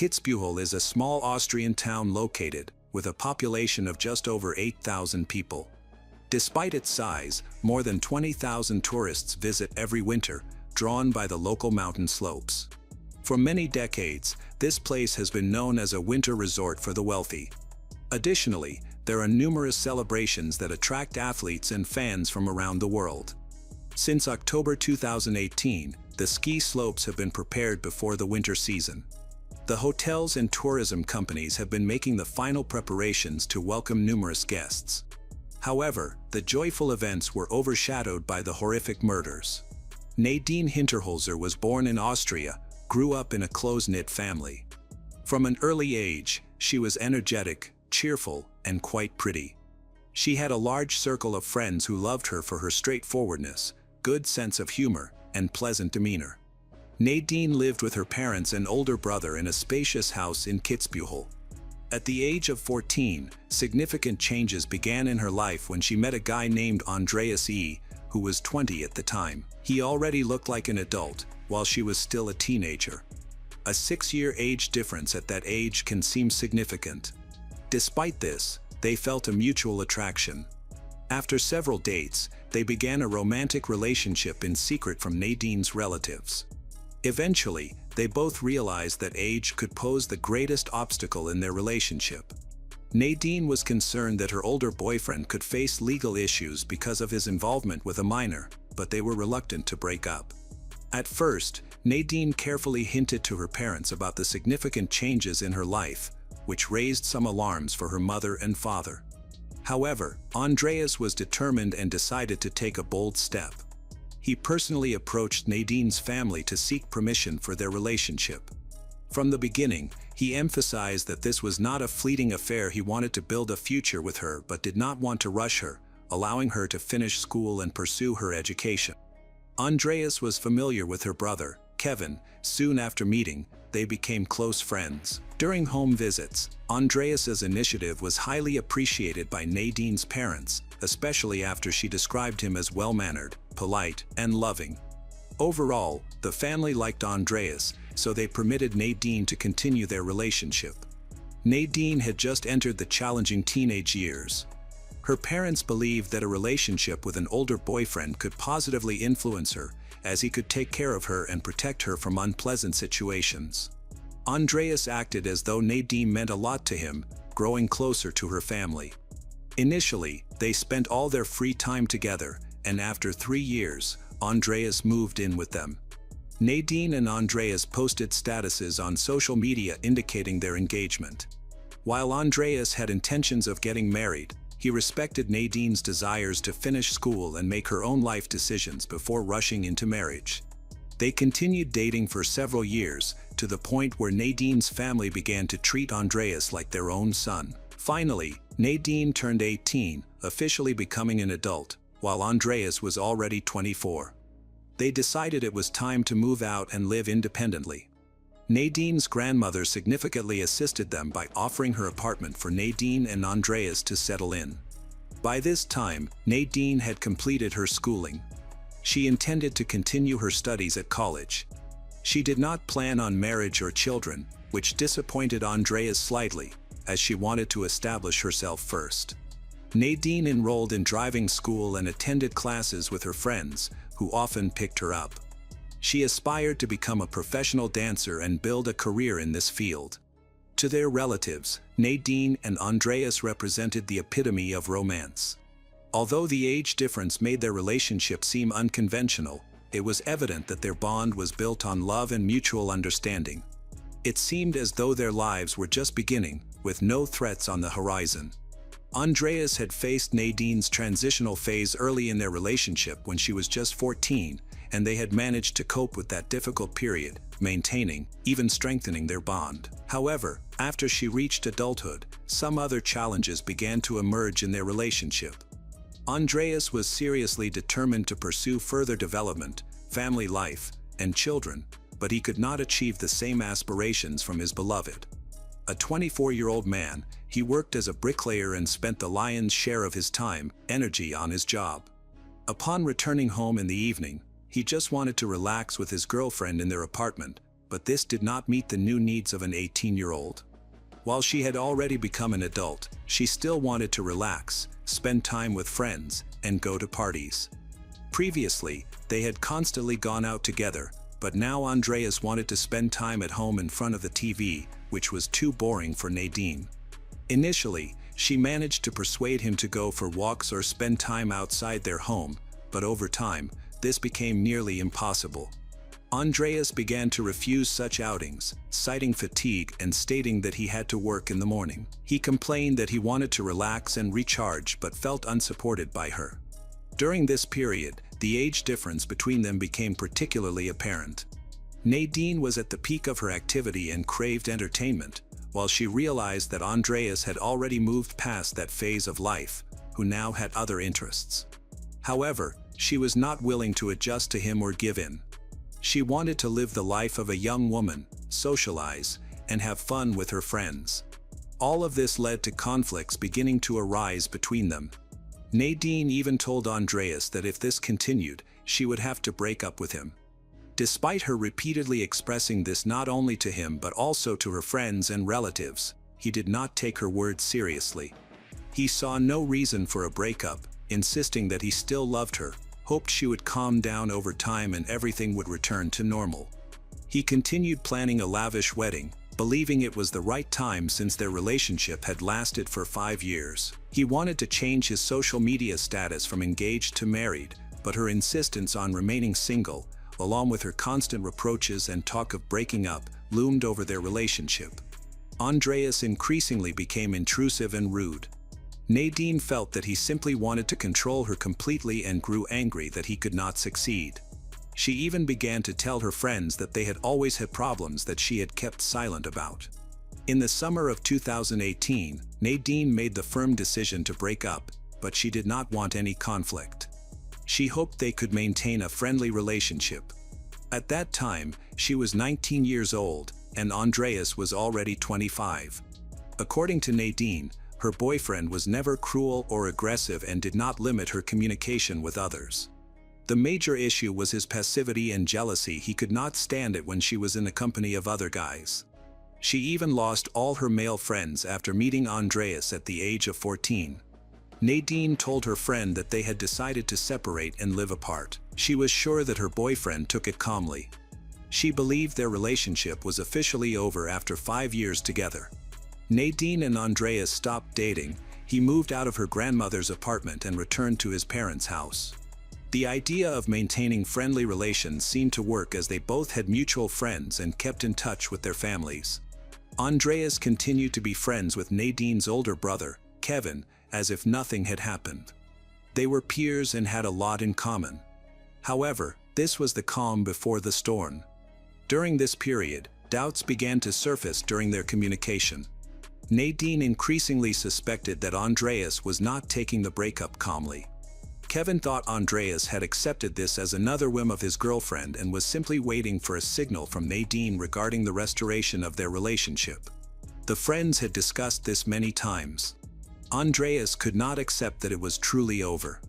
Kitzbühel is a small Austrian town located, with a population of just over 8,000 people. Despite its size, more than 20,000 tourists visit every winter, drawn by the local mountain slopes. For many decades, this place has been known as a winter resort for the wealthy. Additionally, there are numerous celebrations that attract athletes and fans from around the world. Since October 2018, the ski slopes have been prepared before the winter season. The hotels and tourism companies have been making the final preparations to welcome numerous guests. However, the joyful events were overshadowed by the horrific murders. Nadine Hinterholzer was born in Austria, grew up in a close-knit family. From an early age, she was energetic, cheerful, and quite pretty. She had a large circle of friends who loved her for her straightforwardness, good sense of humor, and pleasant demeanor. Nadine lived with her parents and older brother in a spacious house in Kitzbühel. At the age of 14, significant changes began in her life when she met a guy named Andreas E, who was 20 at the time. He already looked like an adult, while she was still a teenager. A 6-year age difference at that age can seem significant. Despite this, they felt a mutual attraction. After several dates, they began a romantic relationship in secret from Nadine's relatives. Eventually, they both realized that age could pose the greatest obstacle in their relationship. Nadine was concerned that her older boyfriend could face legal issues because of his involvement with a minor, but they were reluctant to break up. At first, Nadine carefully hinted to her parents about the significant changes in her life, which raised some alarms for her mother and father. However, Andreas was determined and decided to take a bold step. He personally approached Nadine's family to seek permission for their relationship. From the beginning, he emphasized that this was not a fleeting affair. He wanted to build a future with her but did not want to rush her, allowing her to finish school and pursue her education. Andreas was familiar with her brother, Kevin. Soon after meeting, they became close friends. During home visits, Andreas's initiative was highly appreciated by Nadine's parents, especially after she described him as well-mannered, polite, and loving. Overall, the family liked Andreas, so they permitted Nadine to continue their relationship. Nadine had just entered the challenging teenage years. Her parents believed that a relationship with an older boyfriend could positively influence her, as he could take care of her and protect her from unpleasant situations. Andreas acted as though Nadine meant a lot to him, growing closer to her family. Initially, they spent all their free time together, and after 3 years, Andreas moved in with them. Nadine and Andreas posted statuses on social media indicating their engagement. While Andreas had intentions of getting married, he respected Nadine's desires to finish school and make her own life decisions before rushing into marriage. They continued dating for several years, to the point where Nadine's family began to treat Andreas like their own son. Finally, Nadine turned 18, officially becoming an adult, while Andreas was already 24. They decided it was time to move out and live independently. Nadine's grandmother significantly assisted them by offering her apartment for Nadine and Andreas to settle in. By this time, Nadine had completed her schooling. She intended to continue her studies at college. She did not plan on marriage or children, which disappointed Andreas slightly, as she wanted to establish herself first. Nadine enrolled in driving school and attended classes with her friends, who often picked her up. She aspired to become a professional dancer and build a career in this field. To their relatives, Nadine and Andreas represented the epitome of romance. Although the age difference made their relationship seem unconventional, it was evident that their bond was built on love and mutual understanding. It seemed as though their lives were just beginning, with no threats on the horizon. Andreas had faced Nadine's transitional phase early in their relationship when she was just 14, and they had managed to cope with that difficult period, maintaining, even strengthening their bond. However, after she reached adulthood, some other challenges began to emerge in their relationship. Andreas was seriously determined to pursue further development, family life, and children, but he could not achieve the same aspirations from his beloved. A 24-year-old man, he worked as a bricklayer and spent the lion's share of his time, energy on his job. Upon returning home in the evening, he just wanted to relax with his girlfriend in their apartment, but this did not meet the new needs of an 18-year-old. While she had already become an adult, she still wanted to relax, spend time with friends, and go to parties. Previously, they had constantly gone out together, but now Andreas wanted to spend time at home in front of the TV, which was too boring for Nadine. Initially, she managed to persuade him to go for walks or spend time outside their home, but over time, this became nearly impossible. Andreas began to refuse such outings, citing fatigue and stating that he had to work in the morning. He complained that he wanted to relax and recharge but felt unsupported by her. During this period, the age difference between them became particularly apparent. Nadine was at the peak of her activity and craved entertainment, while she realized that Andreas had already moved past that phase of life, who now had other interests. However, she was not willing to adjust to him or give in. She wanted to live the life of a young woman, socialize, and have fun with her friends. All of this led to conflicts beginning to arise between them. Nadine even told Andreas that if this continued, she would have to break up with him. Despite her repeatedly expressing this not only to him but also to her friends and relatives, he did not take her words seriously. He saw no reason for a breakup, insisting that he still loved her, hoped she would calm down over time and everything would return to normal. He continued planning a lavish wedding, believing it was the right time since their relationship had lasted for 5 years. He wanted to change his social media status from engaged to married, but her insistence on remaining single, along with her constant reproaches and talk of breaking up, loomed over their relationship. Andreas increasingly became intrusive and rude. Nadine felt that he simply wanted to control her completely and grew angry that he could not succeed. She even began to tell her friends that they had always had problems that she had kept silent about. In the summer of 2018, Nadine made the firm decision to break up, but she did not want any conflict. She hoped they could maintain a friendly relationship. At that time, she was 19 years old, and Andreas was already 25. According to Nadine, her boyfriend was never cruel or aggressive and did not limit her communication with others. The major issue was his passivity and jealousy. He could not stand it when she was in the company of other guys. She even lost all her male friends after meeting Andreas at the age of 14. Nadine told her friend that they had decided to separate and live apart. She was sure that her boyfriend took it calmly. She believed their relationship was officially over after 5 years together. Nadine and Andreas stopped dating. He moved out of her grandmother's apartment and returned to his parents' house. The idea of maintaining friendly relations seemed to work as they both had mutual friends and kept in touch with their families. Andreas continued to be friends with Nadine's older brother, Kevin, as if nothing had happened. They were peers and had a lot in common. However, this was the calm before the storm. During this period, doubts began to surface during their communication. Nadine increasingly suspected that Andreas was not taking the breakup calmly. Kevin thought Andreas had accepted this as another whim of his girlfriend and was simply waiting for a signal from Nadine regarding the restoration of their relationship. The friends had discussed this many times. Andreas could not accept that it was truly over.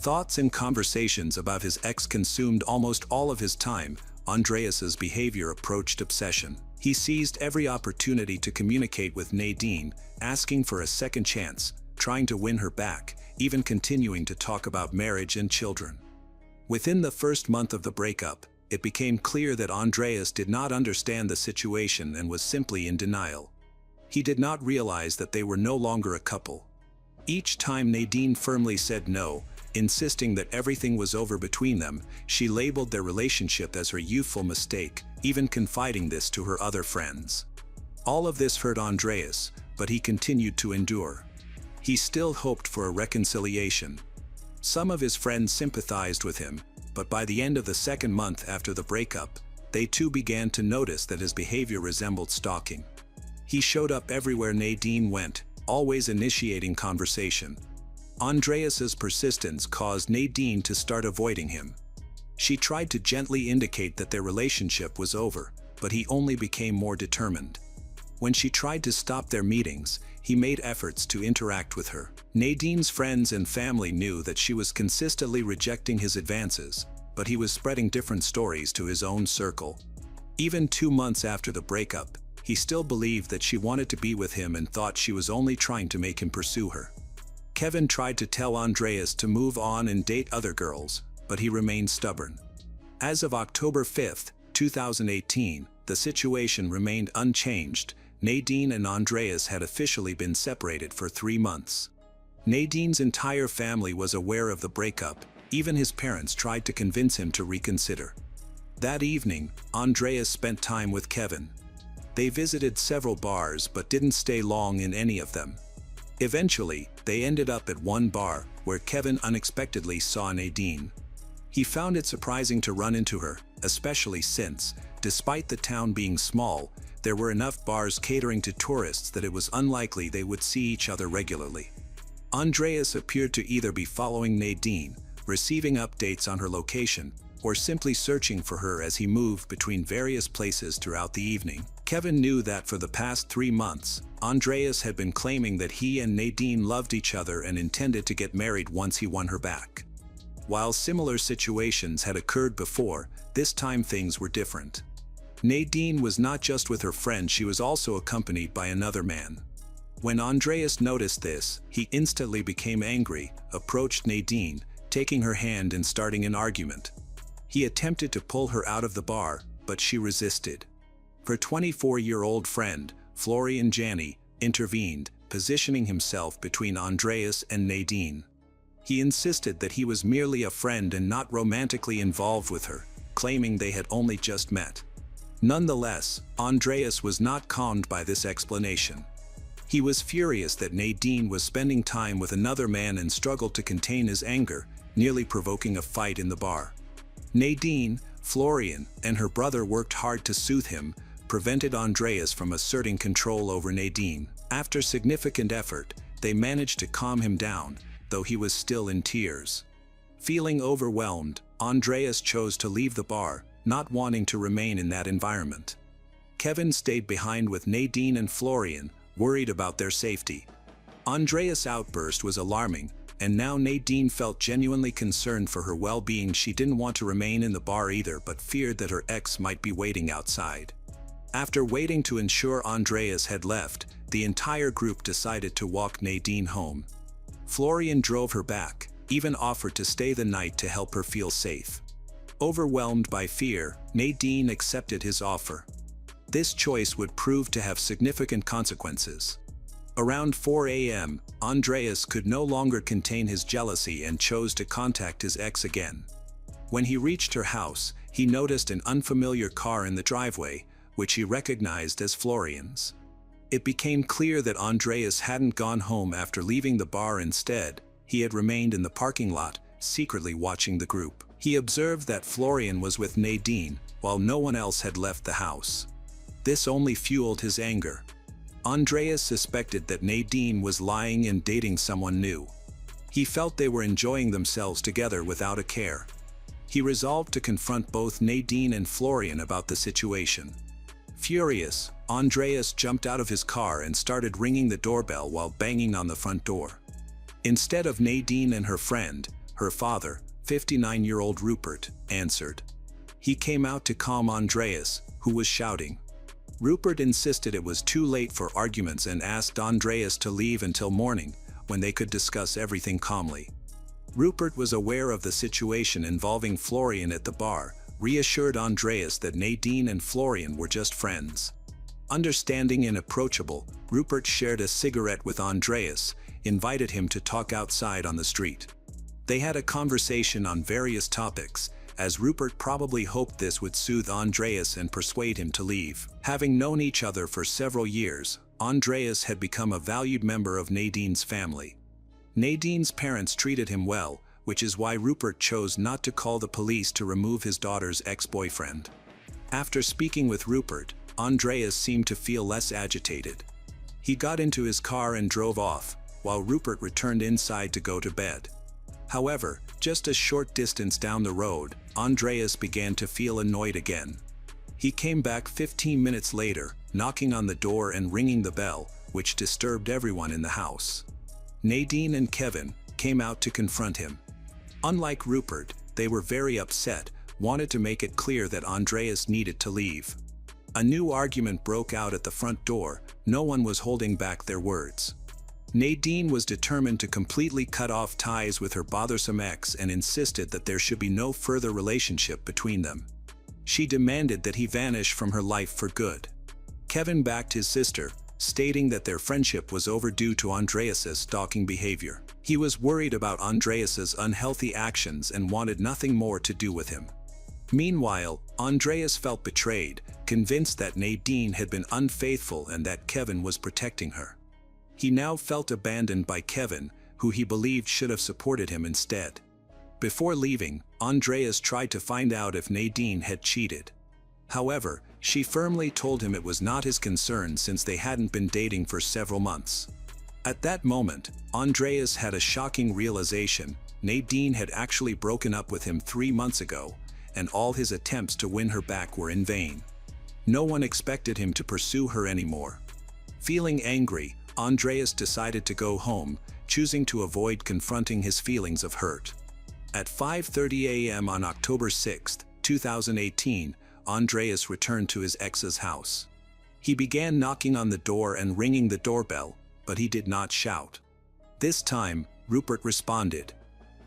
Thoughts and conversations about his ex consumed almost all of his time. Andreas's behavior approached obsession. He seized every opportunity to communicate with Nadine, asking for a second chance, trying to win her back, even continuing to talk about marriage and children. Within the first month of the breakup, it became clear that Andreas did not understand the situation and was simply in denial. He did not realize that they were no longer a couple. Each time Nadine firmly said no, insisting that everything was over between them, she labeled their relationship as her youthful mistake, even confiding this to her other friends. All of this hurt Andreas, but he continued to endure. He still hoped for a reconciliation. Some of his friends sympathized with him, but by the end of the second month after the breakup, they too began to notice that his behavior resembled stalking. He showed up everywhere Nadine went, always initiating conversation. Andreas's persistence caused Nadine to start avoiding him. She tried to gently indicate that their relationship was over, but he only became more determined. When she tried to stop their meetings, he made efforts to interact with her. Nadine's friends and family knew that she was consistently rejecting his advances, but he was spreading different stories to his own circle. Even 2 months after the breakup, he still believed that she wanted to be with him and thought she was only trying to make him pursue her. Kevin tried to tell Andreas to move on and date other girls, but he remained stubborn. As of October 5, 2018, the situation remained unchanged. Nadine and Andreas had officially been separated for 3 months. Nadine's entire family was aware of the breakup. Even his parents tried to convince him to reconsider. That evening, Andreas spent time with Kevin. They visited several bars but didn't stay long in any of them. Eventually, they ended up at one bar, where Kevin unexpectedly saw Nadine. He found it surprising to run into her, especially since, despite the town being small, there were enough bars catering to tourists that it was unlikely they would see each other regularly. Andreas appeared to either be following Nadine, receiving updates on her location, or simply searching for her as he moved between various places throughout the evening. Kevin knew that for the past 3 months, Andreas had been claiming that he and Nadine loved each other and intended to get married once he won her back. While similar situations had occurred before, this time things were different. Nadine was not just with her friend, she was also accompanied by another man. When Andreas noticed this, he instantly became angry, approached Nadine, taking her hand and starting an argument. He attempted to pull her out of the bar, but she resisted. Her 24-year-old friend, Florian Jani, intervened, positioning himself between Andreas and Nadine. He insisted that he was merely a friend and not romantically involved with her, claiming they had only just met. Nonetheless, Andreas was not calmed by this explanation. He was furious that Nadine was spending time with another man and struggled to contain his anger, nearly provoking a fight in the bar. Nadine, Florian, and her brother worked hard to soothe him, prevented Andreas from asserting control over Nadine. After significant effort, they managed to calm him down, though he was still in tears. Feeling overwhelmed, Andreas chose to leave the bar, not wanting to remain in that environment. Kevin stayed behind with Nadine and Florian, worried about their safety. Andreas' outburst was alarming, and now Nadine felt genuinely concerned for her well-being. She didn't want to remain in the bar either, but feared that her ex might be waiting outside. After waiting to ensure Andreas had left, the entire group decided to walk Nadine home. Florian drove her back, even offered to stay the night to help her feel safe. Overwhelmed by fear, Nadine accepted his offer. This choice would prove to have significant consequences. Around 4 a.m., Andreas could no longer contain his jealousy and chose to contact his ex again. When he reached her house, he noticed an unfamiliar car in the driveway, which he recognized as Florian's. It became clear that Andreas hadn't gone home after leaving the bar. Instead, he had remained in the parking lot, secretly watching the group. He observed that Florian was with Nadine, while no one else had left the house. This only fueled his anger. Andreas suspected that Nadine was lying and dating someone new. He felt they were enjoying themselves together without a care. He resolved to confront both Nadine and Florian about the situation. Furious, Andreas jumped out of his car and started ringing the doorbell while banging on the front door. Instead of Nadine and her friend, her father, 59-year-old Rupert, answered. He came out to calm Andreas, who was shouting. Rupert insisted it was too late for arguments and asked Andreas to leave until morning, when they could discuss everything calmly. Rupert was aware of the situation involving Florian at the bar, reassured Andreas that Nadine and Florian were just friends. Understanding and approachable, Rupert shared a cigarette with Andreas, invited him to talk outside on the street. They had a conversation on various topics, as Rupert probably hoped this would soothe Andreas and persuade him to leave. Having known each other for several years, Andreas had become a valued member of Nadine's family. Nadine's parents treated him well, which is why Rupert chose not to call the police to remove his daughter's ex-boyfriend. After speaking with Rupert, Andreas seemed to feel less agitated. He got into his car and drove off, while Rupert returned inside to go to bed. However, just a short distance down the road, Andreas began to feel annoyed again. He came back 15 minutes later, knocking on the door and ringing the bell, which disturbed everyone in the house. Nadine and Kevin came out to confront him. Unlike Rupert, they were very upset, wanted to make it clear that Andreas needed to leave. A new argument broke out at the front door. No one was holding back their words. Nadine was determined to completely cut off ties with her bothersome ex and insisted that there should be no further relationship between them. She demanded that he vanish from her life for good. Kevin backed his sister, stating that their friendship was overdue to Andreas's stalking behavior. He was worried about Andreas's unhealthy actions and wanted nothing more to do with him. Meanwhile, Andreas felt betrayed, convinced that Nadine had been unfaithful and that Kevin was protecting her. He now felt abandoned by Kevin, who he believed should have supported him instead. Before leaving, Andreas tried to find out if Nadine had cheated. However, she firmly told him it was not his concern since they hadn't been dating for several months. At that moment, Andreas had a shocking realization: Nadine had actually broken up with him 3 months ago, and all his attempts to win her back were in vain. No one expected him to pursue her anymore. Feeling angry, Andreas decided to go home, choosing to avoid confronting his feelings of hurt. At 5:30 a.m. on October 6, 2018, Andreas returned to his ex's house. He began knocking on the door and ringing the doorbell, but he did not shout. This time, Rupert responded.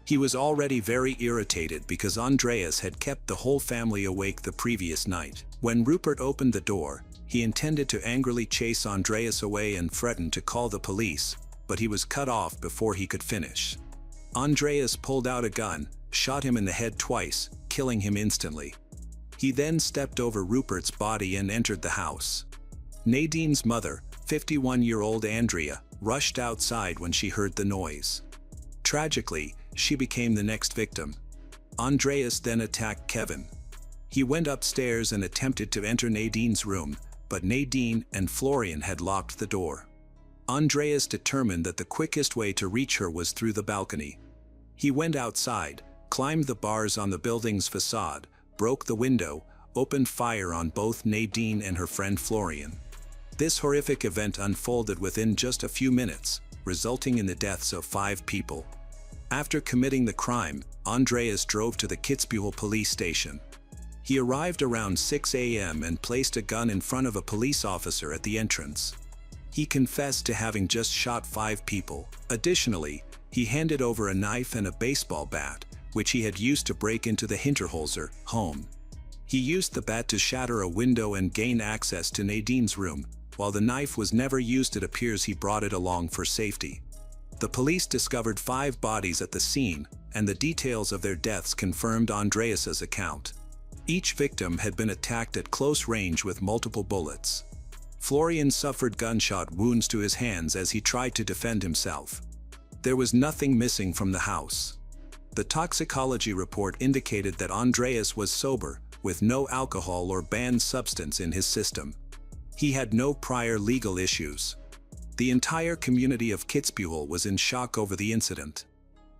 He was already very irritated because Andreas had kept the whole family awake the previous night. When Rupert opened the door, he intended to angrily chase Andreas away and threatened to call the police, but he was cut off before he could finish. Andreas pulled out a gun, shot him in the head twice, killing him instantly. He then stepped over Rupert's body and entered the house. Nadine's mother, 51-year-old Andrea, rushed outside when she heard the noise. Tragically, she became the next victim. Andreas then attacked Kevin. He went upstairs and attempted to enter Nadine's room, but Nadine and Florian had locked the door. Andreas determined that the quickest way to reach her was through the balcony. He went outside, climbed the bars on the building's facade, broke the window, opened fire on both Nadine and her friend Florian. This horrific event unfolded within just a few minutes, resulting in the deaths of 5 people. After committing the crime, Andreas drove to the Kitzbühel police station. He arrived around 6 a.m. and placed a gun in front of a police officer at the entrance. He confessed to having just shot 5 people. Additionally, he handed over a knife and a baseball bat, which he had used to break into the Hinterholzer home. He used the bat to shatter a window and gain access to Nadine's room. While the knife was never used, it appears he brought it along for safety. The police discovered 5 bodies at the scene, and the details of their deaths confirmed Andreas's account. Each victim had been attacked at close range with multiple bullets. Florian suffered gunshot wounds to his hands as he tried to defend himself. There was nothing missing from the house. The toxicology report indicated that Andreas was sober, with no alcohol or banned substance in his system. He had no prior legal issues. The entire community of Kitzbühel was in shock over the incident.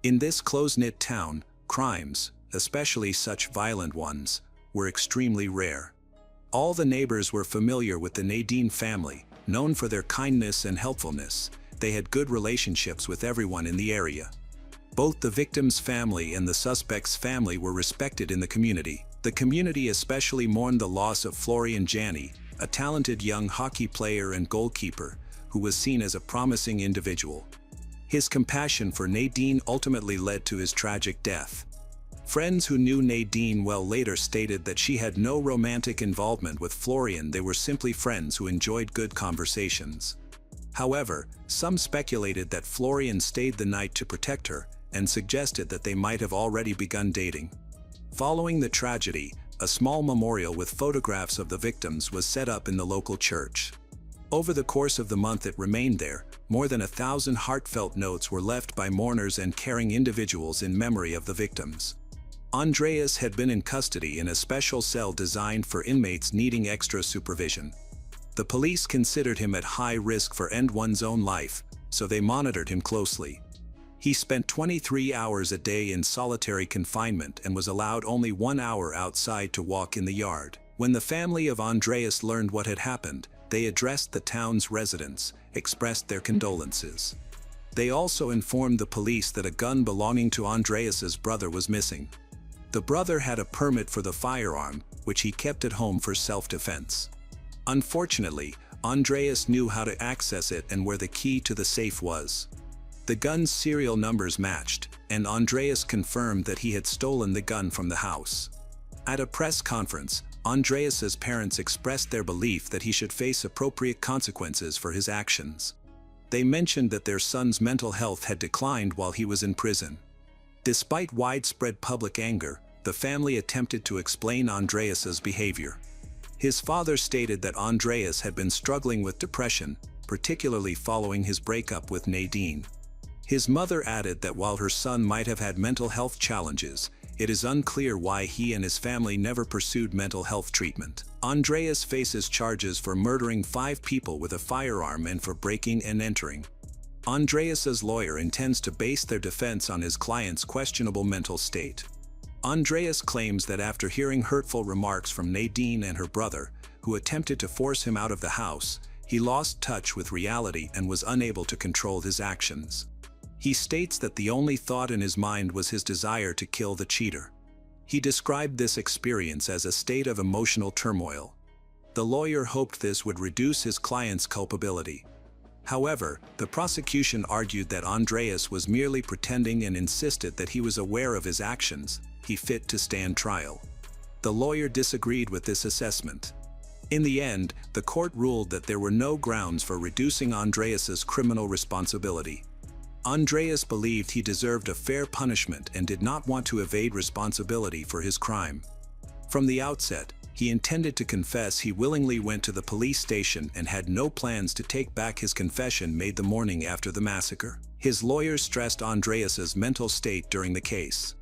In this close-knit town, crimes, especially such violent ones, were extremely rare. All the neighbors were familiar with the Nadine family, known for their kindness and helpfulness. They had good relationships with everyone in the area. Both the victim's family and the suspect's family were respected in the community. The community especially mourned the loss of Florian Jani, a talented young hockey player and goalkeeper, who was seen as a promising individual. His compassion for Nadine ultimately led to his tragic death. Friends who knew Nadine well later stated that she had no romantic involvement with Florian. They were simply friends who enjoyed good conversations. However, some speculated that Florian stayed the night to protect her, and suggested that they might have already begun dating. Following the tragedy, a small memorial with photographs of the victims was set up in the local church. Over the course of the month it remained there. More than 1,000 heartfelt notes were left by mourners and caring individuals in memory of the victims. Andreas had been in custody in a special cell designed for inmates needing extra supervision. The police considered him at high risk for end one's own life, so they monitored him closely. He spent 23 hours a day in solitary confinement and was allowed only 1 hour outside to walk in the yard. When the family of Andreas learned what had happened, they addressed the town's residents, expressed their condolences. They also informed the police that a gun belonging to Andreas's brother was missing. The brother had a permit for the firearm, which he kept at home for self-defense. Unfortunately, Andreas knew how to access it and where the key to the safe was. The gun's serial numbers matched, and Andreas confirmed that he had stolen the gun from the house. At a press conference, Andreas's parents expressed their belief that he should face appropriate consequences for his actions. They mentioned that their son's mental health had declined while he was in prison. Despite widespread public anger, the family attempted to explain Andreas's behavior. His father stated that Andreas had been struggling with depression, particularly following his breakup with Nadine. His mother added that while her son might have had mental health challenges, it is unclear why he and his family never pursued mental health treatment. Andreas faces charges for murdering 5 people with a firearm and for breaking and entering. Andreas's lawyer intends to base their defense on his client's questionable mental state. Andreas claims that after hearing hurtful remarks from Nadine and her brother, who attempted to force him out of the house, he lost touch with reality and was unable to control his actions. He states that the only thought in his mind was his desire to kill the cheater. He described this experience as a state of emotional turmoil. The lawyer hoped this would reduce his client's culpability. However, the prosecution argued that Andreas was merely pretending and insisted that he was aware of his actions, he fit to stand trial. The lawyer disagreed with this assessment. In the end, the court ruled that there were no grounds for reducing Andreas's criminal responsibility. Andreas believed he deserved a fair punishment and did not want to evade responsibility for his crime. From the outset, he intended to confess. He willingly went to the police station and had no plans to take back his confession made the morning after the massacre. His lawyers stressed Andreas's mental state during the case.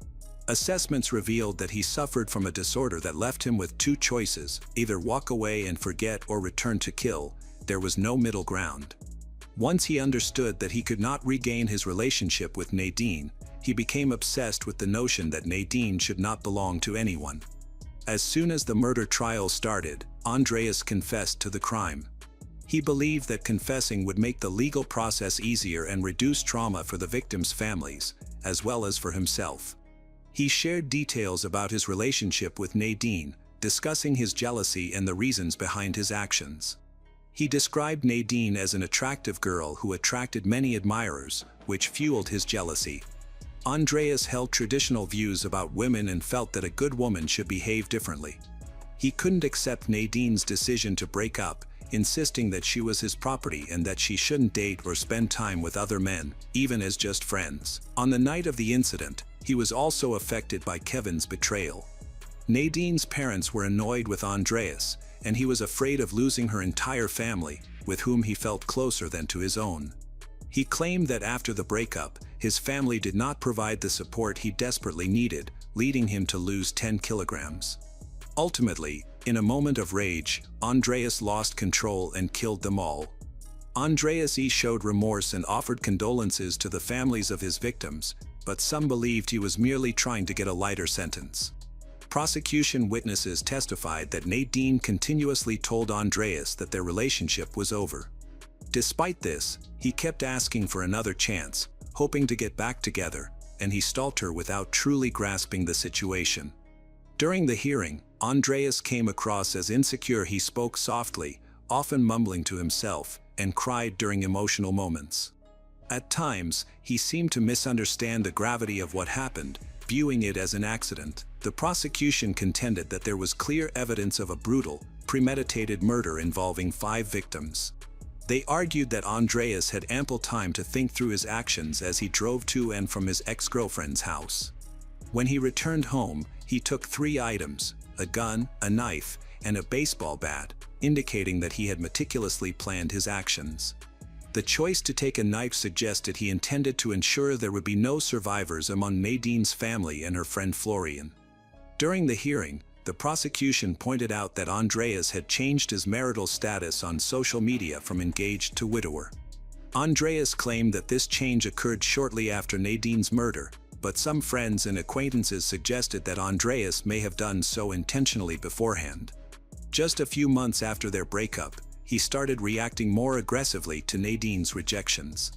Assessments revealed that he suffered from a disorder that left him with 2 choices: either walk away and forget or return to kill. There was no middle ground. Once he understood that he could not regain his relationship with Nadine, he became obsessed with the notion that Nadine should not belong to anyone. As soon as the murder trial started, Andreas confessed to the crime. He believed that confessing would make the legal process easier and reduce trauma for the victims' families, as well as for himself. He shared details about his relationship with Nadine, discussing his jealousy and the reasons behind his actions. He described Nadine as an attractive girl who attracted many admirers, which fueled his jealousy. Andreas held traditional views about women and felt that a good woman should behave differently. He couldn't accept Nadine's decision to break up, insisting that she was his property and that she shouldn't date or spend time with other men, even as just friends. On the night of the incident, he was also affected by Kevin's betrayal. Nadine's parents were annoyed with Andreas, and he was afraid of losing her entire family, with whom he felt closer than to his own. He claimed that after the breakup, his family did not provide the support he desperately needed, leading him to lose 10 kilograms. Ultimately, in a moment of rage, Andreas lost control and killed them all. Andreas E showed remorse and offered condolences to the families of his victims, but some believed he was merely trying to get a lighter sentence. Prosecution witnesses testified that Nadine continuously told Andreas that their relationship was over. Despite this, he kept asking for another chance, hoping to get back together, and he stalked her without truly grasping the situation. During the hearing, Andreas came across as insecure. He spoke softly, often mumbling to himself, and cried during emotional moments. At times, he seemed to misunderstand the gravity of what happened, viewing it as an accident. The prosecution contended that there was clear evidence of a brutal, premeditated murder involving 5 victims. They argued that Andreas had ample time to think through his actions as he drove to and from his ex-girlfriend's house. When he returned home, he took 3 items: a gun, a knife, and a baseball bat, indicating that he had meticulously planned his actions. The choice to take a knife suggested he intended to ensure there would be no survivors among Nadine's family and her friend Florian. During the hearing, the prosecution pointed out that Andreas had changed his marital status on social media from engaged to widower. Andreas claimed that this change occurred shortly after Nadine's murder, but some friends and acquaintances suggested that Andreas may have done so intentionally beforehand. Just a few months after their breakup, he started reacting more aggressively to Nadine's rejections.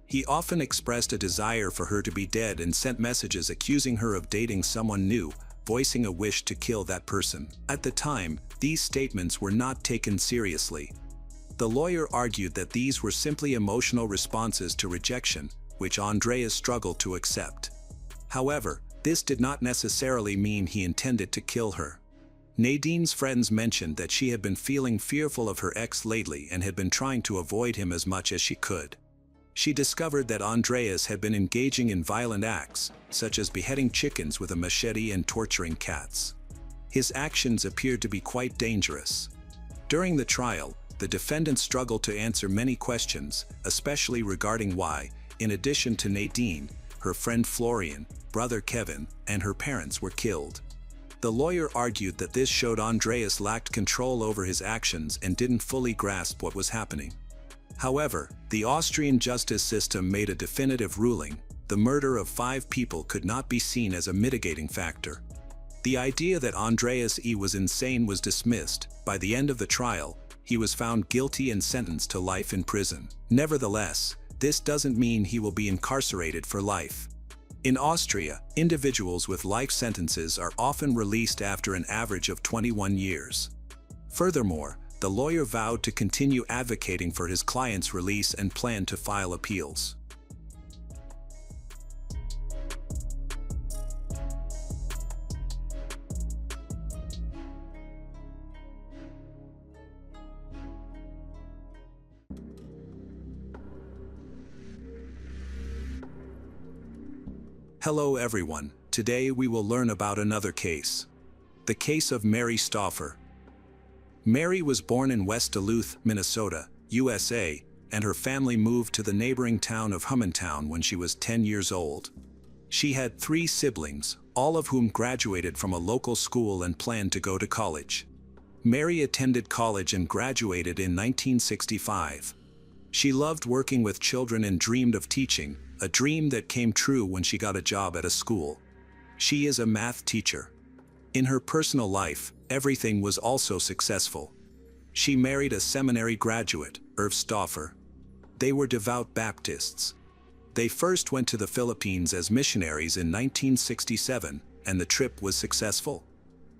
He often expressed a desire for her to be dead and sent messages accusing her of dating someone new, voicing a wish to kill that person. At the time, these statements were not taken seriously. The lawyer argued that these were simply emotional responses to rejection, which Andreas struggled to accept. However, this did not necessarily mean he intended to kill her. Nadine's friends mentioned that she had been feeling fearful of her ex lately and had been trying to avoid him as much as she could. She discovered that Andreas had been engaging in violent acts, such as beheading chickens with a machete and torturing cats. His actions appeared to be quite dangerous. During the trial, the defendant struggled to answer many questions, especially regarding why, in addition to Nadine, her friend Florian, brother Kevin, and her parents were killed. The lawyer argued that this showed Andreas lacked control over his actions and didn't fully grasp what was happening. However, the Austrian justice system made a definitive ruling: the murder of 5 people could not be seen as a mitigating factor. The idea that Andreas E was insane was dismissed. By the end of the trial, he was found guilty and sentenced to life in prison. Nevertheless, this doesn't mean he will be incarcerated for life. In Austria, individuals with life sentences are often released after an average of 21 years. Furthermore, the lawyer vowed to continue advocating for his client's release and planned to file appeals. Hello everyone, today we will learn about another case. The case of Mary Stauffer. Mary was born in West Duluth, Minnesota, USA, and her family moved to the neighboring town of Hummentown when she was 10 years old. She had 3 siblings, all of whom graduated from a local school and planned to go to college. Mary attended college and graduated in 1965. She loved working with children and dreamed of teaching, a dream that came true when she got a job at a school. She is a math teacher. In her personal life, everything was also successful. She married a seminary graduate, Irv Stauffer. They were devout Baptists. They first went to the Philippines as missionaries in 1967, and the trip was successful.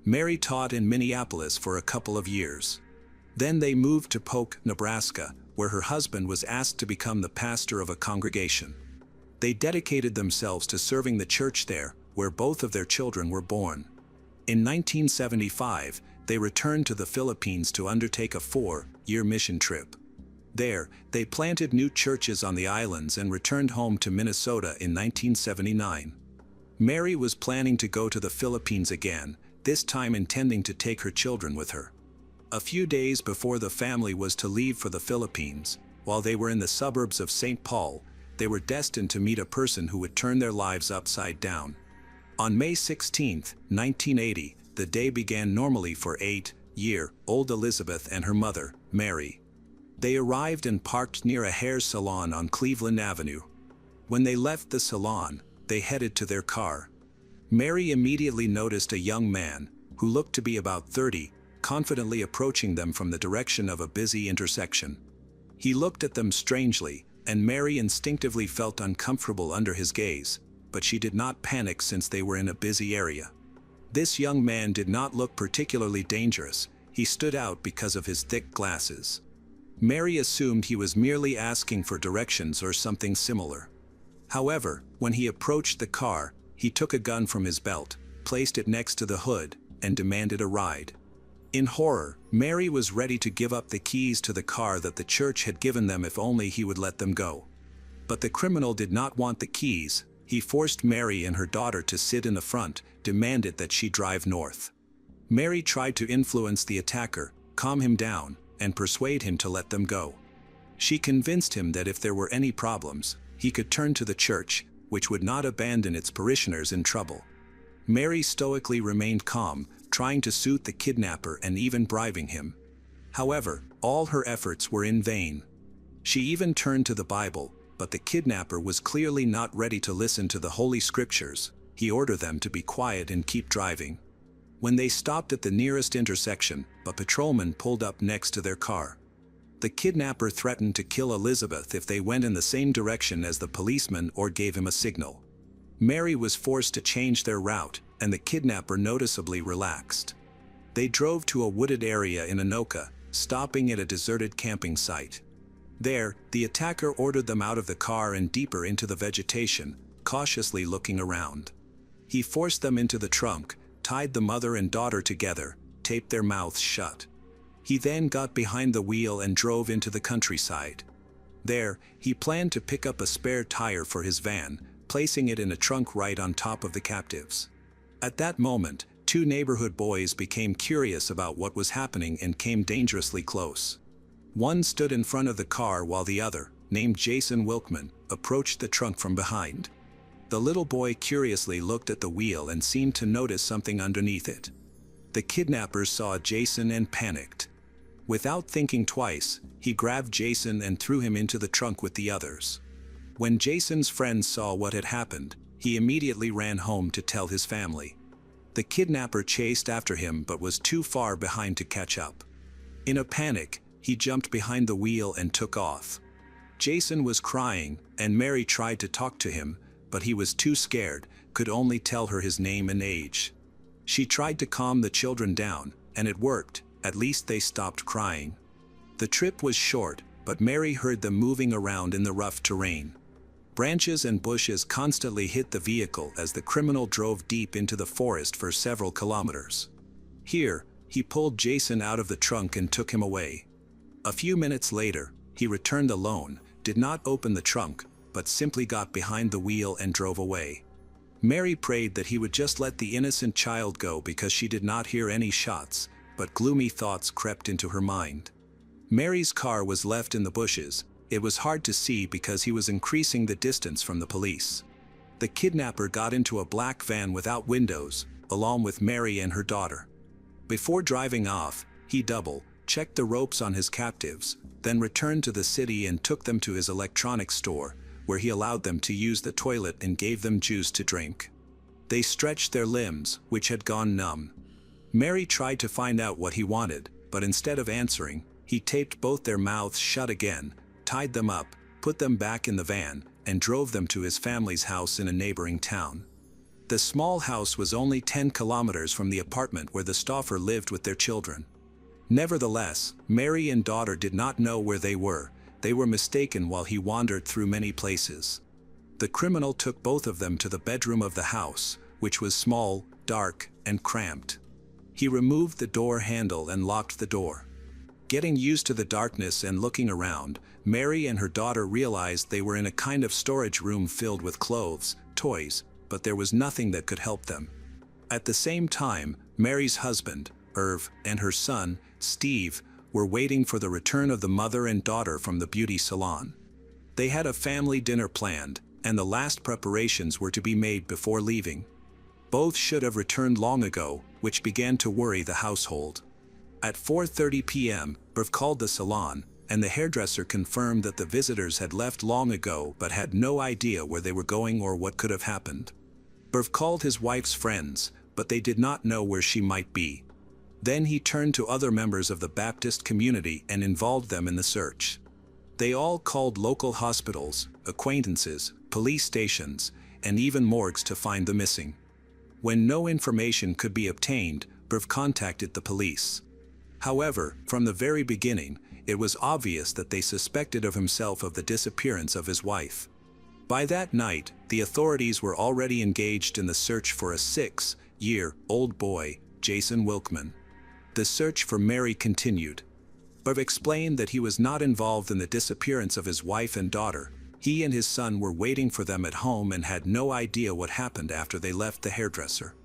Mary taught in Minneapolis for a couple of years. Then they moved to Polk, Nebraska, where her husband was asked to become the pastor of a congregation. They dedicated themselves to serving the church there, where both of their children were born. In 1975, they returned to the Philippines to undertake a 4-year mission trip. There, they planted new churches on the islands and returned home to Minnesota in 1979. Mary was planning to go to the Philippines again, this time intending to take her children with her. A few days before the family was to leave for the Philippines, while they were in the suburbs of St. Paul, they were destined to meet a person who would turn their lives upside down. On May 16, 1980, the day began normally for 8-year-old Elizabeth and her mother, Mary. They arrived and parked near a hair salon on Cleveland Avenue. When they left the salon, they headed to their car. Mary immediately noticed a young man, who looked to be about 30, confidently approaching them from the direction of a busy intersection. He looked at them strangely, and Mary instinctively felt uncomfortable under his gaze, but she did not panic since they were in a busy area. This young man did not look particularly dangerous. He stood out because of his thick glasses. Mary assumed he was merely asking for directions or something similar. However, when he approached the car, he took a gun from his belt, placed it next to the hood, and demanded a ride. In horror, Mary was ready to give up the keys to the car that the church had given them if only he would let them go. But the criminal did not want the keys. He forced Mary and her daughter to sit in the front, demanded that she drive north. Mary tried to influence the attacker, calm him down, and persuade him to let them go. She convinced him that if there were any problems, he could turn to the church, which would not abandon its parishioners in trouble. Mary stoically remained calm, trying to soothe the kidnapper and even bribing him. However, all her efforts were in vain. She even turned to the Bible, but the kidnapper was clearly not ready to listen to the Holy Scriptures. He ordered them to be quiet and keep driving. When they stopped at the nearest intersection, a patrolman pulled up next to their car. The kidnapper threatened to kill Elizabeth if they went in the same direction as the policeman or gave him a signal. Mary was forced to change their route, and the kidnapper noticeably relaxed. They drove to a wooded area in Anoka, stopping at a deserted camping site. There, the attacker ordered them out of the car and deeper into the vegetation, cautiously looking around. He forced them into the trunk, tied the mother and daughter together, taped their mouths shut. He then got behind the wheel and drove into the countryside. There, he planned to pick up a spare tire for his van, placing it in a trunk right on top of the captives. At that moment, two neighborhood boys became curious about what was happening and came dangerously close. One stood in front of the car while the other, named Jason Wilkman, approached the trunk from behind. The little boy curiously looked at the wheel and seemed to notice something underneath it. The kidnappers saw Jason and panicked. Without thinking twice, he grabbed Jason and threw him into the trunk with the others. When Jason's friends saw what had happened, he immediately ran home to tell his family. The kidnapper chased after him but was too far behind to catch up. In a panic, he jumped behind the wheel and took off. Jason was crying, and Mary tried to talk to him, but he was too scared, could only tell her his name and age. She tried to calm the children down, and it worked. At least they stopped crying. The trip was short, but Mary heard them moving around in the rough terrain. Branches and bushes constantly hit the vehicle as the criminal drove deep into the forest for several kilometers. Here, he pulled Jason out of the trunk and took him away. A few minutes later, he returned alone, did not open the trunk, but simply got behind the wheel and drove away. Mary prayed that he would just let the innocent child go because she did not hear any shots, but gloomy thoughts crept into her mind. Mary's car was left in the bushes. It was hard to see because he was increasing the distance from the police. The kidnapper got into a black van without windows, along with Mary and her daughter. Before driving off, he double-checked the ropes on his captives, then returned to the city and took them to his electronics store, where he allowed them to use the toilet and gave them juice to drink. They stretched their limbs, which had gone numb. Mary tried to find out what he wanted, but instead of answering, he taped both their mouths shut again, tied them up, put them back in the van, and drove them to his family's house in a neighboring town. The small house was only 10 kilometers from the apartment where the Stauffer lived with their children. Nevertheless, Mary and daughter did not know where they were. They were mistaken while he wandered through many places. The criminal took both of them to the bedroom of the house, which was small, dark, and cramped. He removed the door handle and locked the door. Getting used to the darkness and looking around, Mary and her daughter realized they were in a kind of storage room filled with clothes, toys, but there was nothing that could help them. At the same time, Mary's husband, Irv, and her son, Steve, were waiting for the return of the mother and daughter from the beauty salon. They had a family dinner planned, and the last preparations were to be made before leaving. Both should have returned long ago, which began to worry the household. At 4:30 p.m., Irv called the salon, and the hairdresser confirmed that the visitors had left long ago but had no idea where they were going or what could have happened. Irv called his wife's friends, but they did not know where she might be. Then he turned to other members of the Baptist community and involved them in the search. They all called local hospitals, acquaintances, police stations, and even morgues to find the missing. When no information could be obtained, Irv contacted the police. However, from the very beginning, it was obvious that they suspected of himself of the disappearance of his wife. By that night, the authorities were already engaged in the search for a 6-year-old boy, Jason Wilkman. The search for Mary continued. Irv explained that he was not involved in the disappearance of his wife and daughter. He and his son were waiting for them at home and had no idea what happened after they left the hairdresser.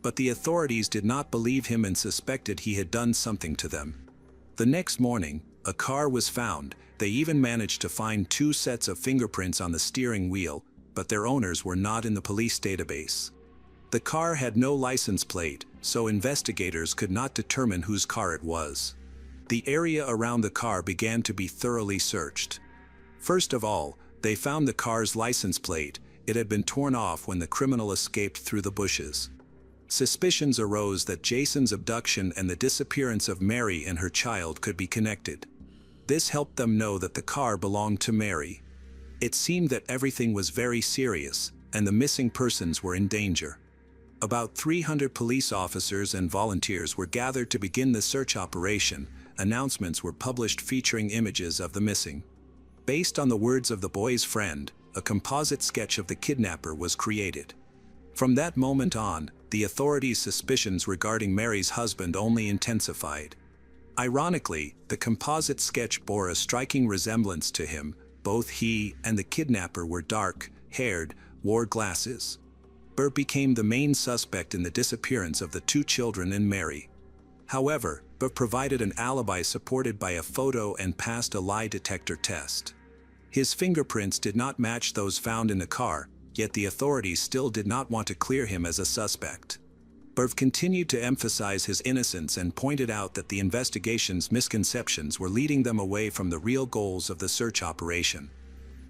But the authorities did not believe him and suspected he had done something to them. The next morning, a car was found. They even managed to find 2 sets of fingerprints on the steering wheel, but their owners were not in the police database. The car had no license plate, so investigators could not determine whose car it was. The area around the car began to be thoroughly searched. First of all, they found the car's license plate. It had been torn off when the criminal escaped through the bushes. Suspicions arose that Jason's abduction and the disappearance of Mary and her child could be connected. This helped them know that the car belonged to Mary. It seemed that everything was very serious, and the missing persons were in danger. About 300 police officers and volunteers were gathered to begin the search operation. Announcements were published featuring images of the missing. Based on the words of the boy's friend, a composite sketch of the kidnapper was created. From that moment on, the authorities' suspicions regarding Mary's husband only intensified. Ironically, the composite sketch bore a striking resemblance to him. Both he and the kidnapper were dark-haired, wore glasses. Burr became the main suspect in the disappearance of the two children and Mary. However, Burr provided an alibi supported by a photo and passed a lie detector test. His fingerprints did not match those found in the car, yet the authorities still did not want to clear him as a suspect. Burr continued to emphasize his innocence and pointed out that the investigation's misconceptions were leading them away from the real goals of the search operation.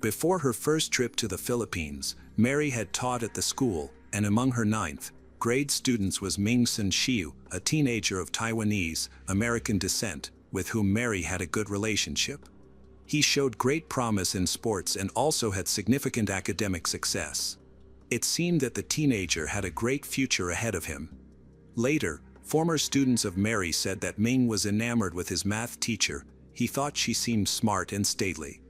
Before her first trip to the Philippines, Mary had taught at the school, and among her ninth-grade students was Ming Sun Shiu, a teenager of Taiwanese American descent, with whom Mary had a good relationship. He showed great promise in sports and also had significant academic success. It seemed that the teenager had a great future ahead of him. Later, former students of Mary said that Ming was enamored with his math teacher. He thought she seemed smart and stately.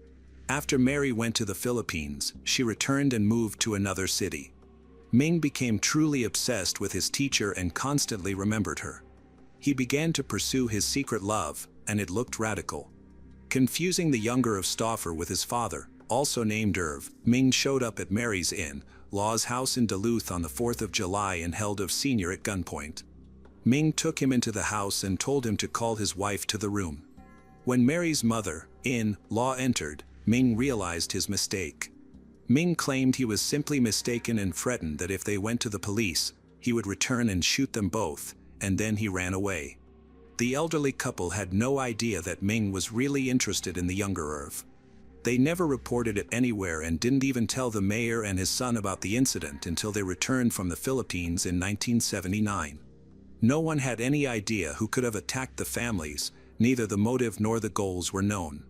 After Mary went to the Philippines, she returned and moved to another city. Ming became truly obsessed with his teacher and constantly remembered her. He began to pursue his secret love, and it looked radical. Confusing the younger of Stauffer with his father, also named Irv, Ming showed up at Mary's in-law's house in Duluth on the 4th of July and held of Sr. at gunpoint. Ming took him into the house and told him to call his wife to the room. When Mary's mother-in-law entered, Ming realized his mistake. Ming claimed he was simply mistaken and threatened that if they went to the police, he would return and shoot them both, and then he ran away. The elderly couple had no idea that Ming was really interested in the younger Irv. They never reported it anywhere and didn't even tell the mayor and his son about the incident until they returned from the Philippines in 1979. No one had any idea who could have attacked the families. Neither the motive nor the goals were known.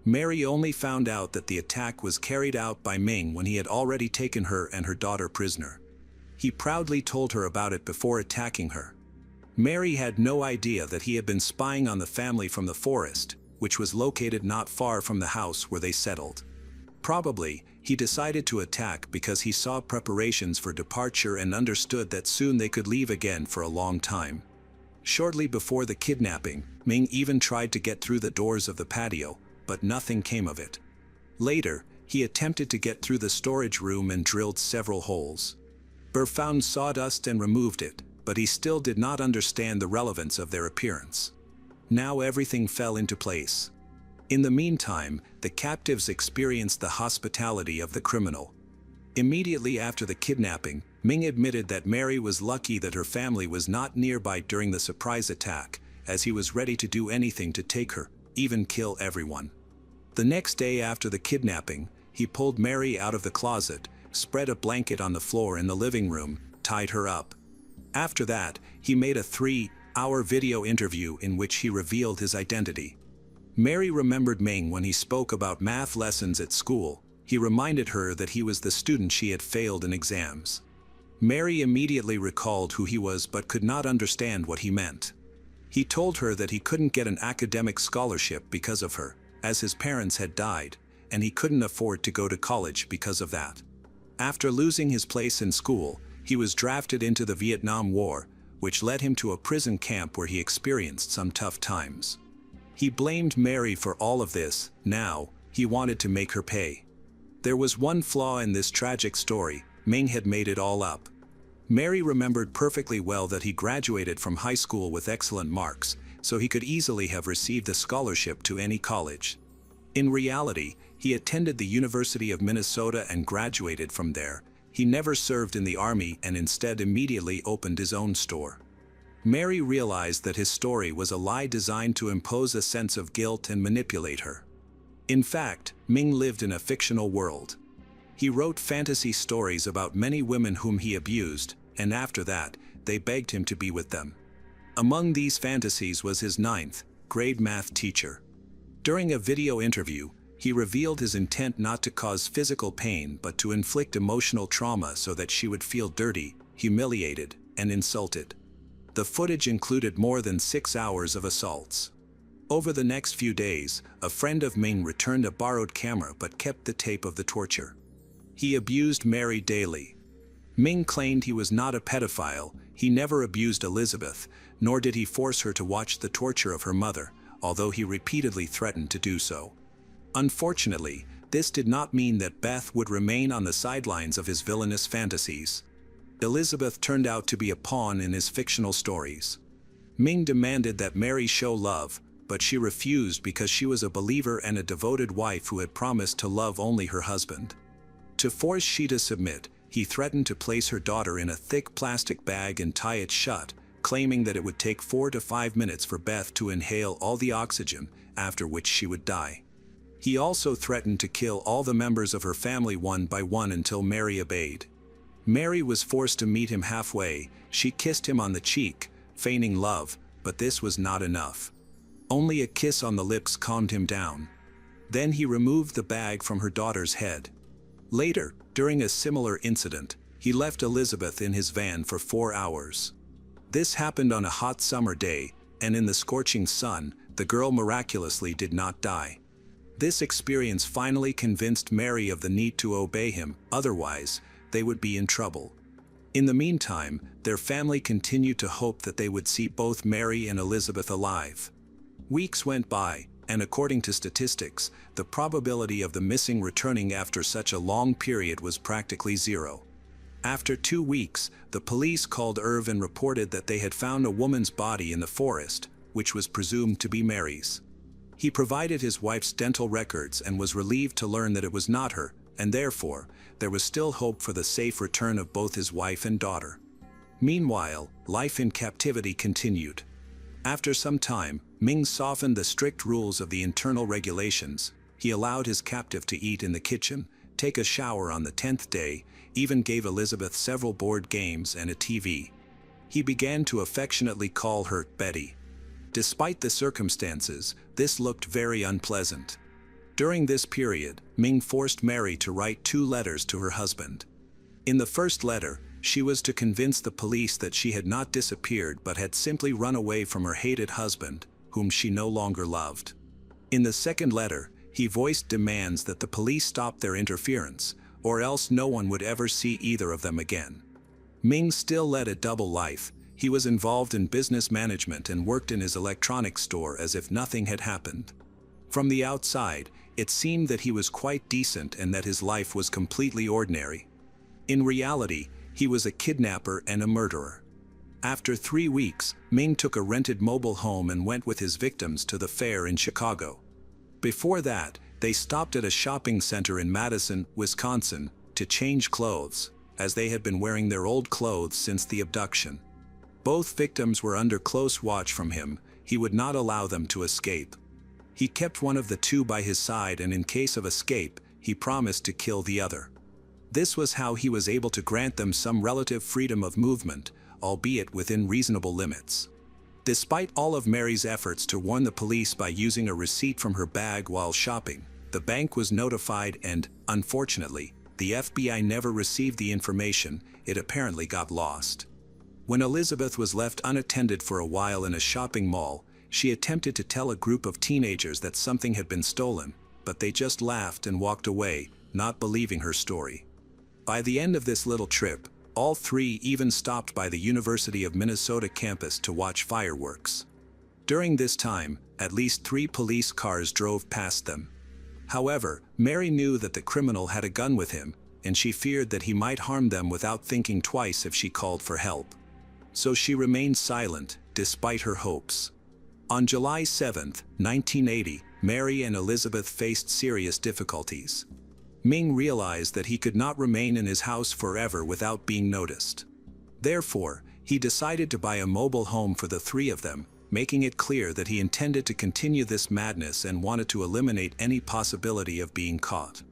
Mary only found out that the attack was carried out by Ming when he had already taken her and her daughter prisoner. He proudly told her about it before attacking her. Mary had no idea that he had been spying on the family from the forest, which was located not far from the house where they settled. Probably, he decided to attack because he saw preparations for departure and understood that soon they could leave again for a long time. Shortly before the kidnapping, Ming even tried to get through the doors of the patio, but nothing came of it. Later, he attempted to get through the storage room and drilled several holes. Burr found sawdust and removed it, but he still did not understand the relevance of their appearance. Now everything fell into place. In the meantime, the captives experienced the hospitality of the criminal. Immediately after the kidnapping, Ming admitted that Mary was lucky that her family was not nearby during the surprise attack, as he was ready to do anything to take her, even kill everyone. The next day after the kidnapping, he pulled Mary out of the closet, spread a blanket on the floor in the living room, tied her up. After that, he made a 3-hour video interview in which he revealed his identity. Mary remembered Ming when he spoke about math lessons at school. He reminded her that he was the student she had failed in exams. Mary immediately recalled who he was but could not understand what he meant. He told her that he couldn't get an academic scholarship because of her, as his parents had died, and he couldn't afford to go to college because of that. After losing his place in school, he was drafted into the Vietnam War, which led him to a prison camp where he experienced some tough times. He blamed Mary for all of this. Now, he wanted to make her pay. There was one flaw in this tragic story: Ming had made it all up. Mary remembered perfectly well that he graduated from high school with excellent marks, so he could easily have received a scholarship to any college. In reality, he attended the University of Minnesota and graduated from there. He never served in the army and instead immediately opened his own store. Mary realized that his story was a lie designed to impose a sense of guilt and manipulate her. In fact, Ming lived in a fictional world. He wrote fantasy stories about many women whom he abused, and after that, they begged him to be with them. Among these fantasies was his 9th-grade math teacher. During a video interview, he revealed his intent not to cause physical pain but to inflict emotional trauma so that she would feel dirty, humiliated, and insulted. The footage included more than 6 hours of assaults. Over the next few days, a friend of Ming returned a borrowed camera but kept the tape of the torture. He abused Mary daily. Ming claimed he was not a pedophile, he never abused Elizabeth, nor did he force her to watch the torture of her mother, although he repeatedly threatened to do so. Unfortunately, this did not mean that Beth would remain on the sidelines of his villainous fantasies. Elizabeth turned out to be a pawn in his fictional stories. Ming demanded that Mary show love, but she refused because she was a believer and a devoted wife who had promised to love only her husband. To force she to submit, he threatened to place her daughter in a thick plastic bag and tie it shut, claiming that it would take 4 to 5 minutes for Beth to inhale all the oxygen, after which she would die. He also threatened to kill all the members of her family one by one until Mary obeyed. Mary was forced to meet him halfway. She kissed him on the cheek, feigning love, but this was not enough. Only a kiss on the lips calmed him down. Then he removed the bag from her daughter's head. Later, during a similar incident, he left Elizabeth in his van for 4 hours. This happened on a hot summer day, and in the scorching sun, the girl miraculously did not die. This experience finally convinced Mary of the need to obey him, otherwise, they would be in trouble. In the meantime, their family continued to hope that they would see both Mary and Elizabeth alive. Weeks went by, and according to statistics, the probability of the missing returning after such a long period was practically zero. After 2 weeks, the police called Irv and reported that they had found a woman's body in the forest, which was presumed to be Mary's. He provided his wife's dental records and was relieved to learn that it was not her, and therefore, there was still hope for the safe return of both his wife and daughter. Meanwhile, life in captivity continued. After some time, Ming softened the strict rules of the internal regulations. He allowed his captive to eat in the kitchen, take a shower on the 10th day, even gave Elizabeth several board games and a TV. He began to affectionately call her Betty. Despite the circumstances, this looked very unpleasant. During this period, Ming forced Mary to write 2 letters to her husband. In the first letter, she was to convince the police that she had not disappeared but had simply run away from her hated husband, whom she no longer loved. In the second letter, he voiced demands that the police stop their interference, or else no one would ever see either of them again. Ming still led a double life. He was involved in business management and worked in his electronics store as if nothing had happened. From the outside, it seemed that he was quite decent and that his life was completely ordinary. In reality, he was a kidnapper and a murderer. After 3 weeks, Ming took a rented mobile home and went with his victims to the fair in Chicago. Before that, they stopped at a shopping center in Madison, Wisconsin, to change clothes, as they had been wearing their old clothes since the abduction. Both victims were under close watch from him. He would not allow them to escape. He kept one of the 2 by his side, and in case of escape, he promised to kill the other. This was how he was able to grant them some relative freedom of movement, albeit within reasonable limits. Despite all of Mary's efforts to warn the police by using a receipt from her bag while shopping, the bank was notified and, unfortunately, the FBI never received the information. It apparently got lost. When Elizabeth was left unattended for a while in a shopping mall, she attempted to tell a group of teenagers that something had been stolen, but they just laughed and walked away, not believing her story. By the end of this little trip, all 3 even stopped by the University of Minnesota campus to watch fireworks. During this time, at least 3 police cars drove past them. However, Mary knew that the criminal had a gun with him, and she feared that he might harm them without thinking twice if she called for help. So she remained silent, despite her hopes. On July 7, 1980, Mary and Elizabeth faced serious difficulties. Ming realized that he could not remain in his house forever without being noticed. Therefore, he decided to buy a mobile home for the 3 of them, making it clear that he intended to continue this madness and wanted to eliminate any possibility of being caught.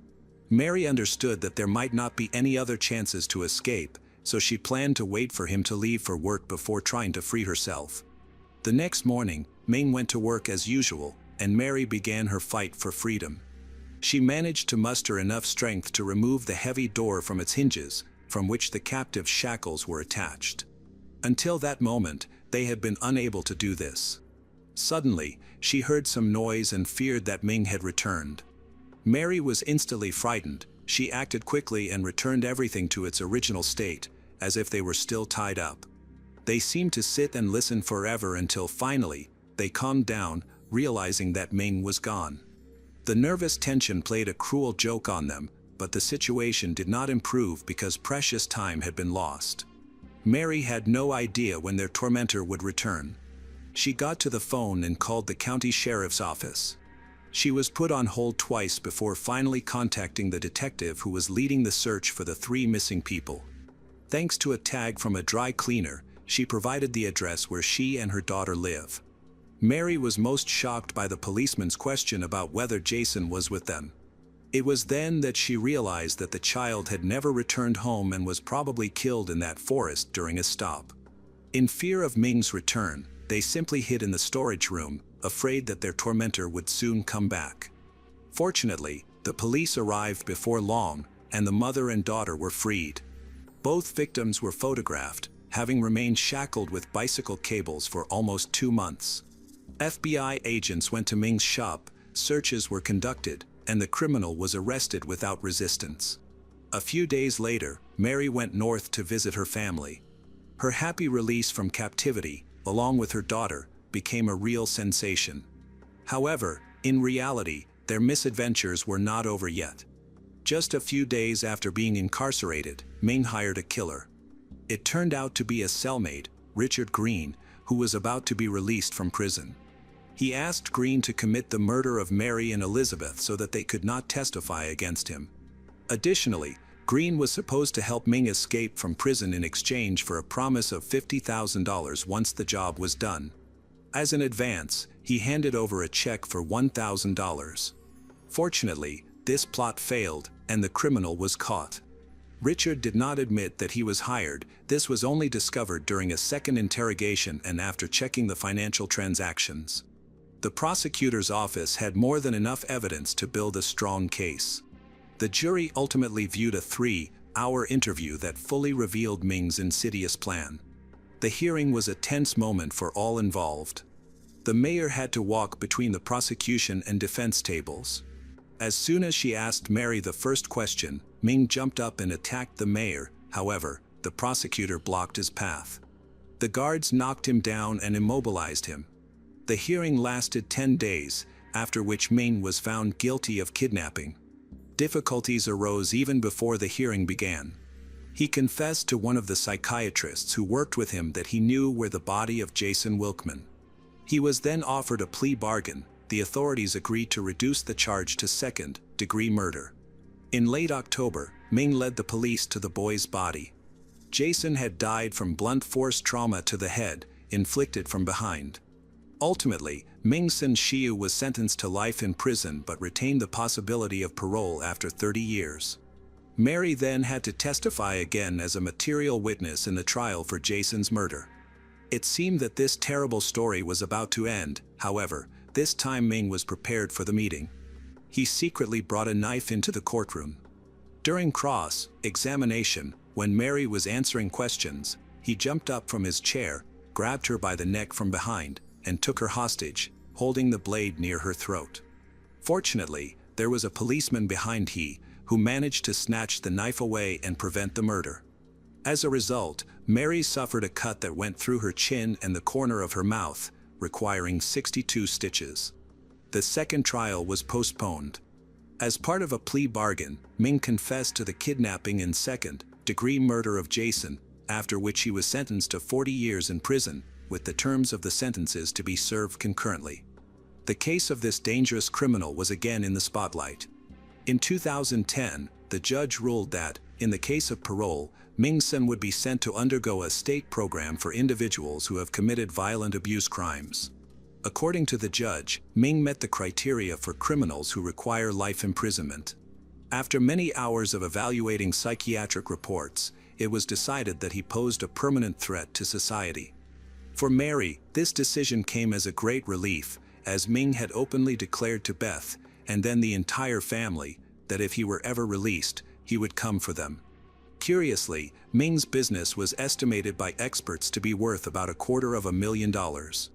Mary understood that there might not be any other chances to escape, so she planned to wait for him to leave for work before trying to free herself. The next morning, Ming went to work as usual, and Mary began her fight for freedom. She managed to muster enough strength to remove the heavy door from its hinges, from which the captive shackles were attached. Until that moment, they had been unable to do this. Suddenly, she heard some noise and feared that Ming had returned. Mary was instantly frightened. She acted quickly and returned everything to its original state, as if they were still tied up. They seemed to sit and listen forever until finally, they calmed down, realizing that Ming was gone. The nervous tension played a cruel joke on them, but the situation did not improve because precious time had been lost. Mary had no idea when their tormentor would return. She got to the phone and called the county sheriff's office. She was put on hold twice before finally contacting the detective who was leading the search for the 3 missing people. Thanks to a tag from a dry cleaner, she provided the address where she and her daughter live. Mary was most shocked by the policeman's question about whether Jason was with them. It was then that she realized that the child had never returned home and was probably killed in that forest during a stop. In fear of Ming's return, they simply hid in the storage room, afraid that their tormentor would soon come back. Fortunately, the police arrived before long, and the mother and daughter were freed. Both victims were photographed, having remained shackled with bicycle cables for almost 2 months. FBI agents went to Ming's shop, searches were conducted, and the criminal was arrested without resistance. A few days later, Mary went north to visit her family. Her happy release from captivity, along with her daughter, became a real sensation. However, in reality, their misadventures were not over yet. Just a few days after being incarcerated, Ming hired a killer. It turned out to be a cellmate, Richard Green, who was about to be released from prison. He asked Green to commit the murder of Mary and Elizabeth so that they could not testify against him. Additionally, Green was supposed to help Ming escape from prison in exchange for a promise of $50,000 once the job was done. As an advance, he handed over a check for $1,000. Fortunately, this plot failed, and the criminal was caught. Richard did not admit that he was hired. This was only discovered during a second interrogation and after checking the financial transactions. The prosecutor's office had more than enough evidence to build a strong case. The jury ultimately viewed a 3-hour interview that fully revealed Ming's insidious plan. The hearing was a tense moment for all involved. The mayor had to walk between the prosecution and defense tables. As soon as she asked Mary the first question, Ming jumped up and attacked the mayor. However, the prosecutor blocked his path. The guards knocked him down and immobilized him. The hearing lasted 10 days, after which Ming was found guilty of kidnapping. Difficulties arose even before the hearing began. He confessed to one of the psychiatrists who worked with him that he knew where the body of Jason Wilkman. He was then offered a plea bargain. The authorities agreed to reduce the charge to second-degree murder. In late October, Ming led the police to the boy's body. Jason had died from blunt force trauma to the head, inflicted from behind. Ultimately, Ming Sin Shiu was sentenced to life in prison but retained the possibility of parole after 30 years. Mary then had to testify again as a material witness in the trial for Jason's murder. It seemed that this terrible story was about to end. However, this time Ming was prepared for the meeting. He secretly brought a knife into the courtroom. During cross-examination, when Mary was answering questions, he jumped up from his chair, grabbed her by the neck from behind, and took her hostage, holding the blade near her throat. Fortunately, there was a policeman behind who managed to snatch the knife away and prevent the murder. As a result, Mary suffered a cut that went through her chin and the corner of her mouth, requiring 62 stitches. The second trial was postponed. As part of a plea bargain, Ming confessed to the kidnapping and second-degree murder of Jason, after which he was sentenced to 40 years in prison, with the terms of the sentences to be served concurrently. The case of this dangerous criminal was again in the spotlight. In 2010, the judge ruled that, in the case of parole, Ming Sin would be sent to undergo a state program for individuals who have committed violent abuse crimes. According to the judge, Ming met the criteria for criminals who require life imprisonment. After many hours of evaluating psychiatric reports, it was decided that he posed a permanent threat to society. For Mary, this decision came as a great relief, as Ming had openly declared to Beth, and then the entire family, that if he were ever released, he would come for them. Curiously, Ming's business was estimated by experts to be worth about $250,000.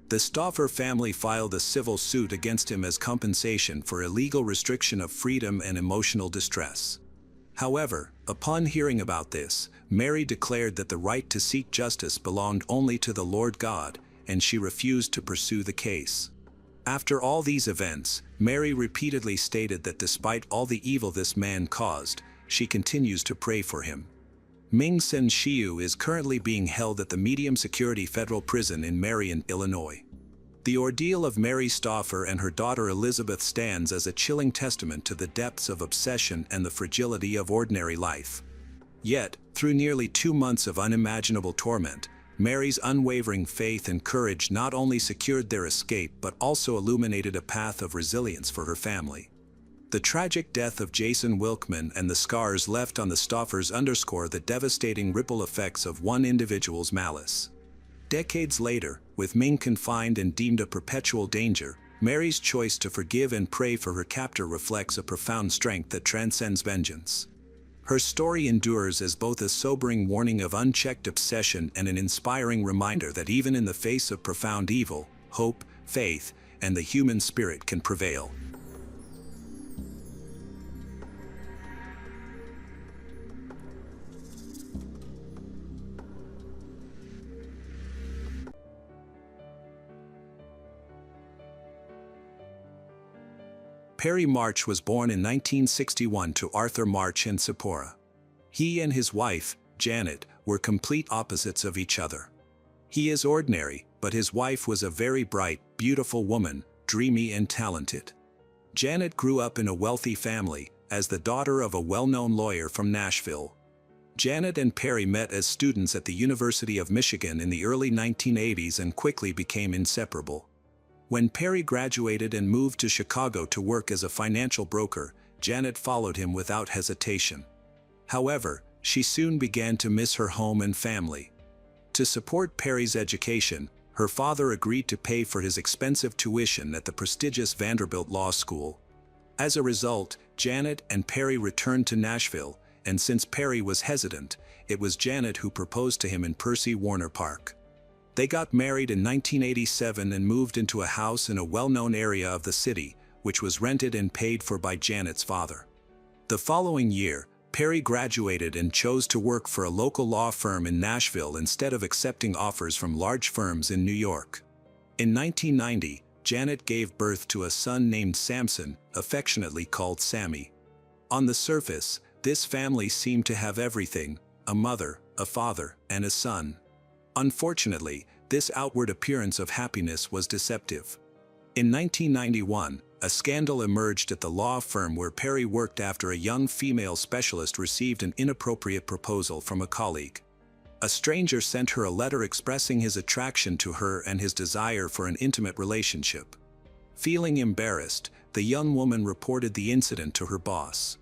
The Stauffer family filed a civil suit against him as compensation for illegal restriction of freedom and emotional distress. However, upon hearing about this, Mary declared that the right to seek justice belonged only to the Lord God, and she refused to pursue the case. After all these events, Mary repeatedly stated that despite all the evil this man caused, she continues to pray for him. Ming Sen Shiu is currently being held at the medium-security federal prison in Marion, Illinois. The ordeal of Mary Stauffer and her daughter Elizabeth stands as a chilling testament to the depths of obsession and the fragility of ordinary life. Yet, through nearly 2 months of unimaginable torment, Mary's unwavering faith and courage not only secured their escape but also illuminated a path of resilience for her family. The tragic death of Jason Wilkman and the scars left on the Stauffers underscore the devastating ripple effects of one individual's malice. Decades later, with Ming confined and deemed a perpetual danger, Mary's choice to forgive and pray for her captor reflects a profound strength that transcends vengeance. Her story endures as both a sobering warning of unchecked obsession and an inspiring reminder that even in the face of profound evil, hope, faith, and the human spirit can prevail. Perry March was born in 1961 to Arthur March and Sephora. He and his wife, Janet, were complete opposites of each other. He is ordinary, but his wife was a very bright, beautiful woman, dreamy and talented. Janet grew up in a wealthy family, as the daughter of a well-known lawyer from Nashville. Janet and Perry met as students at the University of Michigan in the early 1980s and quickly became inseparable. When Perry graduated and moved to Chicago to work as a financial broker, Janet followed him without hesitation. However, she soon began to miss her home and family. To support Perry's education, her father agreed to pay for his expensive tuition at the prestigious Vanderbilt Law School. As a result, Janet and Perry returned to Nashville, and since Perry was hesitant, it was Janet who proposed to him in Percy Warner Park. They got married in 1987 and moved into a house in a well-known area of the city, which was rented and paid for by Janet's father. The following year, Perry graduated and chose to work for a local law firm in Nashville instead of accepting offers from large firms in New York. In 1990, Janet gave birth to a son named Samson, affectionately called Sammy. On the surface, this family seemed to have everything: a mother, a father, and a son. Unfortunately, this outward appearance of happiness was deceptive. In 1991, a scandal emerged at the law firm where Perry worked after a young female specialist received an inappropriate proposal from a colleague. A stranger sent her a letter expressing his attraction to her and his desire for an intimate relationship. Feeling embarrassed, the young woman reported the incident to her boss.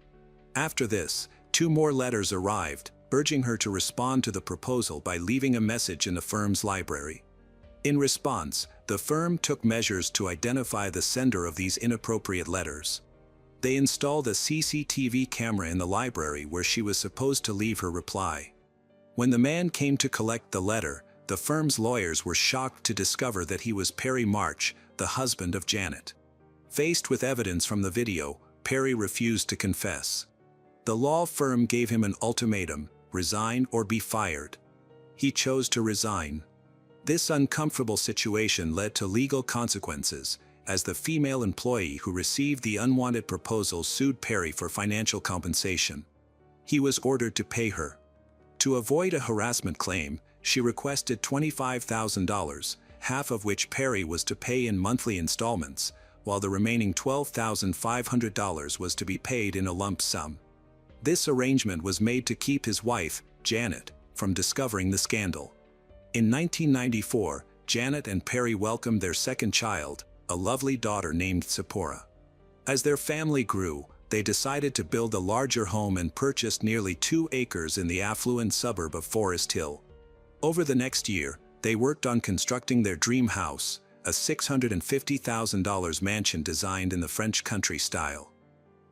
After this, 2 more letters arrived, urging her to respond to the proposal by leaving a message in the firm's library. In response, the firm took measures to identify the sender of these inappropriate letters. They installed a CCTV camera in the library where she was supposed to leave her reply. When the man came to collect the letter, the firm's lawyers were shocked to discover that he was Perry March, the husband of Janet. Faced with evidence from the video, Perry refused to confess. The law firm gave him an ultimatum: resign or be fired. He chose to resign. This uncomfortable situation led to legal consequences, as the female employee who received the unwanted proposal sued Perry for financial compensation. He was ordered to pay her. To avoid a harassment claim, she requested $25,000, half of which Perry was to pay in monthly installments, while the remaining $12,500 was to be paid in a lump sum. This arrangement was made to keep his wife, Janet, from discovering the scandal. In 1994, Janet and Perry welcomed their second child, a lovely daughter named Sephora. As their family grew, they decided to build a larger home and purchased nearly 2 acres in the affluent suburb of Forest Hill. Over the next year, they worked on constructing their dream house, a $650,000 mansion designed in the French country style.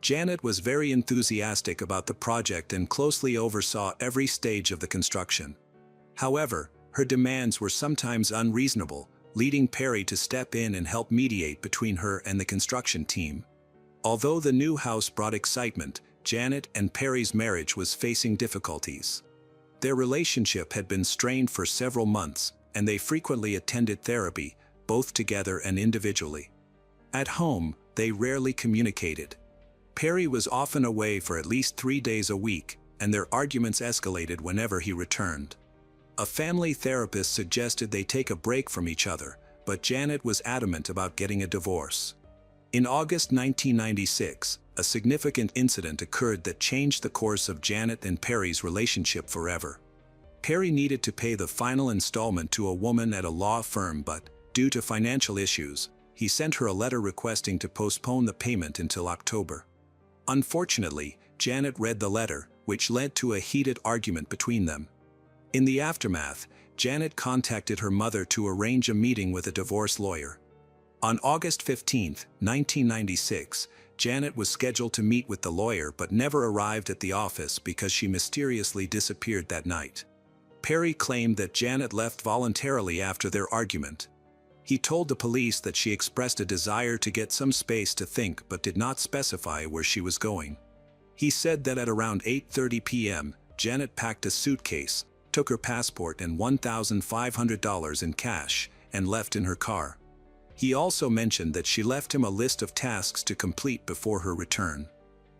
Janet was very enthusiastic about the project and closely oversaw every stage of the construction. However, her demands were sometimes unreasonable, leading Perry to step in and help mediate between her and the construction team. Although the new house brought excitement, Janet and Perry's marriage was facing difficulties. Their relationship had been strained for several months, and they frequently attended therapy, both together and individually. At home, they rarely communicated. Perry was often away for at least 3 days a week, and their arguments escalated whenever he returned. A family therapist suggested they take a break from each other, but Janet was adamant about getting a divorce. In August 1996, a significant incident occurred that changed the course of Janet and Perry's relationship forever. Perry needed to pay the final installment to a woman at a law firm, but, due to financial issues, he sent her a letter requesting to postpone the payment until October. Unfortunately, Janet read the letter, which led to a heated argument between them. In the aftermath, Janet contacted her mother to arrange a meeting with a divorce lawyer. On August 15, 1996, Janet was scheduled to meet with the lawyer but never arrived at the office because she mysteriously disappeared that night. Perry claimed that Janet left voluntarily after their argument. He told the police that she expressed a desire to get some space to think but did not specify where she was going. He said that at around 8:30 p.m., Janet packed a suitcase, took her passport and $1,500 in cash, and left in her car. He also mentioned that she left him a list of tasks to complete before her return.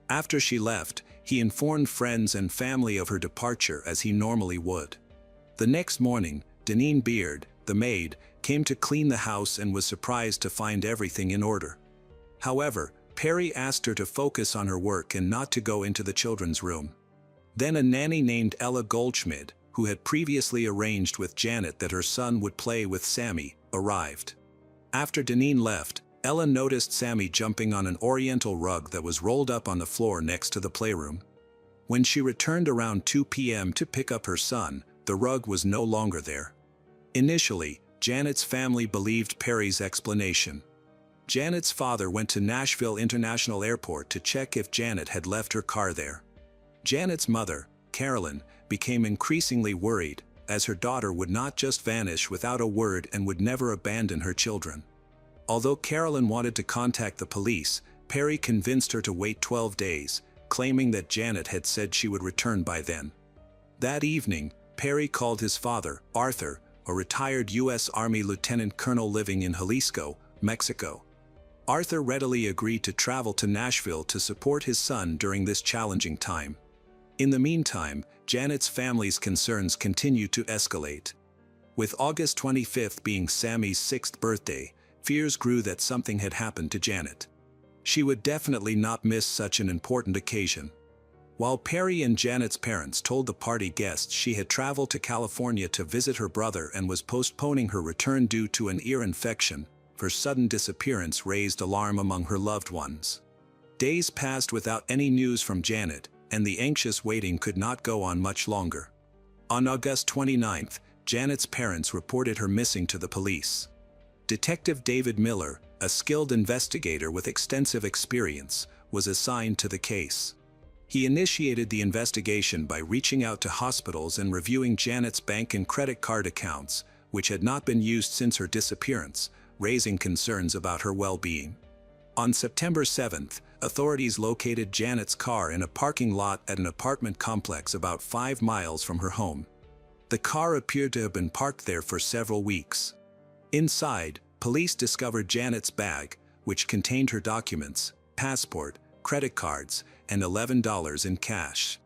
After she left, he informed friends and family of her departure as he normally would. The next morning, Deneen Beard, the maid, came to clean the house and was surprised to find everything in order. However, Perry asked her to focus on her work and not to go into the children's room. Then a nanny named Ella Goldschmidt, who had previously arranged with Janet that her son would play with Sammy, arrived. After Deneen left, Ella noticed Sammy jumping on an oriental rug that was rolled up on the floor next to the playroom. When she returned around 2 p.m. to pick up her son, the rug was no longer there. Initially, Janet's family believed Perry's explanation. Janet's father went to Nashville International Airport to check if Janet had left her car there. Janet's mother, Carolyn, became increasingly worried, as her daughter would not just vanish without a word and would never abandon her children. Although Carolyn wanted to contact the police, Perry convinced her to wait 12 days, claiming that Janet had said she would return by then. That evening, Perry called his father, Arthur, a retired U.S. Army lieutenant colonel living in Jalisco, Mexico. Arthur readily agreed to travel to Nashville to support his son during this challenging time. In the meantime, Janet's family's concerns continued to escalate. With August 25th being Sammy's 6th birthday, fears grew that something had happened to Janet. She would definitely not miss such an important occasion. While Perry and Janet's parents told the party guests she had traveled to California to visit her brother and was postponing her return due to an ear infection, her sudden disappearance raised alarm among her loved ones. Days passed without any news from Janet, and the anxious waiting could not go on much longer. On August 29th, Janet's parents reported her missing to the police. Detective David Miller, a skilled investigator with extensive experience, was assigned to the case. He initiated the investigation by reaching out to hospitals and reviewing Janet's bank and credit card accounts, which had not been used since her disappearance, raising concerns about her well-being. On September 7th, authorities located Janet's car in a parking lot at an apartment complex about 5 miles from her home. The car appeared to have been parked there for several weeks. Inside, police discovered Janet's bag, which contained her documents, passport, credit cards, and $11 in cash.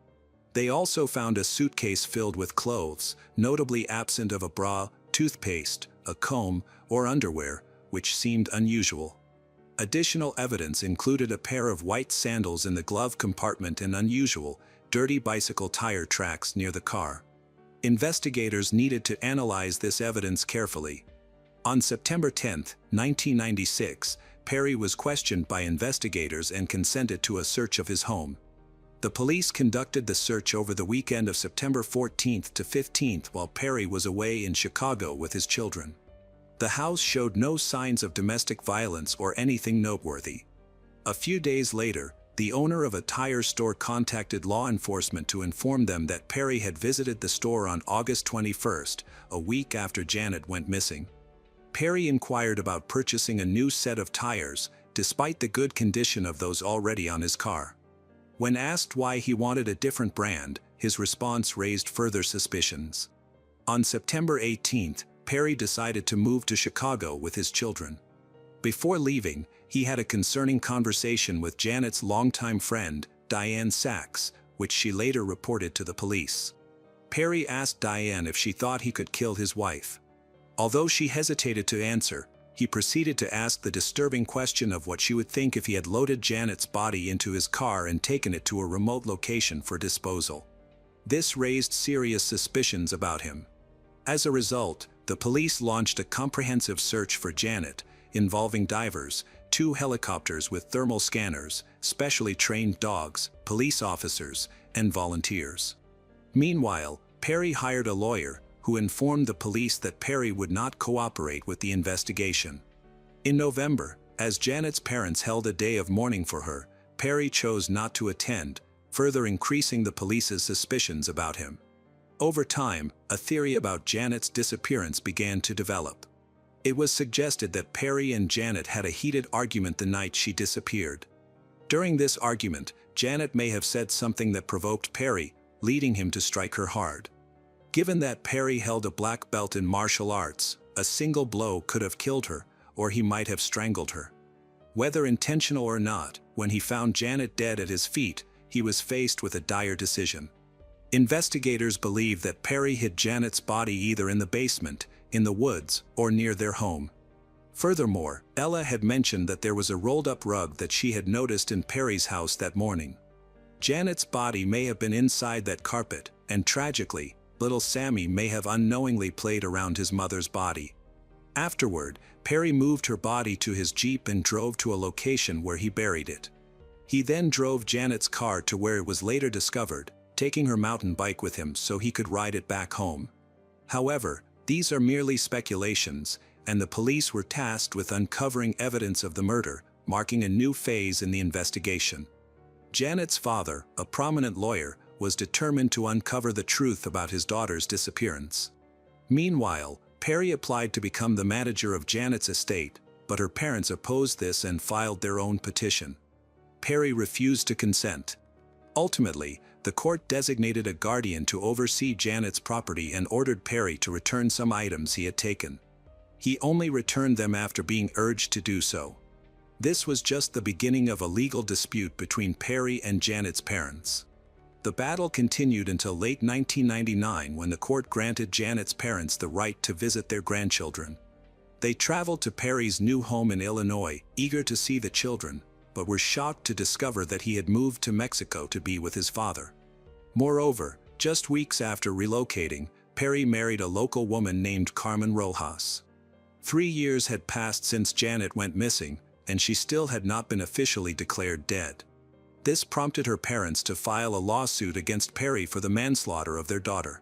They also found a suitcase filled with clothes, notably absent of a bra, toothpaste, a comb, or underwear, which seemed unusual. Additional evidence included a pair of white sandals in the glove compartment and unusual, dirty bicycle tire tracks near the car. Investigators needed to analyze this evidence carefully. On September 10, 1996, Perry was questioned by investigators and consented to a search of his home. The police conducted the search over the weekend of September 14th to 15th while Perry was away in Chicago with his children. The house showed no signs of domestic violence or anything noteworthy. A few days later, the owner of a tire store contacted law enforcement to inform them that Perry had visited the store on August 21st, a week after Janet went missing. Perry inquired about purchasing a new set of tires, despite the good condition of those already on his car. When asked why he wanted a different brand, his response raised further suspicions. On September 18th, Perry decided to move to Chicago with his children. Before leaving, he had a concerning conversation with Janet's longtime friend, Diane Sachs, which she later reported to the police. Perry asked Diane if she thought he could kill his wife. Although she hesitated to answer, he proceeded to ask the disturbing question of what she would think if he had loaded Janet's body into his car and taken it to a remote location for disposal. This raised serious suspicions about him. As a result, the police launched a comprehensive search for Janet, involving divers, 2 helicopters with thermal scanners, specially trained dogs, police officers, and volunteers. Meanwhile, Perry hired a lawyer, who informed the police that Perry would not cooperate with the investigation. In November, as Janet's parents held a day of mourning for her, Perry chose not to attend, further increasing the police's suspicions about him. Over time, a theory about Janet's disappearance began to develop. It was suggested that Perry and Janet had a heated argument the night she disappeared. During this argument, Janet may have said something that provoked Perry, leading him to strike her hard. Given that Perry held a black belt in martial arts, a single blow could have killed her, or he might have strangled her. Whether intentional or not, when he found Janet dead at his feet, he was faced with a dire decision. Investigators believe that Perry hid Janet's body either in the basement, in the woods, or near their home. Furthermore, Ella had mentioned that there was a rolled-up rug that she had noticed in Perry's house that morning. Janet's body may have been inside that carpet, and tragically, little Sammy may have unknowingly played around his mother's body. Afterward, Perry moved her body to his Jeep and drove to a location where he buried it. He then drove Janet's car to where it was later discovered, taking her mountain bike with him so he could ride it back home. However, these are merely speculations, and the police were tasked with uncovering evidence of the murder, marking a new phase in the investigation. Janet's father, a prominent lawyer, was determined to uncover the truth about his daughter's disappearance. Meanwhile, Perry applied to become the manager of Janet's estate, but her parents opposed this and filed their own petition. Perry refused to consent. Ultimately, the court designated a guardian to oversee Janet's property and ordered Perry to return some items he had taken. He only returned them after being urged to do so. This was just the beginning of a legal dispute between Perry and Janet's parents. The battle continued until late 1999 when the court granted Janet's parents the right to visit their grandchildren. They traveled to Perry's new home in Illinois, eager to see the children, but were shocked to discover that he had moved to Mexico to be with his father. Moreover, just weeks after relocating, Perry married a local woman named Carmen Rojas. 3 years had passed since Janet went missing, and she still had not been officially declared dead. This prompted her parents to file a lawsuit against Perry for the manslaughter of their daughter.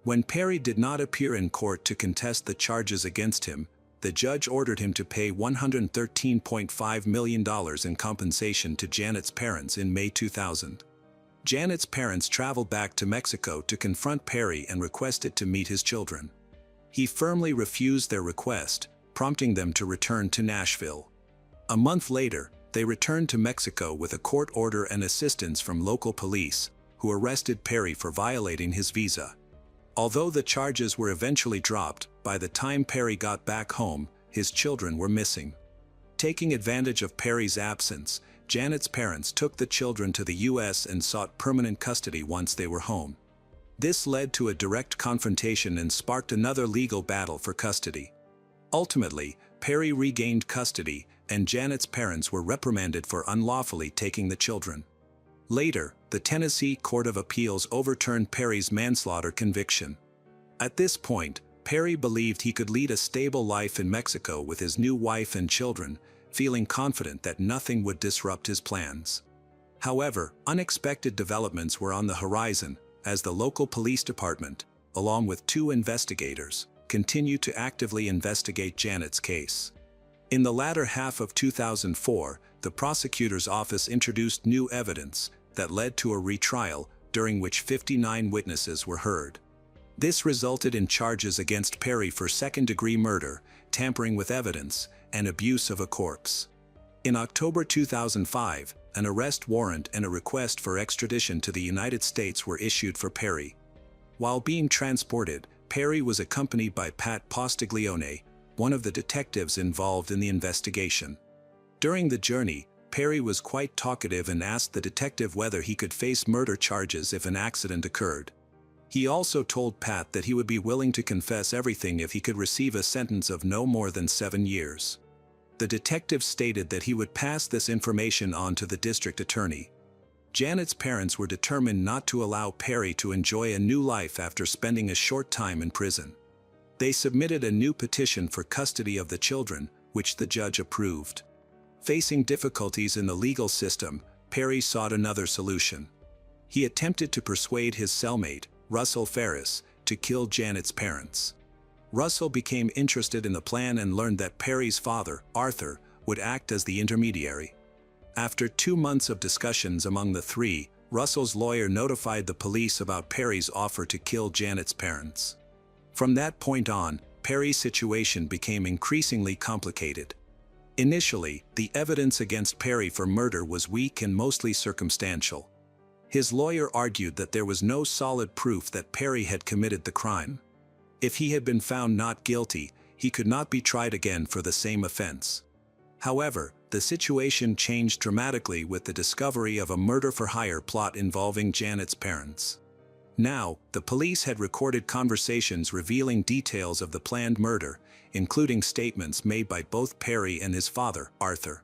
When Perry did not appear in court to contest the charges against him, the judge ordered him to pay $113.5 million in compensation to Janet's parents in May 2000. Janet's parents traveled back to Mexico to confront Perry and requested to meet his children. He firmly refused their request, prompting them to return to Nashville. A month later, they returned to Mexico with a court order and assistance from local police, who arrested Perry for violating his visa. Although the charges were eventually dropped, by the time Perry got back home, his children were missing. Taking advantage of Perry's absence, Janet's parents took the children to the U.S. and sought permanent custody once they were home. This led to a direct confrontation and sparked another legal battle for custody. Ultimately, Perry regained custody, and Janet's parents were reprimanded for unlawfully taking the children. Later, the Tennessee Court of Appeals overturned Perry's manslaughter conviction. At this point, Perry believed he could lead a stable life in Mexico with his new wife and children, feeling confident that nothing would disrupt his plans. However, unexpected developments were on the horizon, as the local police department, along with 2 investigators, continued to actively investigate Janet's case. In the latter half of 2004, the prosecutor's office introduced new evidence that led to a retrial, during which 59 witnesses were heard. This resulted in charges against Perry for second-degree murder, tampering with evidence, and abuse of a corpse. In October 2005, an arrest warrant and a request for extradition to the United States were issued for Perry. While being transported, Perry was accompanied by Pat Postiglione, one of the detectives involved in the investigation. During the journey, Perry was quite talkative and asked the detective whether he could face murder charges if an accident occurred. He also told Pat that he would be willing to confess everything if he could receive a sentence of no more than 7 years. The detective stated that he would pass this information on to the district attorney. Janet's parents were determined not to allow Perry to enjoy a new life after spending a short time in prison. They submitted a new petition for custody of the children, which the judge approved. Facing difficulties in the legal system, Perry sought another solution. He attempted to persuade his cellmate, Russell Ferris, to kill Janet's parents. Russell became interested in the plan and learned that Perry's father, Arthur, would act as the intermediary. After 2 months of discussions among the three, Russell's lawyer notified the police about Perry's offer to kill Janet's parents. From that point on, Perry's situation became increasingly complicated. Initially, the evidence against Perry for murder was weak and mostly circumstantial. His lawyer argued that there was no solid proof that Perry had committed the crime. If he had been found not guilty, he could not be tried again for the same offense. However, the situation changed dramatically with the discovery of a murder-for-hire plot involving Janet's parents. Now, the police had recorded conversations revealing details of the planned murder, including statements made by both Perry and his father, Arthur.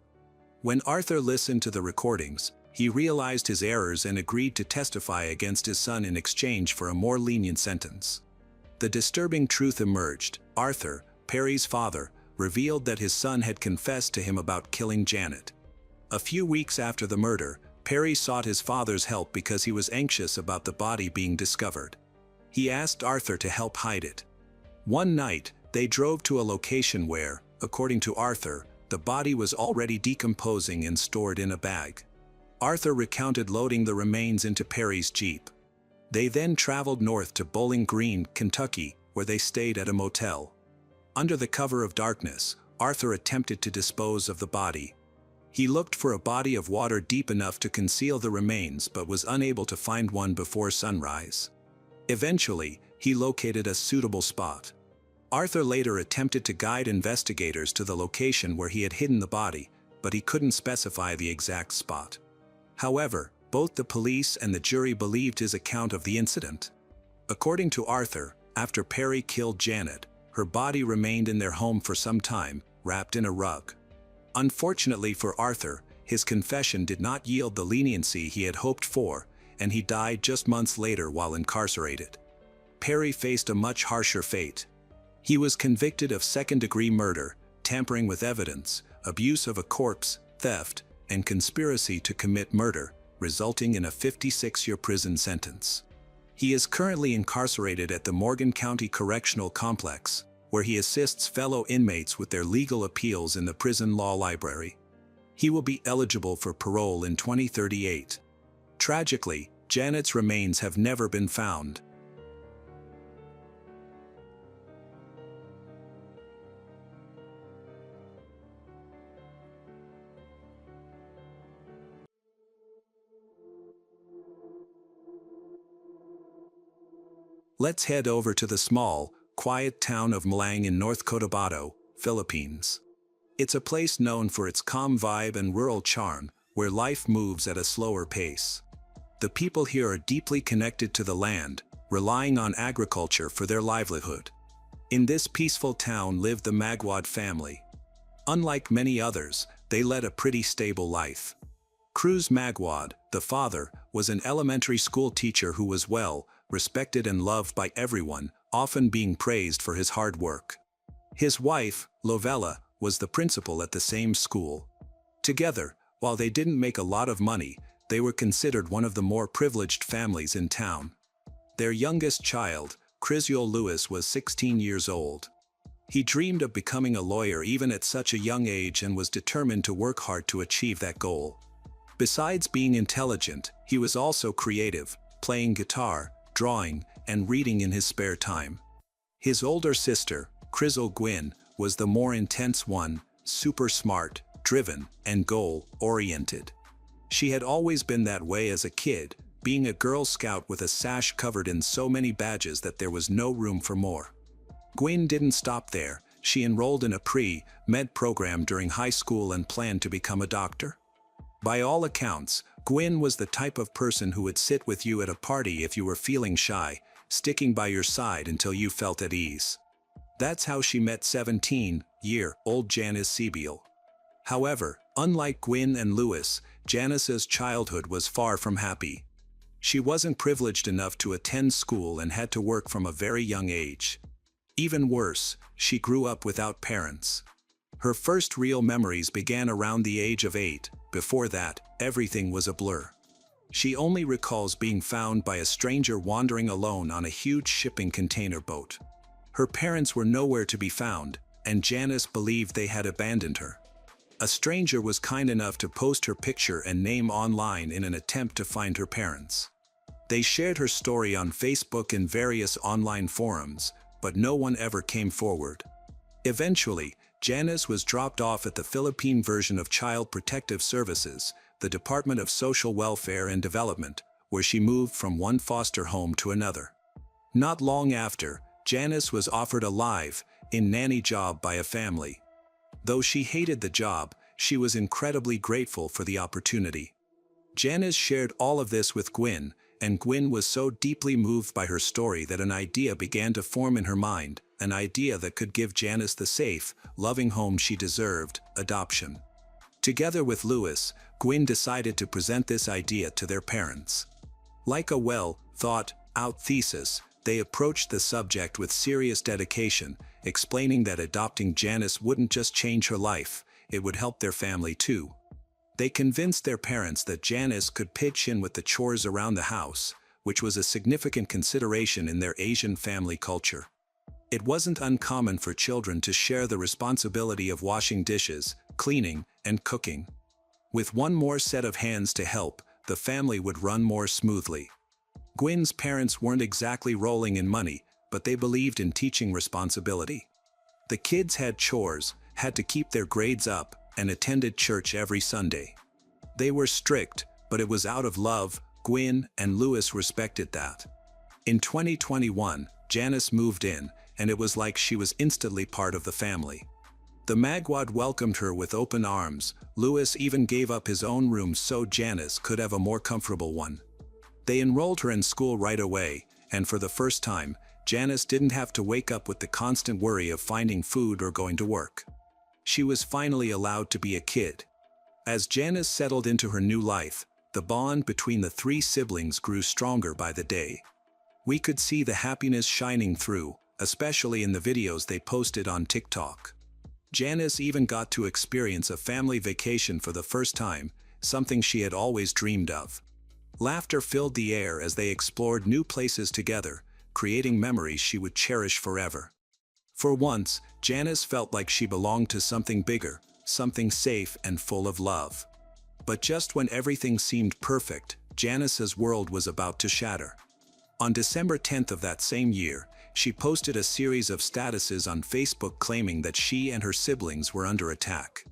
When Arthur listened to the recordings, he realized his errors and agreed to testify against his son in exchange for a more lenient sentence. The disturbing truth emerged. Arthur, Perry's father, revealed that his son had confessed to him about killing Janet. A few weeks after the murder, Perry sought his father's help because he was anxious about the body being discovered. He asked Arthur to help hide it. One night, they drove to a location where, according to Arthur, the body was already decomposing and stored in a bag. Arthur recounted loading the remains into Perry's Jeep. They then traveled north to Bowling Green, Kentucky, where they stayed at a motel. Under the cover of darkness, Arthur attempted to dispose of the body. He looked for a body of water deep enough to conceal the remains but was unable to find one before sunrise. Eventually, he located a suitable spot. Arthur later attempted to guide investigators to the location where he had hidden the body, but he couldn't specify the exact spot. However, both the police and the jury believed his account of the incident. According to Arthur, after Perry killed Janet, her body remained in their home for some time, wrapped in a rug. Unfortunately for Arthur, his confession did not yield the leniency he had hoped for, and he died just months later while incarcerated. Perry faced a much harsher fate. He was convicted of second-degree murder, tampering with evidence, abuse of a corpse, theft, and conspiracy to commit murder, resulting in a 56-year prison sentence. He is currently incarcerated at the Morgan County Correctional Complex, where he assists fellow inmates with their legal appeals in the prison law library. He will be eligible for parole in 2038. Tragically, Janet's remains have never been found. Let's head over to the small, quiet town of Malang in North Cotabato, Philippines. It's a place known for its calm vibe and rural charm, where life moves at a slower pace. The people here are deeply connected to the land, relying on agriculture for their livelihood. In this peaceful town lived the Magwad family. Unlike many others, they led a pretty stable life. Cruz Magwad, the father, was an elementary school teacher who was well respected and loved by everyone, often being praised for his hard work. His wife, Lovella, was the principal at the same school. Together, while they didn't make a lot of money, they were considered one of the more privileged families in town. Their youngest child, Criziol Lewis, was 16 years old. He dreamed of becoming a lawyer even at such a young age and was determined to work hard to achieve that goal. Besides being intelligent, he was also creative, playing guitar, drawing, and reading in his spare time. His older sister, Crizzle Gwyn, was the more intense one, super smart, driven, and goal-oriented. She had always been that way as a kid, being a Girl Scout with a sash covered in so many badges that there was no room for more. Gwyn didn't stop there. She enrolled in a pre-med program during high school and planned to become a doctor. By all accounts, Gwyn was the type of person who would sit with you at a party if you were feeling shy, sticking by your side until you felt at ease. That's how she met 17-year-old Janice Sebeil. However, unlike Gwyn and Lewis, Janice's childhood was far from happy. She wasn't privileged enough to attend school and had to work from a very young age. Even worse, she grew up without parents. Her first real memories began around the age of 8. Before that, everything was a blur. She only recalls being found by a stranger wandering alone on a huge shipping container boat. Her parents were nowhere to be found, and Janice believed they had abandoned her. A stranger was kind enough to post her picture and name online in an attempt to find her parents. They shared her story on Facebook and various online forums, but no one ever came forward. Eventually, Janice was dropped off at the Philippine version of Child Protective Services, the Department of Social Welfare and Development, where she moved from one foster home to another. Not long after, Janice was offered a live-in nanny job by a family. Though she hated the job, she was incredibly grateful for the opportunity. Janice shared all of this with Gwyn, and Gwyn was so deeply moved by her story that an idea began to form in her mind, an idea that could give Janice the safe, loving home she deserved: adoption. Together with Lewis, Gwyn decided to present this idea to their parents. Like a well-thought-out thesis, they approached the subject with serious dedication, explaining that adopting Janice wouldn't just change her life, it would help their family too. They convinced their parents that Janice could pitch in with the chores around the house, which was a significant consideration in their Asian family culture. It wasn't uncommon for children to share the responsibility of washing dishes, cleaning, and cooking. With one more set of hands to help, the family would run more smoothly. Gwyn's parents weren't exactly rolling in money, but they believed in teaching responsibility. The kids had chores, had to keep their grades up, and attended church every Sunday. They were strict, but it was out of love. Gwyn and Lewis respected that. In 2021, Janice moved in, and it was like she was instantly part of the family. The Magwad welcomed her with open arms. Lewis even gave up his own room so Janice could have a more comfortable one. They enrolled her in school right away, and for the first time, Janice didn't have to wake up with the constant worry of finding food or going to work. She was finally allowed to be a kid. As Janice settled into her new life, the bond between the three siblings grew stronger by the day. We could see the happiness shining through, especially in the videos they posted on TikTok. Janice even got to experience a family vacation for the first time, something she had always dreamed of. Laughter filled the air as they explored new places together, creating memories she would cherish forever. For once, Janice felt like she belonged to something bigger, something safe and full of love. But just when everything seemed perfect, Janice's world was about to shatter. On December 10th of that same year, she posted a series of statuses on Facebook claiming that she and her siblings were under attack.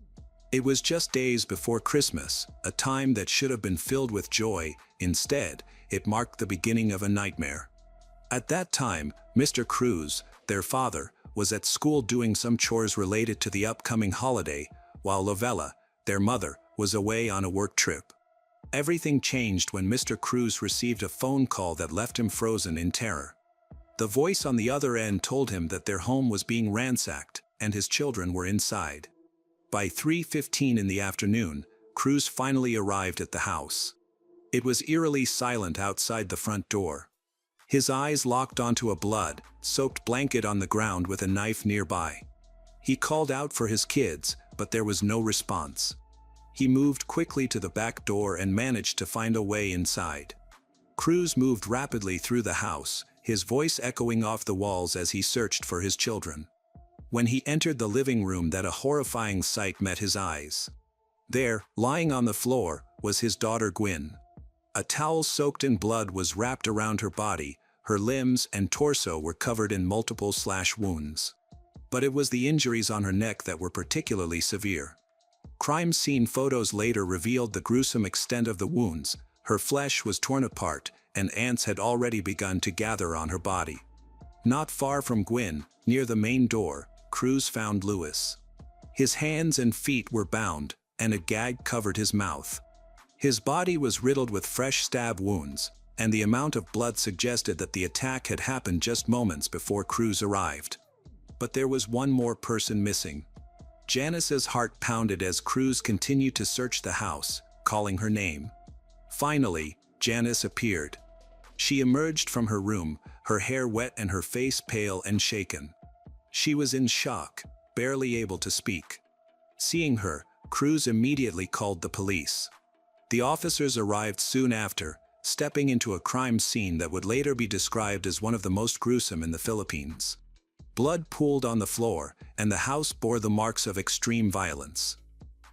It was just days before Christmas, a time that should have been filled with joy. Instead, it marked the beginning of a nightmare. At that time, Mr. Cruz, their father, was at school doing some chores related to the upcoming holiday, while Lovella, their mother, was away on a work trip. Everything changed when Mr. Cruz received a phone call that left him frozen in terror. The voice on the other end told him that their home was being ransacked, and his children were inside. By 3:15 in the afternoon, Cruz finally arrived at the house. It was eerily silent outside the front door. His eyes locked onto a blood-soaked blanket on the ground with a knife nearby. He called out for his kids, but there was no response. He moved quickly to the back door and managed to find a way inside. Cruz moved rapidly through the house, his voice echoing off the walls as he searched for his children. when he entered the living room that a horrifying sight met his eyes. There, lying on the floor, was his daughter Gwyn. A towel soaked in blood was wrapped around her body, her limbs and torso were covered in multiple slash wounds. But it was the injuries on her neck that were particularly severe. Crime scene photos later revealed the gruesome extent of the wounds. Her flesh was torn apart, and ants had already begun to gather on her body. Not far from Gwyn, near the main door, crews found Louis. His hands and feet were bound, and a gag covered his mouth. His body was riddled with fresh stab wounds, and the amount of blood suggested that the attack had happened just moments before crews arrived. But there was one more person missing. Janice's heart pounded as crews continued to search the house, calling her name. Finally, Janice appeared. She emerged from her room, her hair wet and her face pale and shaken. She was in shock, barely able to speak. Seeing her, crews immediately called the police. The officers arrived soon after, stepping into a crime scene that would later be described as one of the most gruesome in the Philippines. Blood pooled on the floor, and the house bore the marks of extreme violence.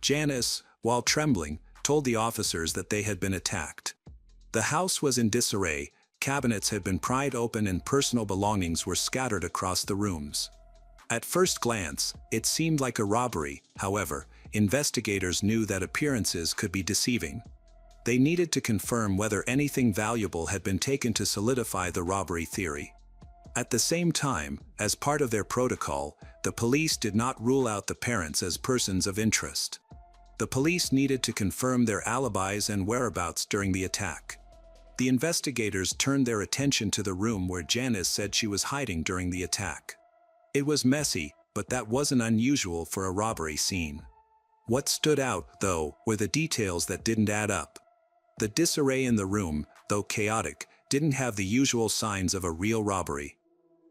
Janice, while trembling, told the officers that they had been attacked. The house was in disarray, cabinets had been pried open and personal belongings were scattered across the rooms. At first glance, it seemed like a robbery. However, investigators knew that appearances could be deceiving. They needed to confirm whether anything valuable had been taken to solidify the robbery theory. At the same time, as part of their protocol, the police did not rule out the parents as persons of interest. The police needed to confirm their alibis and whereabouts during the attack. The investigators turned their attention to the room where Janice said she was hiding during the attack. It was messy, but that wasn't unusual for a robbery scene. What stood out, though, were the details that didn't add up. The disarray in the room, though chaotic, didn't have the usual signs of a real robbery.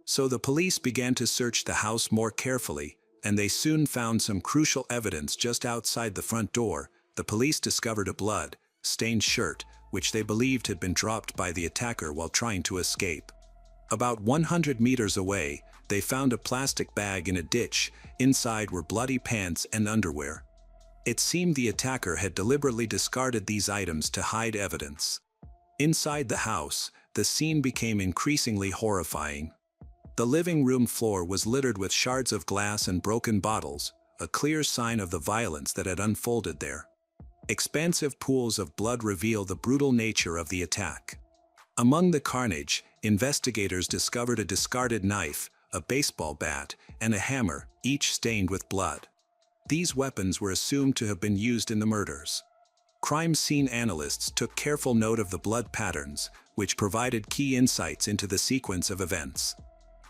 So the police began to search the house more carefully, and they soon found some crucial evidence just outside the front door. The police discovered a blood-stained shirt, which they believed had been dropped by the attacker while trying to escape. About 100 meters away, they found a plastic bag in a ditch. Inside were bloody pants and underwear. It seemed the attacker had deliberately discarded these items to hide evidence. Inside the house, the scene became increasingly horrifying. The living room floor was littered with shards of glass and broken bottles, a clear sign of the violence that had unfolded there. Expansive pools of blood reveal the brutal nature of the attack. Among the carnage, investigators discovered a discarded knife, a baseball bat, and a hammer, each stained with blood. These weapons were assumed to have been used in the murders. Crime scene analysts took careful note of the blood patterns, which provided key insights into the sequence of events.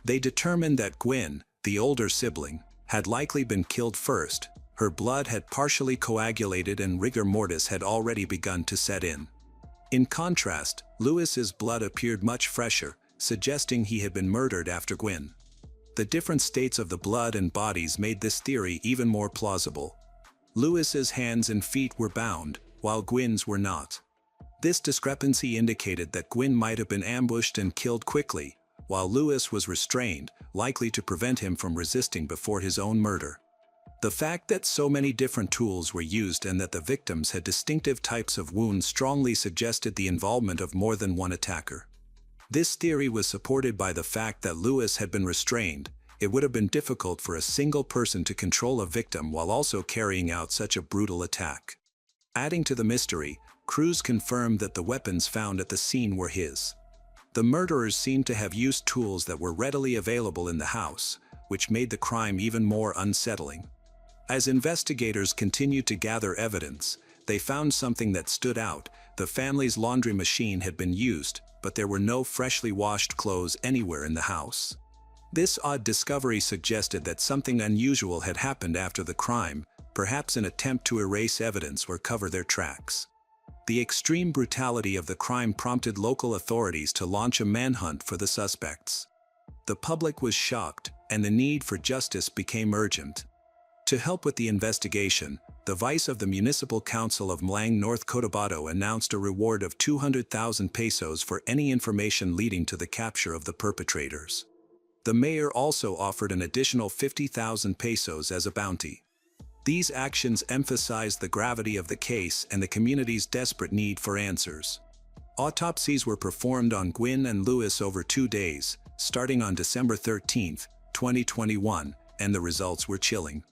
They determined that Gwyn, the older sibling, had likely been killed first. Her blood had partially coagulated and rigor mortis had already begun to set in. In contrast, Louis's blood appeared much fresher, suggesting he had been murdered after Gwyn. The different states of the blood and bodies made this theory even more plausible. Louis's hands and feet were bound, while Gwyn's were not. This discrepancy indicated that Gwyn might have been ambushed and killed quickly, while Louis was restrained, likely to prevent him from resisting before his own murder. The fact that so many different tools were used and that the victims had distinctive types of wounds strongly suggested the involvement of more than one attacker. This theory was supported by the fact that Louis had been restrained. It would have been difficult for a single person to control a victim while also carrying out such a brutal attack. Adding to the mystery, crews confirmed that the weapons found at the scene were his. The murderers seemed to have used tools that were readily available in the house, which made the crime even more unsettling. As investigators continued to gather evidence, they found something that stood out. The family's laundry machine had been used, but there were no freshly washed clothes anywhere in the house. This odd discovery suggested that something unusual had happened after the crime, perhaps an attempt to erase evidence or cover their tracks. The extreme brutality of the crime prompted local authorities to launch a manhunt for the suspects. The public was shocked, and the need for justice became urgent. To help with the investigation, the vice of the Municipal Council of Mlang, North Cotabato announced a reward of 200,000 pesos for any information leading to the capture of the perpetrators. The mayor also offered an additional 50,000 pesos as a bounty. These actions emphasized the gravity of the case and the community's desperate need for answers. Autopsies were performed on Gwyn and Lewis over 2 days, starting on December 13, 2021, and the results were chilling.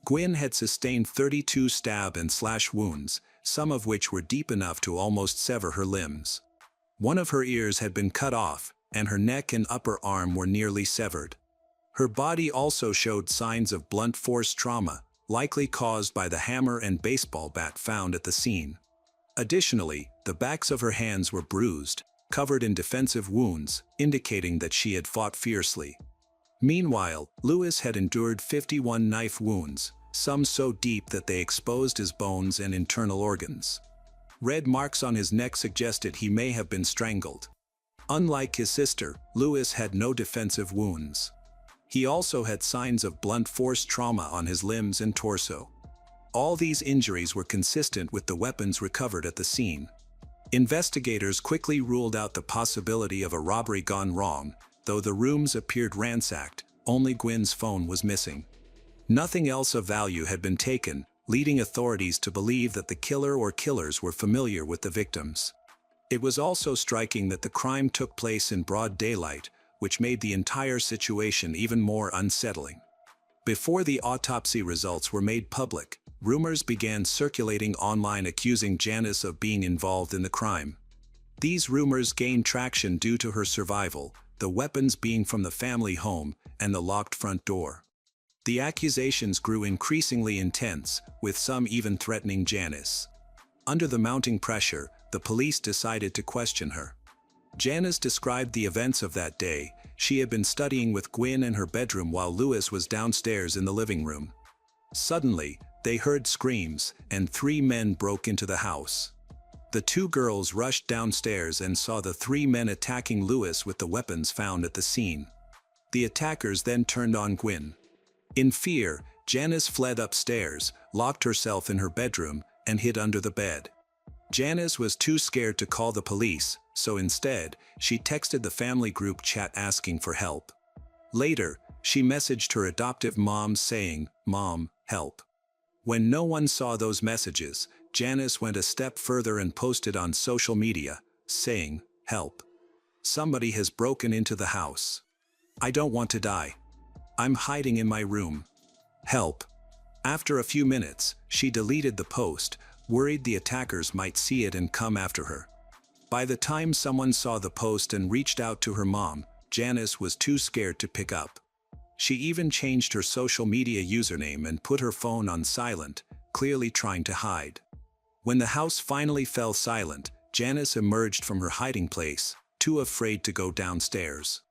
Gwyn had sustained 32 stab and slash wounds, some of which were deep enough to almost sever her limbs. One of her ears had been cut off, and her neck and upper arm were nearly severed. Her body also showed signs of blunt force trauma, likely caused by the hammer and baseball bat found at the scene. Additionally, the backs of her hands were bruised, covered in defensive wounds, indicating that she had fought fiercely. Meanwhile, Lewis had endured 51 knife wounds, some so deep that they exposed his bones and internal organs. Red marks on his neck suggested he may have been strangled. Unlike his sister, Lewis had no defensive wounds. He also had signs of blunt force trauma on his limbs and torso. All these injuries were consistent with the weapons recovered at the scene. Investigators quickly ruled out the possibility of a robbery gone wrong. Though the rooms appeared ransacked, only Gwyn's phone was missing. Nothing else of value had been taken, leading authorities to believe that the killer or killers were familiar with the victims. It was also striking that the crime took place in broad daylight, which made the entire situation even more unsettling. Before the autopsy results were made public, rumors began circulating online accusing Janice of being involved in the crime. These rumors gained traction due to her survival, the weapons being from the family home, and the locked front door. The accusations grew increasingly intense, with some even threatening Janice. Under the mounting pressure, the police decided to question her. Janice described the events of that day. She had been studying with Gwyn in her bedroom while Lewis was downstairs in the living room. Suddenly, they heard screams, and 3 men broke into the house. The 2 girls rushed downstairs and saw the 3 men attacking Lewis with the weapons found at the scene. The attackers then turned on Gwyn. In fear, Janice fled upstairs, locked herself in her bedroom, and hid under the bed. Janice was too scared to call the police, so instead, she texted the family group chat asking for help. Later, she messaged her adoptive mom saying, "Mom, help." When no one saw those messages, Janice went a step further and posted on social media, saying, "Help. Somebody has broken into the house. I don't want to die. I'm hiding in my room. Help." After a few minutes, she deleted the post, worried the attackers might see it and come after her. By the time someone saw the post and reached out to her mom, Janice was too scared to pick up. She even changed her social media username and put her phone on silent, clearly trying to hide. When the house finally fell silent, Janice emerged from her hiding place, too afraid to go downstairs.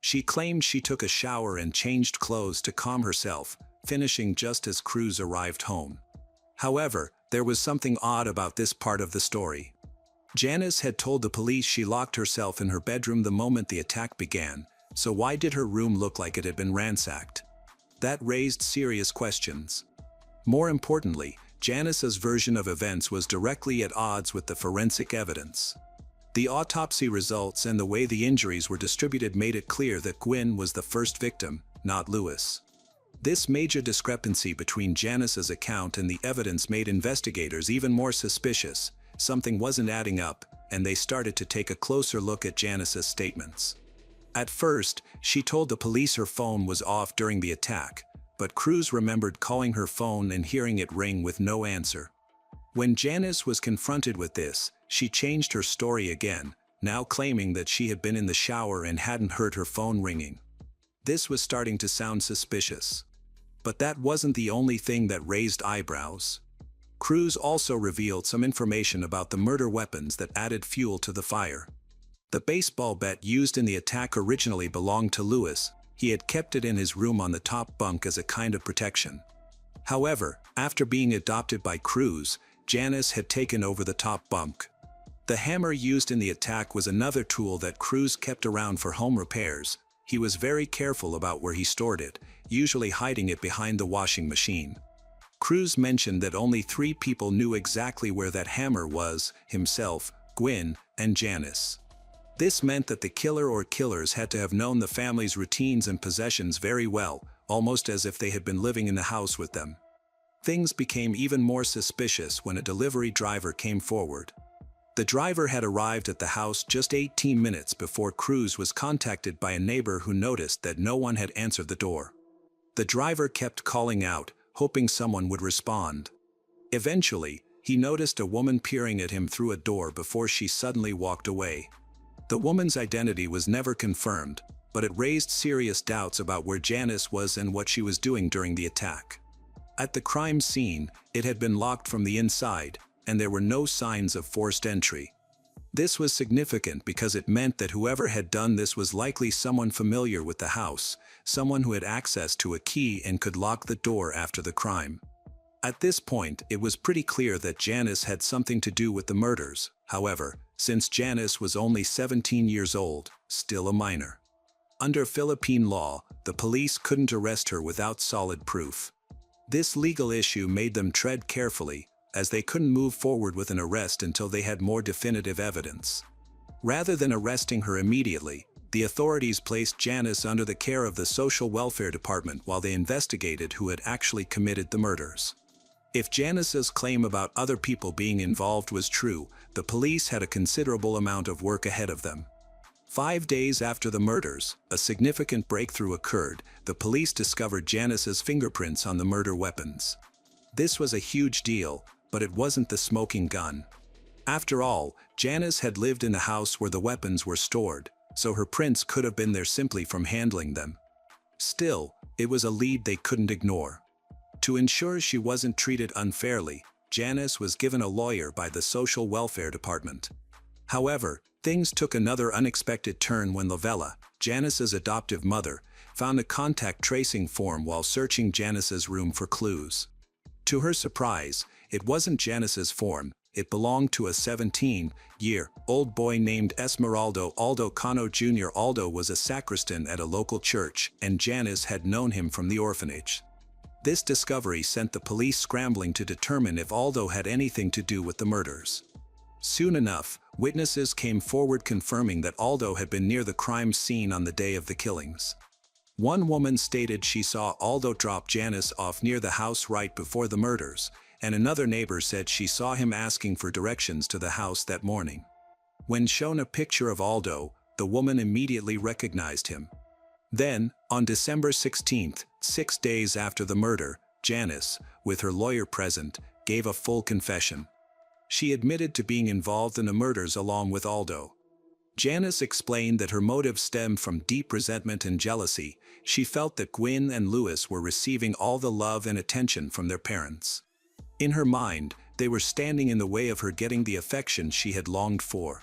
She claimed she took a shower and changed clothes to calm herself, finishing just as Cruz arrived home. However, there was something odd about this part of the story. Janice had told the police she locked herself in her bedroom the moment the attack began, so why did her room look like it had been ransacked? That raised serious questions. More importantly, Janice's version of events was directly at odds with the forensic evidence. The autopsy results and the way the injuries were distributed made it clear that Gwyn was the first victim, not Lewis. This major discrepancy between Janice's account and the evidence made investigators even more suspicious. Something wasn't adding up, and they started to take a closer look at Janice's statements. At first, she told the police her phone was off during the attack, but Cruz remembered calling her phone and hearing it ring with no answer. When Janice was confronted with this, she changed her story again, now claiming that she had been in the shower and hadn't heard her phone ringing. This was starting to sound suspicious. But that wasn't the only thing that raised eyebrows. Cruz also revealed some information about the murder weapons that added fuel to the fire. The baseball bat used in the attack originally belonged to Lewis. He had kept it in his room on the top bunk as a kind of protection. However, after being adopted by Cruz, Janice had taken over the top bunk. The hammer used in the attack was another tool that Cruz kept around for home repairs. He was very careful about where he stored it, usually hiding it behind the washing machine. Cruz mentioned that only 3 people knew exactly where that hammer was: himself, Gwyn, and Janice. This meant that the killer or killers had to have known the family's routines and possessions very well, almost as if they had been living in the house with them. Things became even more suspicious when a delivery driver came forward. The driver had arrived at the house just 18 minutes before Cruz was contacted by a neighbor who noticed that no one had answered the door. The driver kept calling out, hoping someone would respond. Eventually, he noticed a woman peering at him through a door before she suddenly walked away. The woman's identity was never confirmed, but it raised serious doubts about where Janice was and what she was doing during the attack. At the crime scene, it had been locked from the inside, and there were no signs of forced entry. This was significant because it meant that whoever had done this was likely someone familiar with the house, someone who had access to a key and could lock the door after the crime. At this point, it was pretty clear that Janice had something to do with the murders, however, since Janice was only 17 years old, still a minor. Under Philippine law, the police couldn't arrest her without solid proof. This legal issue made them tread carefully, as they couldn't move forward with an arrest until they had more definitive evidence. Rather than arresting her immediately, the authorities placed Janice under the care of the Social Welfare Department while they investigated who had actually committed the murders. If Janice's claim about other people being involved was true, the police had a considerable amount of work ahead of them. 5 days after the murders, a significant breakthrough occurred. The police discovered Janice's fingerprints on the murder weapons. This was a huge deal, but it wasn't the smoking gun. After all, Janice had lived in the house where the weapons were stored, so her prints could have been there simply from handling them. Still, it was a lead they couldn't ignore. To ensure she wasn't treated unfairly, Janice was given a lawyer by the Social Welfare Department. However, things took another unexpected turn when Lavella, Janice's adoptive mother, found a contact tracing form while searching Janice's room for clues. To her surprise, it wasn't Janice's form. It belonged to a 17-year-old boy named Esmeraldo Aldo Cano Jr. Aldo was a sacristan at a local church, and Janice had known him from the orphanage. This discovery sent the police scrambling to determine if Aldo had anything to do with the murders. Soon enough, witnesses came forward confirming that Aldo had been near the crime scene on the day of the killings. One woman stated she saw Aldo drop Janice off near the house right before the murders, and another neighbor said she saw him asking for directions to the house that morning. When shown a picture of Aldo, the woman immediately recognized him. Then, on December 16th, 6 days after the murder, Janice, with her lawyer present, gave a full confession. She admitted to being involved in the murders along with Aldo. Janice explained that her motive stemmed from deep resentment and jealousy. She felt that Gwen and Louis were receiving all the love and attention from their parents. In her mind, they were standing in the way of her getting the affection she had longed for.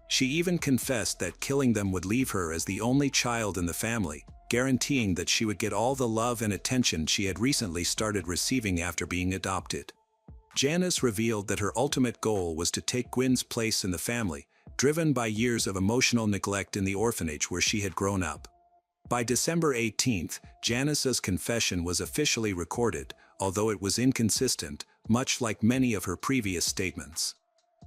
She even confessed that killing them would leave her as the only child in the family, guaranteeing that she would get all the love and attention she had recently started receiving after being adopted. Janice revealed that her ultimate goal was to take Gwen's place in the family, driven by years of emotional neglect in the orphanage where she had grown up. By December 18th, Janice's confession was officially recorded, although it was inconsistent, much like many of her previous statements.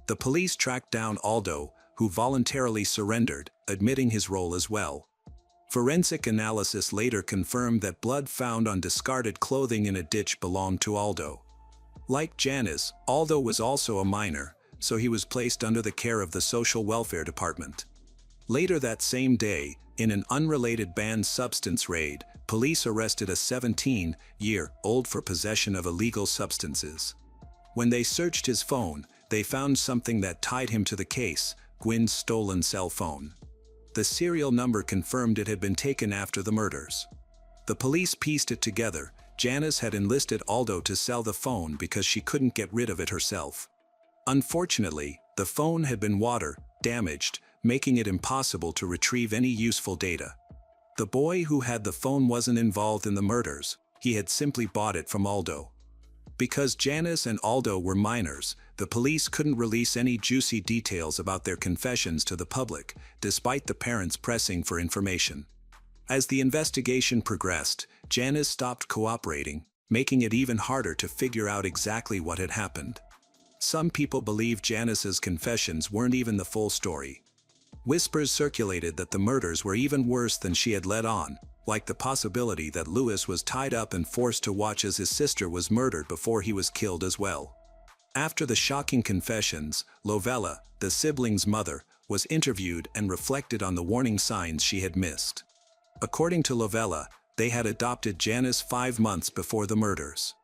The police tracked down Aldo, who voluntarily surrendered, admitting his role as well. Forensic analysis later confirmed that blood found on discarded clothing in a ditch belonged to Aldo. Like Janice, Aldo was also a minor, so he was placed under the care of the Social Welfare Department. Later that same day, in an unrelated banned substance raid, police arrested a 17-year-old for possession of illegal substances. When they searched his phone, they found something that tied him to the case: Gwen's stolen cell phone. The serial number confirmed it had been taken after the murders. The police pieced it together. Janice had enlisted Aldo to sell the phone because she couldn't get rid of it herself. Unfortunately, the phone had been water-damaged, making it impossible to retrieve any useful data. The boy who had the phone wasn't involved in the murders. He had simply bought it from Aldo. Because Janice and Aldo were minors, the police couldn't release any juicy details about their confessions to the public, despite the parents pressing for information. As the investigation progressed, Janice stopped cooperating, making it even harder to figure out exactly what had happened. Some people believe Janice's confessions weren't even the full story. Whispers circulated that the murders were even worse than she had let on, like the possibility that Louis was tied up and forced to watch as his sister was murdered before he was killed as well. After the shocking confessions, Lovella, the siblings' mother, was interviewed and reflected on the warning signs she had missed. According to Lovella, they had adopted Janice 5 months before the murders.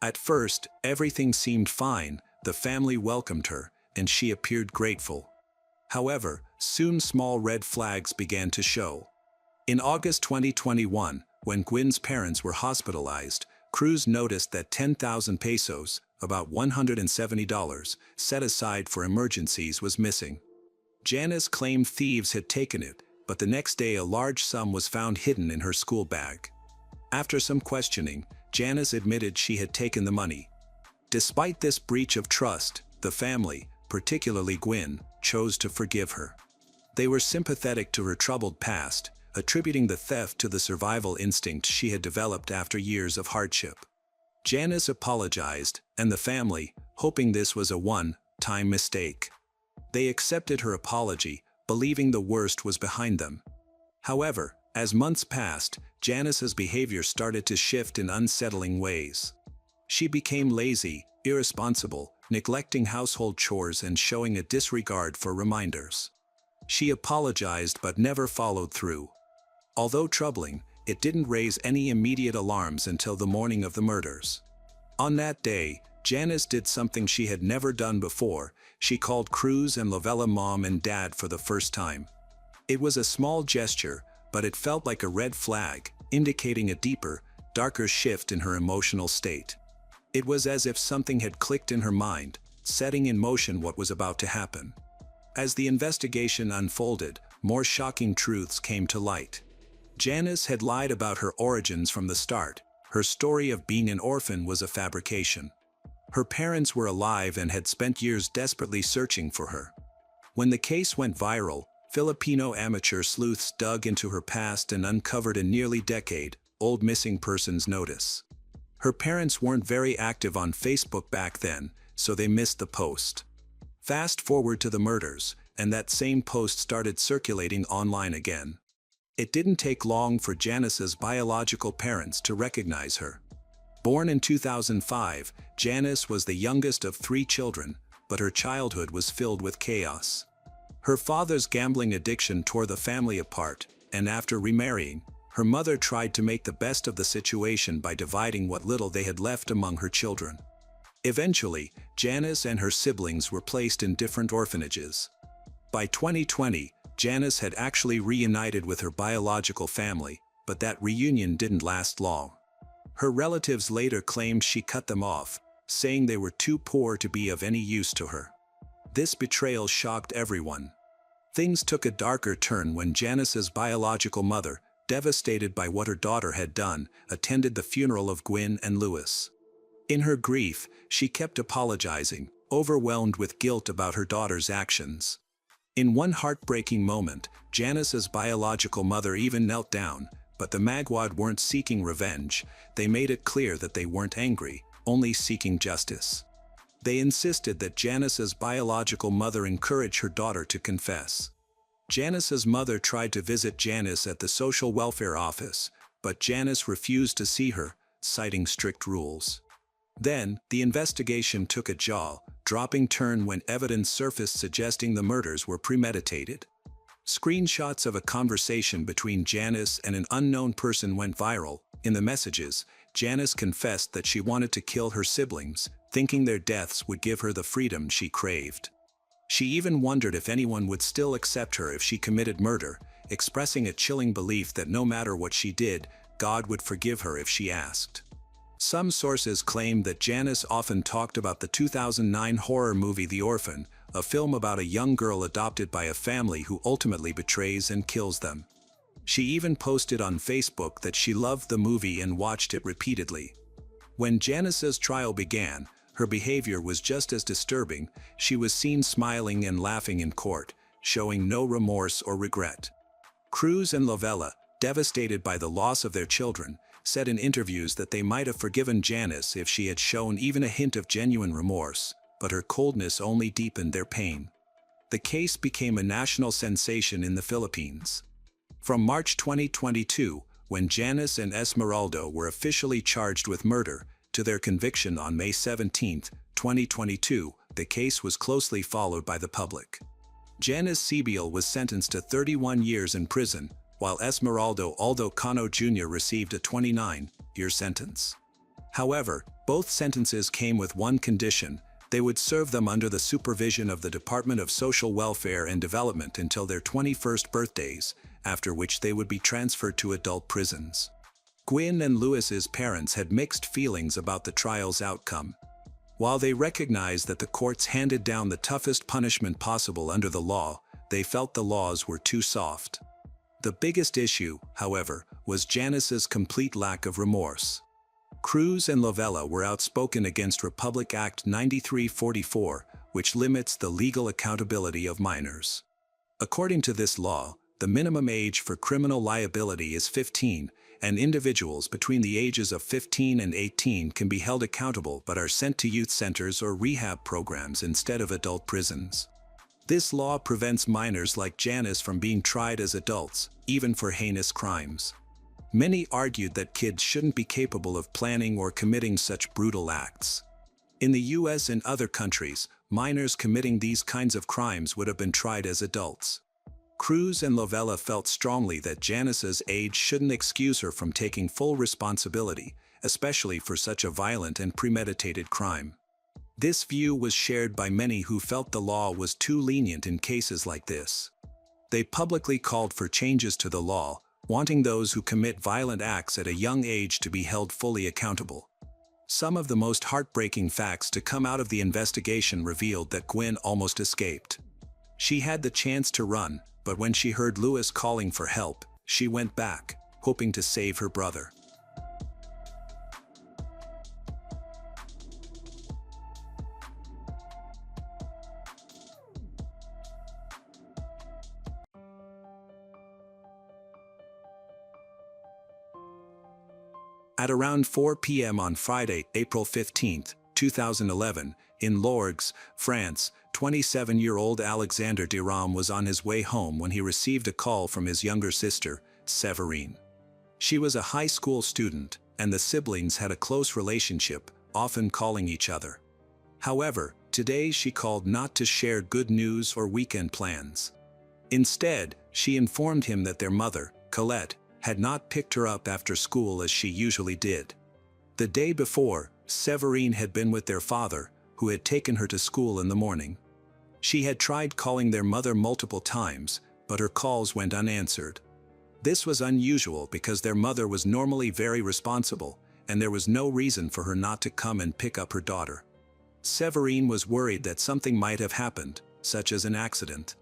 At first, everything seemed fine, the family welcomed her, and she appeared grateful. However, soon small red flags began to show. In August 2021, when Gwen's parents were hospitalized, Cruz noticed that 10,000 pesos, about $170, set aside for emergencies was missing. Janice claimed thieves had taken it, but the next day a large sum was found hidden in her school bag. After some questioning, Janice admitted she had taken the money. Despite this breach of trust, the family, particularly Gwen, chose to forgive her. They were sympathetic to her troubled past, attributing the theft to the survival instinct she had developed after years of hardship. Janice apologized, and the family, hoping this was a one-time mistake. They accepted her apology, believing the worst was behind them. However, as months passed, Janice's behavior started to shift in unsettling ways. She became lazy, irresponsible, neglecting household chores and showing a disregard for reminders. She apologized but never followed through. Although troubling, it didn't raise any immediate alarms until the morning of the murders. On that day, Janice did something she had never done before. She called Cruz and Lovella mom and dad for the first time. It was a small gesture, but it felt like a red flag, indicating a deeper, darker shift in her emotional state. It was as if something had clicked in her mind, setting in motion what was about to happen. As the investigation unfolded, more shocking truths came to light. Janice had lied about her origins from the start. Her story of being an orphan was a fabrication. Her parents were alive and had spent years desperately searching for her. When the case went viral, Filipino amateur sleuths dug into her past and uncovered a nearly decade-old missing persons notice. Her parents weren't very active on Facebook back then, so they missed the post. Fast forward to the murders, and that same post started circulating online again. It didn't take long for Janice's biological parents to recognize her. Born in 2005, Janice was the youngest of 3 children, but her childhood was filled with chaos. Her father's gambling addiction tore the family apart, and after remarrying, her mother tried to make the best of the situation by dividing what little they had left among her children. Eventually, Janice and her siblings were placed in different orphanages. By 2020, Janice had actually reunited with her biological family, but that reunion didn't last long. Her relatives later claimed she cut them off, saying they were too poor to be of any use to her. This betrayal shocked everyone. Things took a darker turn when Janice's biological mother, devastated by what her daughter had done, attended the funeral of Gwen and Louis. In her grief, she kept apologizing, overwhelmed with guilt about her daughter's actions. In one heartbreaking moment, Janice's biological mother even knelt down, but the Magwad weren't seeking revenge. They made it clear that they weren't angry, only seeking justice. They insisted that Janice's biological mother encourage her daughter to confess. Janice's mother tried to visit Janice at the social welfare office, but Janice refused to see her, citing strict rules. Then, the investigation took a jaw-dropping turn when evidence surfaced suggesting the murders were premeditated. Screenshots of a conversation between Janice and an unknown person went viral. In the messages, Janice confessed that she wanted to kill her siblings, thinking their deaths would give her the freedom she craved. She even wondered if anyone would still accept her if she committed murder, expressing a chilling belief that no matter what she did, God would forgive her if she asked. Some sources claim that Janice often talked about the 2009 horror movie The Orphan, a film about a young girl adopted by a family who ultimately betrays and kills them. She even posted on Facebook that she loved the movie and watched it repeatedly. When Janice's trial began, her behavior was just as disturbing. She was seen smiling and laughing in court, showing no remorse or regret. Cruz and Lovella, devastated by the loss of their children, said in interviews that they might have forgiven Janice if she had shown even a hint of genuine remorse, but her coldness only deepened their pain. the case became a national sensation in the Philippines. From March 2022, when Janice and Esmeralda were officially charged with murder, to their conviction on May 17, 2022, the case was closely followed by the public. Janice Sebiel was sentenced to 31 years in prison, while Esmeralda Cano Jr. received a 29-year sentence. However, both sentences came with one condition: they would serve them under the supervision of the Department of Social Welfare and Development until their 21st birthdays, after which they would be transferred to adult prisons. Gwyn and Louis's parents had mixed feelings about the trial's outcome. While they recognized that the courts handed down the toughest punishment possible under the law, they felt the laws were too soft. The biggest issue, however, was Janice's complete lack of remorse. Cruz and Lovella were outspoken against Republic Act 9344, which limits the legal accountability of minors. According to this law, the minimum age for criminal liability is 15, and individuals between the ages of 15 and 18 can be held accountable but are sent to youth centers or rehab programs instead of adult prisons. This law prevents minors like Janice from being tried as adults, even for heinous crimes. Many argued that kids shouldn't be capable of planning or committing such brutal acts. In the US and other countries, minors committing these kinds of crimes would have been tried as adults. Cruz and Lovella felt strongly that Janice's age shouldn't excuse her from taking full responsibility, especially for such a violent and premeditated crime. This view was shared by many who felt the law was too lenient in cases like this. They publicly called for changes to the law, wanting those who commit violent acts at a young age to be held fully accountable. Some of the most heartbreaking facts to come out of the investigation revealed that Gwyn almost escaped. She had the chance to run, but when she heard Louis calling for help, she went back, hoping to save her brother. At around 4 p.m. on Friday, April 15, 2011, in Lorgues, France, 27-year-old Alexander Durand was on his way home when he received a call from his younger sister, Séverine. She was a high school student, and the siblings had a close relationship, often calling each other. However, today she called not to share good news or weekend plans. Instead, she informed him that their mother, Colette, had not picked her up after school as she usually did. The day before, Séverine had been with their father, who had taken her to school in the morning. She had tried calling their mother multiple times, but her calls went unanswered. This was unusual because their mother was normally very responsible, and there was no reason for her not to come and pick up her daughter. Séverine was worried that something might have happened, such as an accident.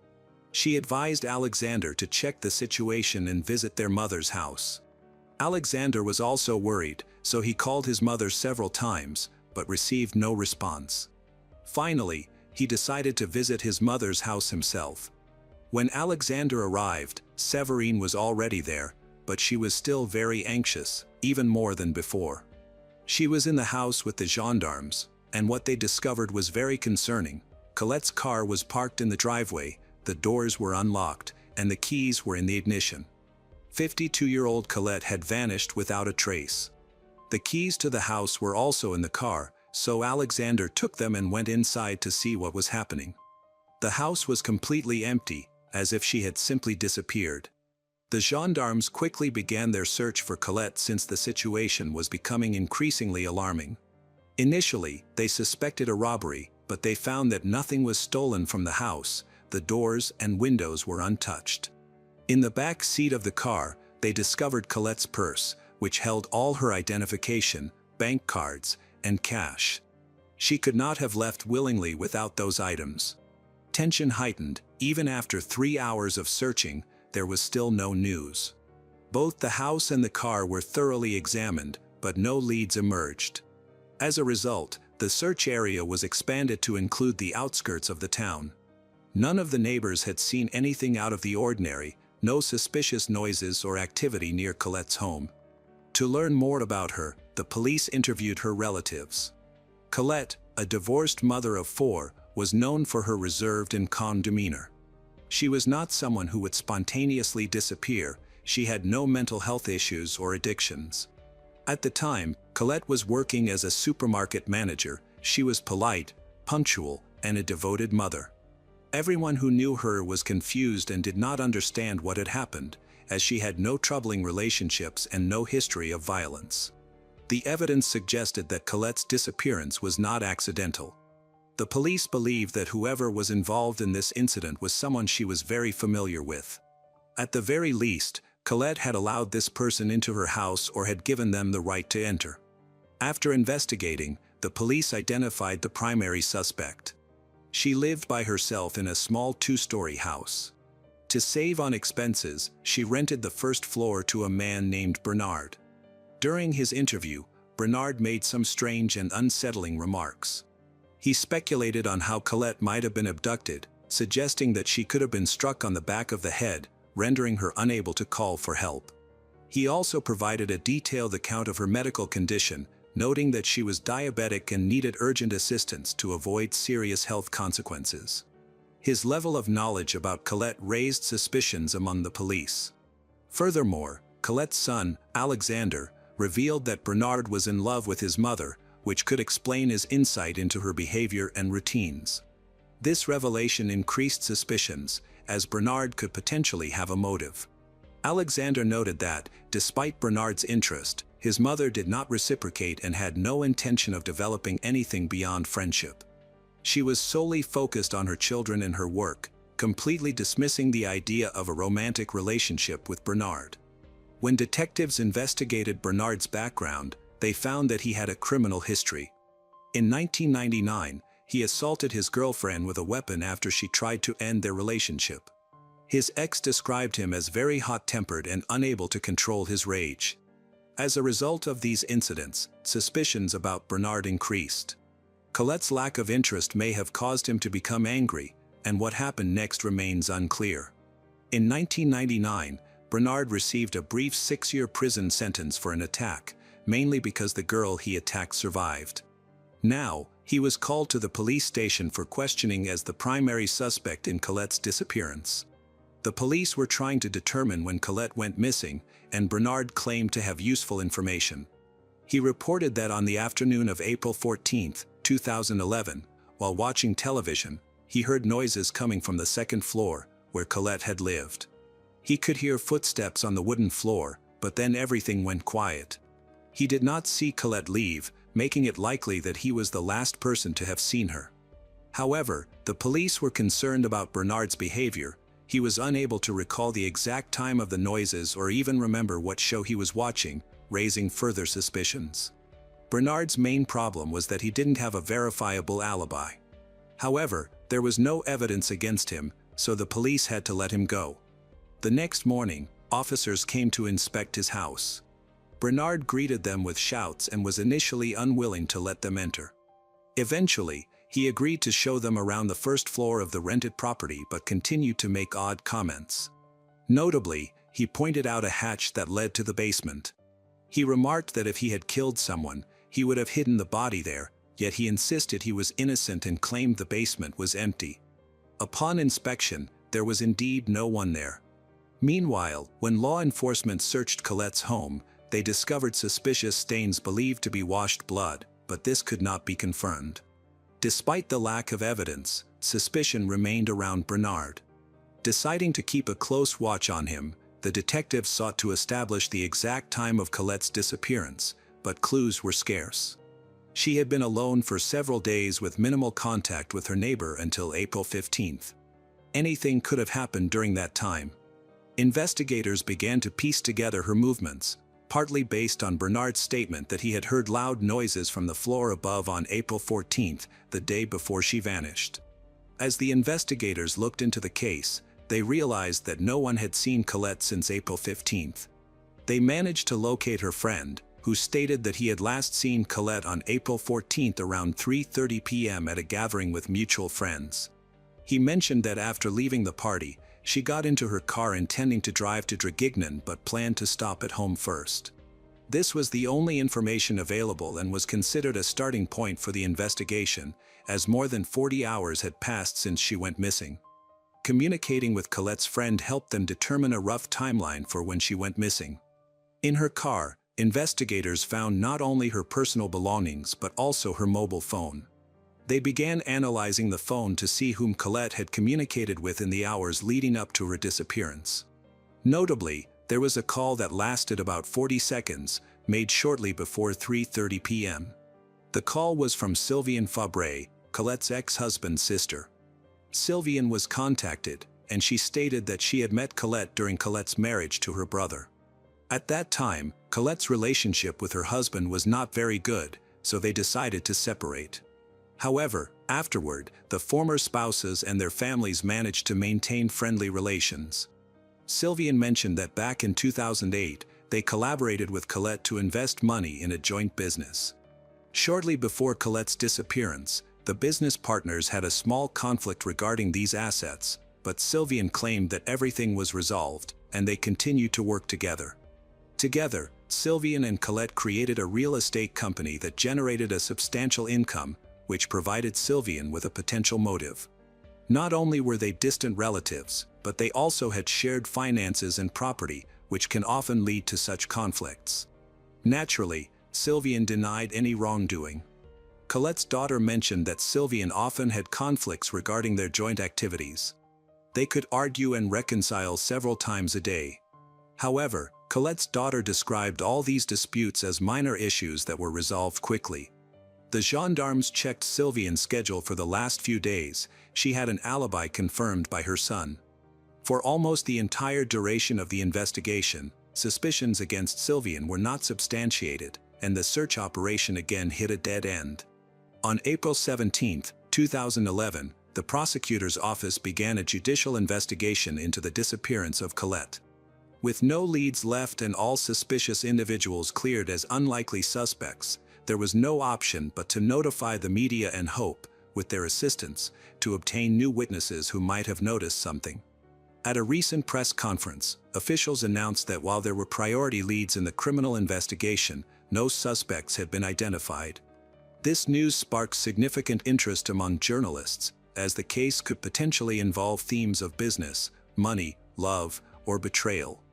She advised Alexander to check the situation and visit their mother's house. Alexander was also worried, so he called his mother several times, but received no response. Finally, he decided to visit his mother's house himself. When Alexander arrived, Séverine was already there, but she was still very anxious, even more than before. She was in the house with the gendarmes, and what they discovered was very concerning. Colette's car was parked in the driveway, the doors were unlocked, and the keys were in the ignition. 52-year-old Colette had vanished without a trace. The keys to the house were also in the car, so Alexander took them and went inside to see what was happening. The house was completely empty, as if she had simply disappeared. The gendarmes quickly began their search for Colette since the situation was becoming increasingly alarming. Initially, they suspected a robbery, but they found that nothing was stolen from the house. The doors and windows were untouched. In the back seat of the car, they discovered Colette's purse, which held all her identification, bank cards, and cash. She could not have left willingly without those items. Tension heightened. Even after 3 hours of searching, there was still no news. Both the house and the car were thoroughly examined, but no leads emerged. As a result, the search area was expanded to include the outskirts of the town. None of the neighbors had seen anything out of the ordinary, no suspicious noises or activity near Colette's home. To learn more about her, the police interviewed her relatives. Colette, a divorced mother of 4, was known for her reserved and calm demeanor. She was not someone who would spontaneously disappear. She had no mental health issues or addictions. At the time, Colette was working as a supermarket manager. She was polite, punctual, and a devoted mother. Everyone who knew her was confused and did not understand what had happened, as she had no troubling relationships and no history of violence. The evidence suggested that Colette's disappearance was not accidental. The police believed that whoever was involved in this incident was someone she was very familiar with. At the very least, Colette had allowed this person into her house or had given them the right to enter. After investigating, the police identified the primary suspect. She lived by herself in a small two-story house. To save on expenses, she rented the first floor to a man named Bernard. During his interview, Bernard made some strange and unsettling remarks. He speculated on how Colette might have been abducted, suggesting that she could have been struck on the back of the head, rendering her unable to call for help. He also provided a detailed account of her medical condition, noting that she was diabetic and needed urgent assistance to avoid serious health consequences. His level of knowledge about Colette raised suspicions among the police. Furthermore, Colette's son, Alexander, revealed that Bernard was in love with his mother, which could explain his insight into her behavior and routines. This revelation increased suspicions, as Bernard could potentially have a motive. Alexander noted that, despite Bernard's interest, his mother did not reciprocate and had no intention of developing anything beyond friendship. She was solely focused on her children and her work, completely dismissing the idea of a romantic relationship with Bernard. When detectives investigated Bernard's background, they found that he had a criminal history. In 1999, he assaulted his girlfriend with a weapon after she tried to end their relationship. His ex described him as very hot-tempered and unable to control his rage. As a result of these incidents, suspicions about Bernard increased. Colette's lack of interest may have caused him to become angry, and what happened next remains unclear. In 1999, Bernard received a brief 6-year prison sentence for an attack, mainly because the girl he attacked survived. Now, he was called to the police station for questioning as the primary suspect in Colette's disappearance. The police were trying to determine when Colette went missing, and Bernard claimed to have useful information. He reported that on the afternoon of April 14, 2011, while watching television, he heard noises coming from the second floor, where Colette had lived. He could hear footsteps on the wooden floor, but then everything went quiet. He did not see Colette leave, making it likely that he was the last person to have seen her. However, the police were concerned about Bernard's behavior. He was unable to recall the exact time of the noises or even remember what show he was watching, raising further suspicions. Bernard's main problem was that he didn't have a verifiable alibi. However, there was no evidence against him, so the police had to let him go. The next morning, officers came to inspect his house. Bernard greeted them with shouts and was initially unwilling to let them enter. Eventually, he agreed to show them around the first floor of the rented property but continued to make odd comments. Notably, he pointed out a hatch that led to the basement. He remarked that if he had killed someone, he would have hidden the body there, yet he insisted he was innocent and claimed the basement was empty. Upon inspection, there was indeed no one there. Meanwhile, when law enforcement searched Colette's home, they discovered suspicious stains believed to be washed blood, but this could not be confirmed. Despite the lack of evidence, suspicion remained around Bernard. Deciding to keep a close watch on him, the detectives sought to establish the exact time of Colette's disappearance, but clues were scarce. She had been alone for several days with minimal contact with her neighbor until April 15th. Anything could have happened during that time. Investigators began to piece together her movements, partly based on Bernard's statement that he had heard loud noises from the floor above on April 14th, the day before she vanished. As the investigators looked into the case, they realized that no one had seen Colette since April 15th. They managed to locate her friend, who stated that he had last seen Colette on April 14th around 3:30 p.m. at a gathering with mutual friends. He mentioned that after leaving the party, she got into her car intending to drive to Draguignan but planned to stop at home first. This was the only information available and was considered a starting point for the investigation, as more than 40 hours had passed since she went missing. Communicating with Colette's friend helped them determine a rough timeline for when she went missing. In her car, investigators found not only her personal belongings but also her mobile phone. They began analyzing the phone to see whom Colette had communicated with in the hours leading up to her disappearance. Notably, there was a call that lasted about 40 seconds, made shortly before 3:30 p.m. The call was from Sylviane Fabre, Colette's ex-husband's sister. Sylviane was contacted, and she stated that she had met Colette during Colette's marriage to her brother. At that time, Colette's relationship with her husband was not very good, so they decided to separate. However, afterward, the former spouses and their families managed to maintain friendly relations. Sylviane mentioned that back in 2008, they collaborated with Colette to invest money in a joint business. Shortly before Colette's disappearance, the business partners had a small conflict regarding these assets, but Sylviane claimed that everything was resolved, and they continued to work together. Together, Sylviane and Colette created a real estate company that generated a substantial income, which provided Sylviane with a potential motive. Not only were they distant relatives, but they also had shared finances and property, which can often lead to such conflicts. Naturally, Sylviane denied any wrongdoing. Colette's daughter mentioned that Sylviane often had conflicts regarding their joint activities. They could argue and reconcile several times a day. However, Colette's daughter described all these disputes as minor issues that were resolved quickly. The gendarmes checked Sylviane's schedule for the last few days. She had an alibi confirmed by her son. For almost the entire duration of the investigation, suspicions against Sylviane were not substantiated, and the search operation again hit a dead end. On April 17, 2011, the prosecutor's office began a judicial investigation into the disappearance of Colette. With no leads left and all suspicious individuals cleared as unlikely suspects, there was no option but to notify the media and hope, with their assistance, to obtain new witnesses who might have noticed something. At a recent press conference, officials announced that while there were priority leads in the criminal investigation, no suspects had been identified. This news sparked significant interest among journalists, as the case could potentially involve themes of business, money, love, or betrayal.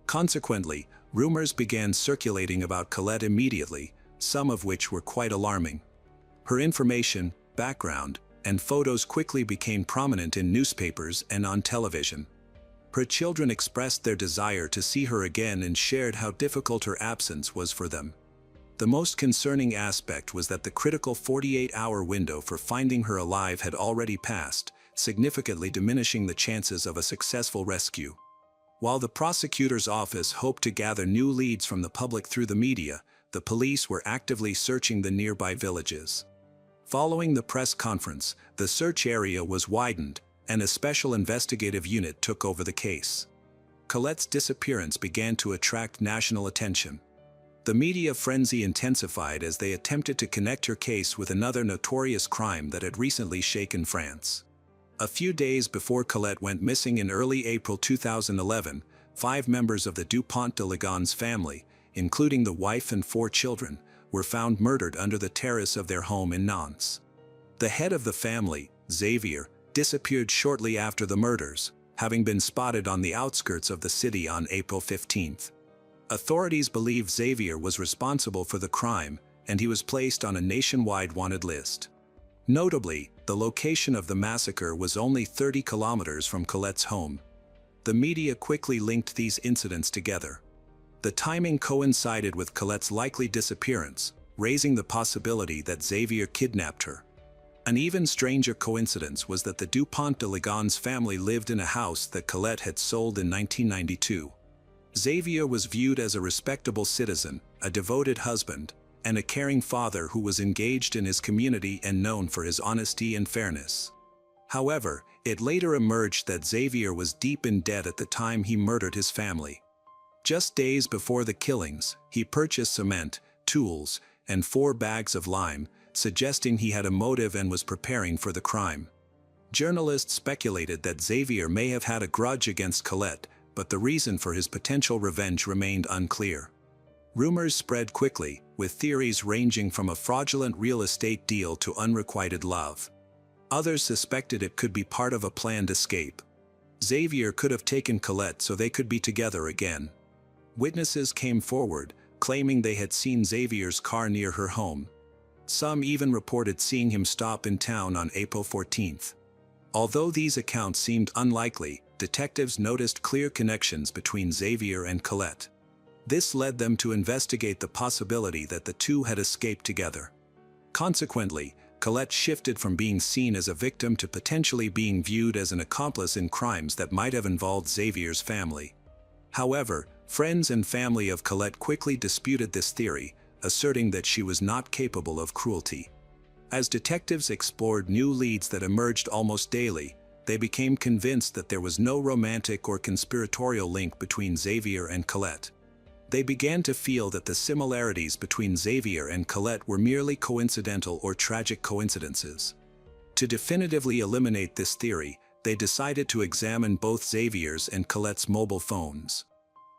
Consequently, rumors began circulating about Colette immediately, some of which were quite alarming. Her information, background, and photos quickly became prominent in newspapers and on television. Her children expressed their desire to see her again and shared how difficult her absence was for them. The most concerning aspect was that the critical 48-hour window for finding her alive had already passed, significantly diminishing the chances of a successful rescue. While the prosecutor's office hoped to gather new leads from the public through the media, the police were actively searching the nearby villages. Following the press conference, the search area was widened, and a special investigative unit took over the case. Colette's disappearance began to attract national attention. The media frenzy intensified as they attempted to connect her case with another notorious crime that had recently shaken France. A few days before Colette went missing in early April 2011, 5 members of the Dupont de Ligonnès family, including the wife and 4 children, were found murdered under the terrace of their home in Nantes. The head of the family, Xavier, disappeared shortly after the murders, having been spotted on the outskirts of the city on April 15. Authorities believe Xavier was responsible for the crime, and he was placed on a nationwide wanted list. Notably, the location of the massacre was only 30 kilometers from Colette's home. The media quickly linked these incidents together. The timing coincided with Colette's likely disappearance, raising the possibility that Xavier kidnapped her. An even stranger coincidence was that the Dupont de Ligonnès family lived in a house that Colette had sold in 1992. Xavier was viewed as a respectable citizen, a devoted husband, and a caring father who was engaged in his community and known for his honesty and fairness. However, it later emerged that Xavier was deep in debt at the time he murdered his family. Just days before the killings, he purchased cement, tools, and 4 bags of lime, suggesting he had a motive and was preparing for the crime. Journalists speculated that Xavier may have had a grudge against Colette, but the reason for his potential revenge remained unclear. Rumors spread quickly, with theories ranging from a fraudulent real estate deal to unrequited love. Others suspected it could be part of a planned escape. Xavier could have taken Colette so they could be together again. Witnesses came forward, claiming they had seen Xavier's car near her home. Some even reported seeing him stop in town on April 14th. Although these accounts seemed unlikely, detectives noticed clear connections between Xavier and Colette. This led them to investigate the possibility that the two had escaped together. Consequently, Colette shifted from being seen as a victim to potentially being viewed as an accomplice in crimes that might have involved Xavier's family. However, friends and family of Colette quickly disputed this theory, asserting that she was not capable of cruelty. As detectives explored new leads that emerged almost daily, they became convinced that there was no romantic or conspiratorial link between Xavier and Colette. They began to feel that the similarities between Xavier and Colette were merely coincidental or tragic coincidences. To definitively eliminate this theory, they decided to examine both Xavier's and Colette's mobile phones.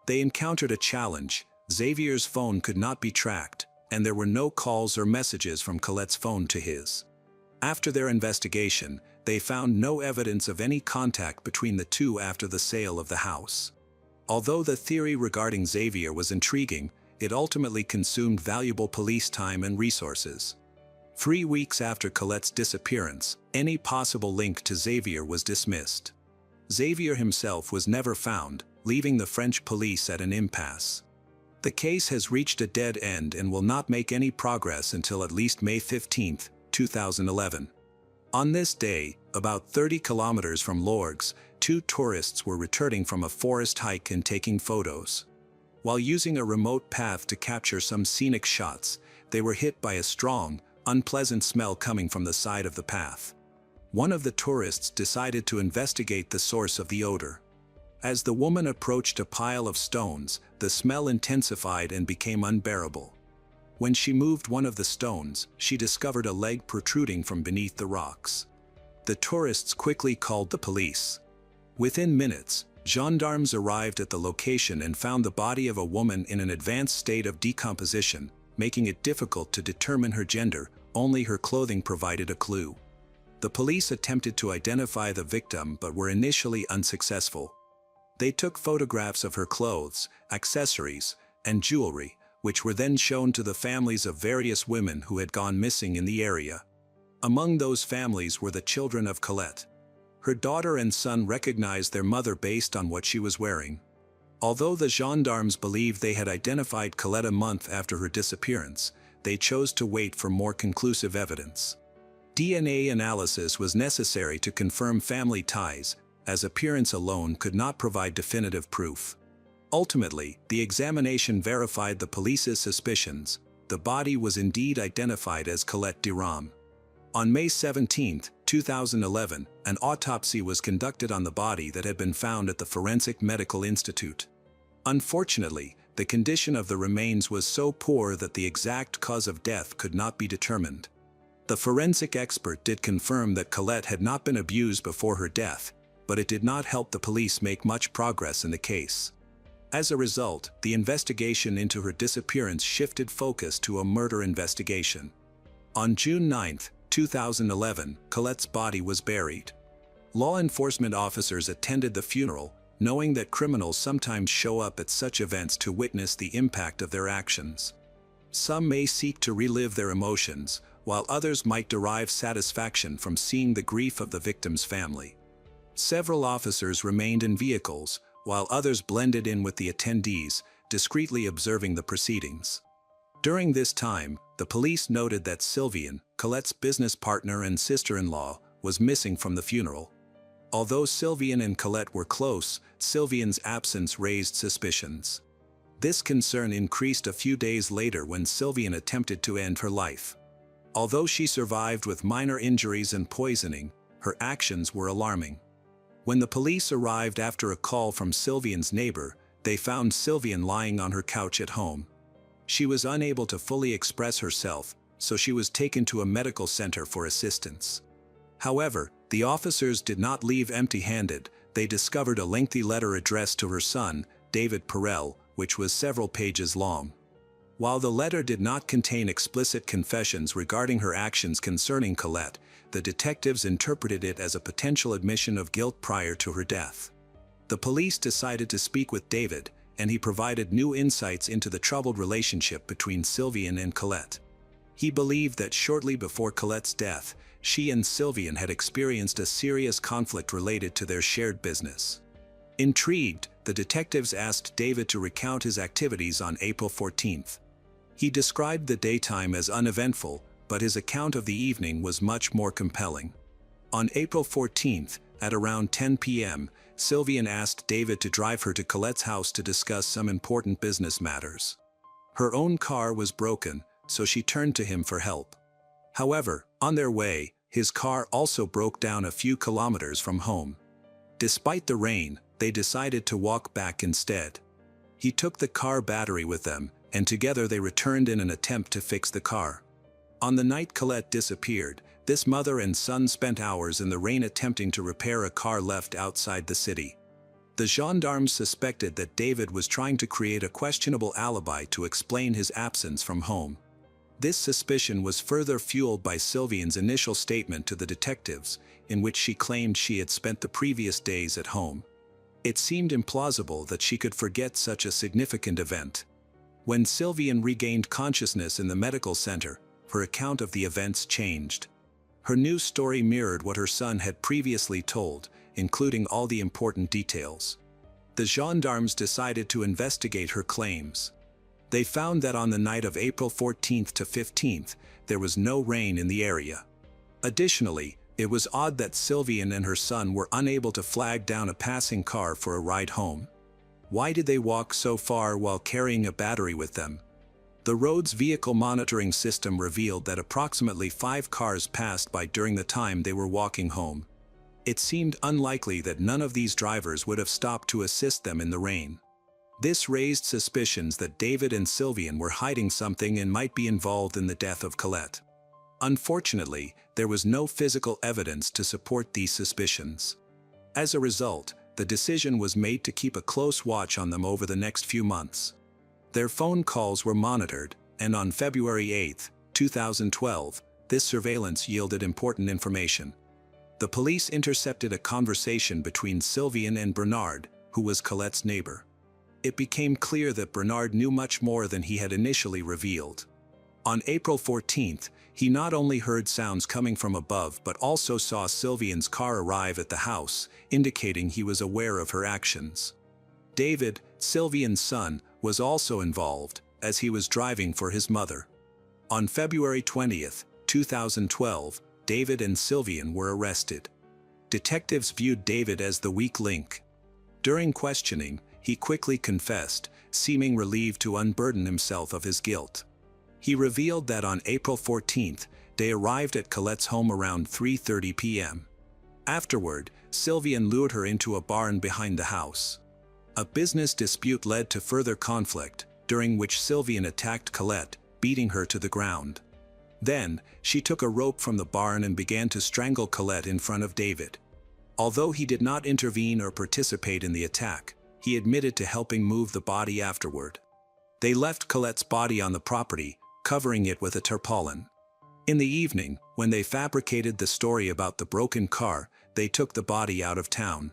They encountered a challenge. Xavier's phone could not be tracked, and there were no calls or messages from Colette's phone to his. After their investigation, they found no evidence of any contact between the two after the sale of the house. Although the theory regarding Xavier was intriguing, it ultimately consumed valuable police time and resources. 3 weeks after Colette's disappearance, any possible link to Xavier was dismissed. Xavier himself was never found, leaving the French police at an impasse. The case has reached a dead end and will not make any progress until at least May 15, 2011. On this day, about 30 kilometers from Lorgues, 2 tourists were returning from a forest hike and taking photos. While using a remote path to capture some scenic shots, they were hit by a strong, unpleasant smell coming from the side of the path. One of the tourists decided to investigate the source of the odor. As the woman approached a pile of stones, the smell intensified and became unbearable. When she moved one of the stones, she discovered a leg protruding from beneath the rocks. The tourists quickly called the police. Within minutes, gendarmes arrived at the location and found the body of a woman in an advanced state of decomposition, making it difficult to determine her gender. Only her clothing provided a clue. The police attempted to identify the victim but were initially unsuccessful. They took photographs of her clothes, accessories, and jewelry, which were then shown to the families of various women who had gone missing in the area. Among those families were the children of Colette. Her daughter and son recognized their mother based on what she was wearing. Although the gendarmes believed they had identified Colette a month after her disappearance, they chose to wait for more conclusive evidence. DNA analysis was necessary to confirm family ties, as appearance alone could not provide definitive proof. Ultimately, the examination verified the police's suspicions. The body was indeed identified as Colette Durand. On May 17, 2011, an autopsy was conducted on the body that had been found at the Forensic Medical Institute. Unfortunately, the condition of the remains was so poor that the exact cause of death could not be determined. The forensic expert did confirm that Colette had not been abused before her death, but it did not help the police make much progress in the case. As a result, the investigation into her disappearance shifted focus to a murder investigation. On June 9, 2011, Colette's body was buried. Law enforcement officers attended the funeral, knowing that criminals sometimes show up at such events to witness the impact of their actions. Some may seek to relive their emotions, while others might derive satisfaction from seeing the grief of the victim's family. Several officers remained in vehicles, while others blended in with the attendees, discreetly observing the proceedings. During this time, the police noted that Sylvian, Colette's business partner and sister-in-law, was missing from the funeral. Although Sylvian and Colette were close, Sylvian's absence raised suspicions. This concern increased a few days later when Sylvian attempted to end her life. Although she survived with minor injuries and poisoning, her actions were alarming. When the police arrived after a call from Sylvian's neighbor, they found Sylvian lying on her couch at home. She was unable to fully express herself, so she was taken to a medical center for assistance. However, the officers did not leave empty-handed. They discovered a lengthy letter addressed to her son, David Perel, which was several pages long. While the letter did not contain explicit confessions regarding her actions concerning Colette, the detectives interpreted it as a potential admission of guilt prior to her death. The police decided to speak with David, and he provided new insights into the troubled relationship between Sylvian and Colette. He believed that shortly before Colette's death, she and Sylvian had experienced a serious conflict related to their shared business. Intrigued, the detectives asked David to recount his activities on April 14th. He described the daytime as uneventful, but his account of the evening was much more compelling. On April 14th, at around 10 p.m., Sylvian asked David to drive her to Colette's house to discuss some important business matters. Her own car was broken, so she turned to him for help. However, on their way, his car also broke down a few kilometers from home. Despite the rain, they decided to walk back instead. He took the car battery with them, and together they returned in an attempt to fix the car. On the night Colette disappeared, this mother and son spent hours in the rain attempting to repair a car left outside the city. The gendarmes suspected that David was trying to create a questionable alibi to explain his absence from home. This suspicion was further fueled by Sylvian's initial statement to the detectives, in which she claimed she had spent the previous days at home. It seemed implausible that she could forget such a significant event. When Sylvian regained consciousness in the medical center, her account of the events changed. Her new story mirrored what her son had previously told, including all the important details. The gendarmes decided to investigate her claims. They found that on the night of April 14th to 15th, there was no rain in the area. Additionally, it was odd that Sylvian and her son were unable to flag down a passing car for a ride home. Why did they walk so far while carrying a battery with them? The road's vehicle monitoring system revealed that approximately 5 cars passed by during the time they were walking home. It seemed unlikely that none of these drivers would have stopped to assist them in the rain. This raised suspicions that David and Sylvian were hiding something and might be involved in the death of Colette. Unfortunately, there was no physical evidence to support these suspicions. As a result, the decision was made to keep a close watch on them over the next few months. Their phone calls were monitored, and on February 8, 2012, this surveillance yielded important information. The police intercepted a conversation between Sylvian and Bernard, who was Colette's neighbor. It became clear that Bernard knew much more than he had initially revealed. On April 14th, he not only heard sounds coming from above but also saw Sylvian's car arrive at the house, indicating he was aware of her actions. David, Sylvian's son, was also involved, as he was driving for his mother. On February 20th, 2012, David and Sylvian were arrested. Detectives viewed David as the weak link. During questioning, he quickly confessed, seeming relieved to unburden himself of his guilt. He revealed that on April 14th, they arrived at Colette's home around 3:30 p.m. Afterward, Sylvian lured her into a barn behind the house. A business dispute led to further conflict, during which Sylvian attacked Colette, beating her to the ground. Then, she took a rope from the barn and began to strangle Colette in front of David. Although he did not intervene or participate in the attack, he admitted to helping move the body afterward. They left Colette's body on the property, covering it with a tarpaulin. In the evening, when they fabricated the story about the broken car, they took the body out of town.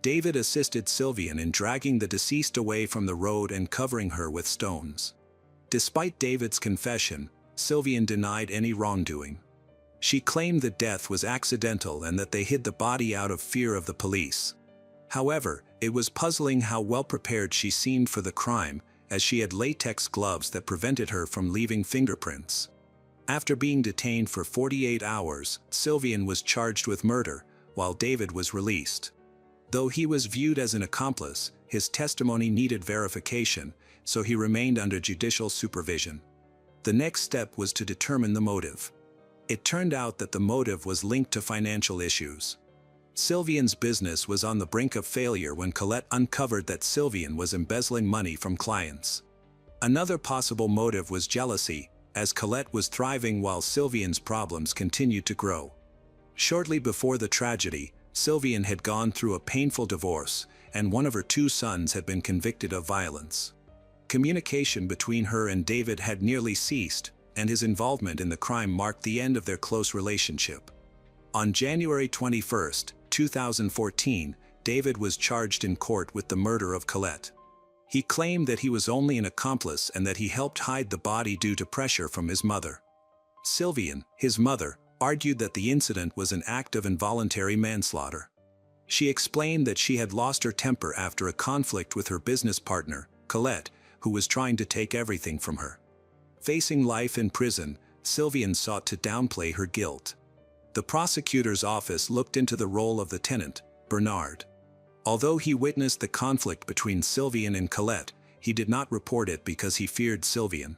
David assisted Sylvian in dragging the deceased away from the road and covering her with stones. Despite David's confession, Sylvian denied any wrongdoing. She claimed the death was accidental and that they hid the body out of fear of the police. However, it was puzzling how well prepared she seemed for the crime, as she had latex gloves that prevented her from leaving fingerprints. After being detained for 48 hours, Sylvian was charged with murder, while David was released. Though he was viewed as an accomplice, his testimony needed verification, so he remained under judicial supervision. The next step was to determine the motive. It turned out that the motive was linked to financial issues. Sylvian's business was on the brink of failure when Colette uncovered that Sylvian was embezzling money from clients. Another possible motive was jealousy, as Colette was thriving while Sylvian's problems continued to grow. Shortly before the tragedy, Sylvian had gone through a painful divorce, and one of her 2 sons had been convicted of violence. Communication between her and David had nearly ceased, and his involvement in the crime marked the end of their close relationship. On January 21, 2014, David was charged in court with the murder of Colette. He claimed that he was only an accomplice and that he helped hide the body due to pressure from his mother. Sylvian, his mother, argued that the incident was an act of involuntary manslaughter. She explained that she had lost her temper after a conflict with her business partner, Colette, who was trying to take everything from her. Facing life in prison, Sylvian sought to downplay her guilt. The prosecutor's office looked into the role of the tenant, Bernard. Although he witnessed the conflict between Sylvian and Colette, he did not report it because he feared Sylvian.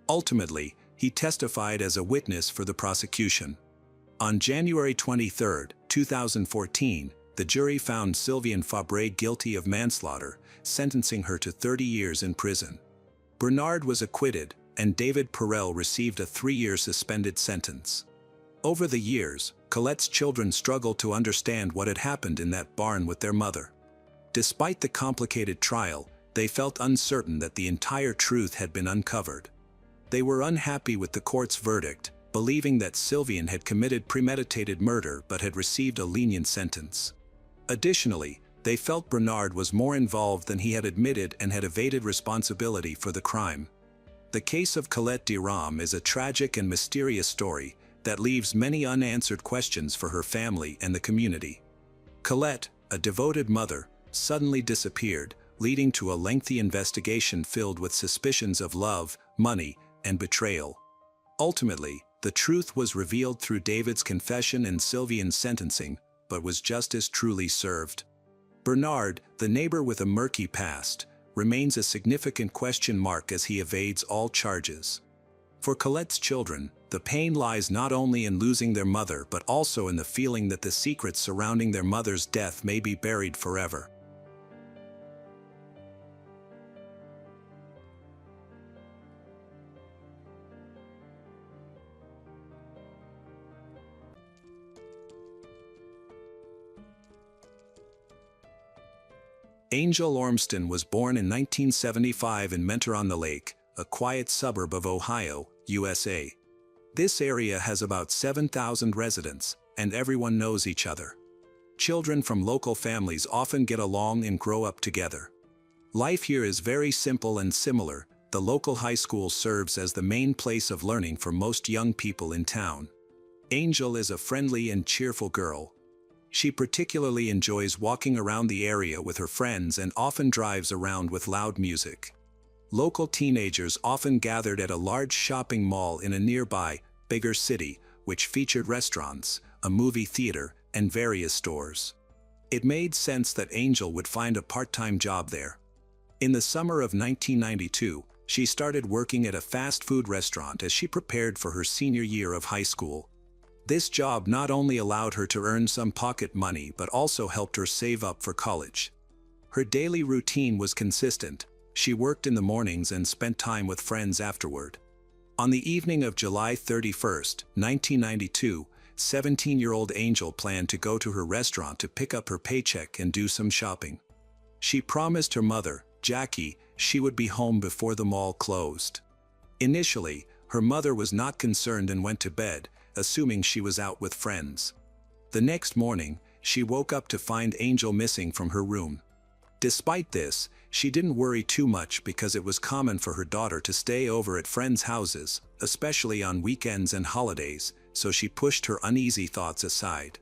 Ultimately, he testified as a witness for the prosecution. On January 23, 2014, the jury found Sylvian Fabre guilty of manslaughter, sentencing her to 30 years in prison. Bernard was acquitted, and David Perel received a 3-year suspended sentence. Over the years, Colette's children struggled to understand what had happened in that barn with their mother. Despite the complicated trial, they felt uncertain that the entire truth had been uncovered. They were unhappy with the court's verdict, believing that Sylvian had committed premeditated murder but had received a lenient sentence. Additionally, they felt Bernard was more involved than he had admitted and had evaded responsibility for the crime. The case of Colette Durand is a tragic and mysterious story that leaves many unanswered questions for her family and the community. Colette, a devoted mother, suddenly disappeared, leading to a lengthy investigation filled with suspicions of love, money, and betrayal. Ultimately, the truth was revealed through David's confession and Sylvian's sentencing, but was justice truly served? Bernard, the neighbor with a murky past, remains a significant question mark as he evades all charges. For Colette's children, the pain lies not only in losing their mother but also in the feeling that the secrets surrounding their mother's death may be buried forever. Angel Ormston was born in 1975 in Mentor-on-the-Lake, a quiet suburb of Ohio, USA. This area has about 7,000 residents, and everyone knows each other. Children from local families often get along and grow up together. Life here is very simple and similar. The local high school serves as the main place of learning for most young people in town. Angel is a friendly and cheerful girl. She particularly enjoys walking around the area with her friends and often drives around with loud music. Local teenagers often gathered at a large shopping mall in a nearby, bigger city, which featured restaurants, a movie theater, and various stores. It made sense that Angel would find a part-time job there. In the summer of 1992, she started working at a fast food restaurant as she prepared for her senior year of high school. This job not only allowed her to earn some pocket money but also helped her save up for college. Her daily routine was consistent. She worked in the mornings and spent time with friends afterward. On the evening of July 31, 1992, 17-year-old Angel planned to go to her restaurant to pick up her paycheck and do some shopping. She promised her mother, Jackie, she would be home before the mall closed. Initially, her mother was not concerned and went to bed, assuming she was out with friends. The next morning, she woke up to find Angel missing from her room. Despite this, she didn't worry too much because it was common for her daughter to stay over at friends' houses, especially on weekends and holidays, so she pushed her uneasy thoughts aside.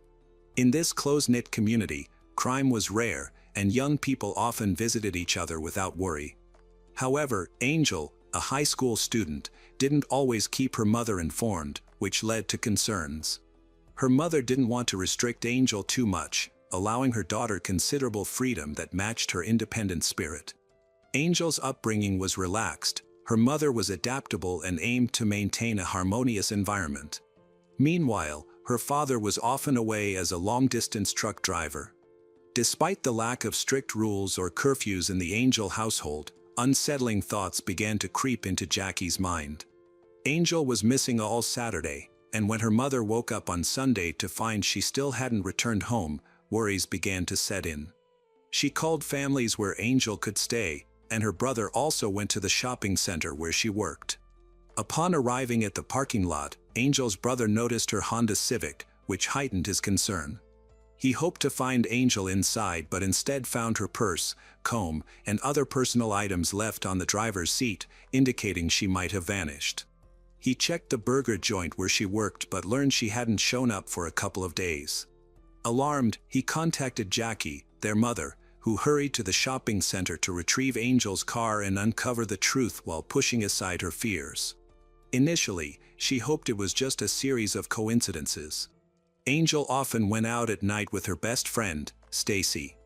In this close-knit community, crime was rare, and young people often visited each other without worry. However, Angel, a high school student, didn't always keep her mother informed, which led to concerns. Her mother didn't want to restrict Angel too much, allowing her daughter considerable freedom that matched her independent spirit. Angel's upbringing was relaxed. Her mother was adaptable and aimed to maintain a harmonious environment. Meanwhile, her father was often away as a long-distance truck driver. Despite the lack of strict rules or curfews in the Angel household, unsettling thoughts began to creep into Jackie's mind. Angel was missing all Saturday, and when her mother woke up on Sunday to find she still hadn't returned home, worries began to set in. She called families where Angel could stay, and her brother also went to the shopping center where she worked. Upon arriving at the parking lot, Angel's brother noticed her Honda Civic, which heightened his concern. He hoped to find Angel inside but instead found her purse, comb, and other personal items left on the driver's seat, indicating she might have vanished. He checked the burger joint where she worked but learned she hadn't shown up for a couple of days. Alarmed, he contacted Jackie, their mother, who hurried to the shopping center to retrieve Angel's car and uncover the truth while pushing aside her fears. Initially, she hoped it was just a series of coincidences. Angel often went out at night with her best friend, Stacy.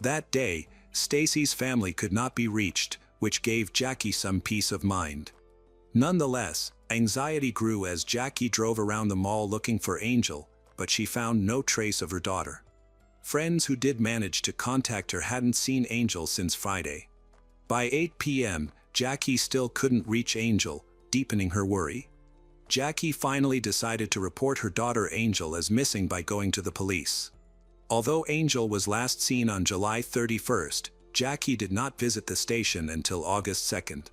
That day, Stacy's family could not be reached, which gave Jackie some peace of mind. Nonetheless, anxiety grew as Jackie drove around the mall looking for Angel, but she found no trace of her daughter. Friends who did manage to contact her hadn't seen Angel since Friday. By 8 p.m., Jackie still couldn't reach Angel, deepening her worry. Jackie finally decided to report her daughter Angel as missing by going to the police. Although Angel was last seen on July 31st, Jackie did not visit the station until August 2nd.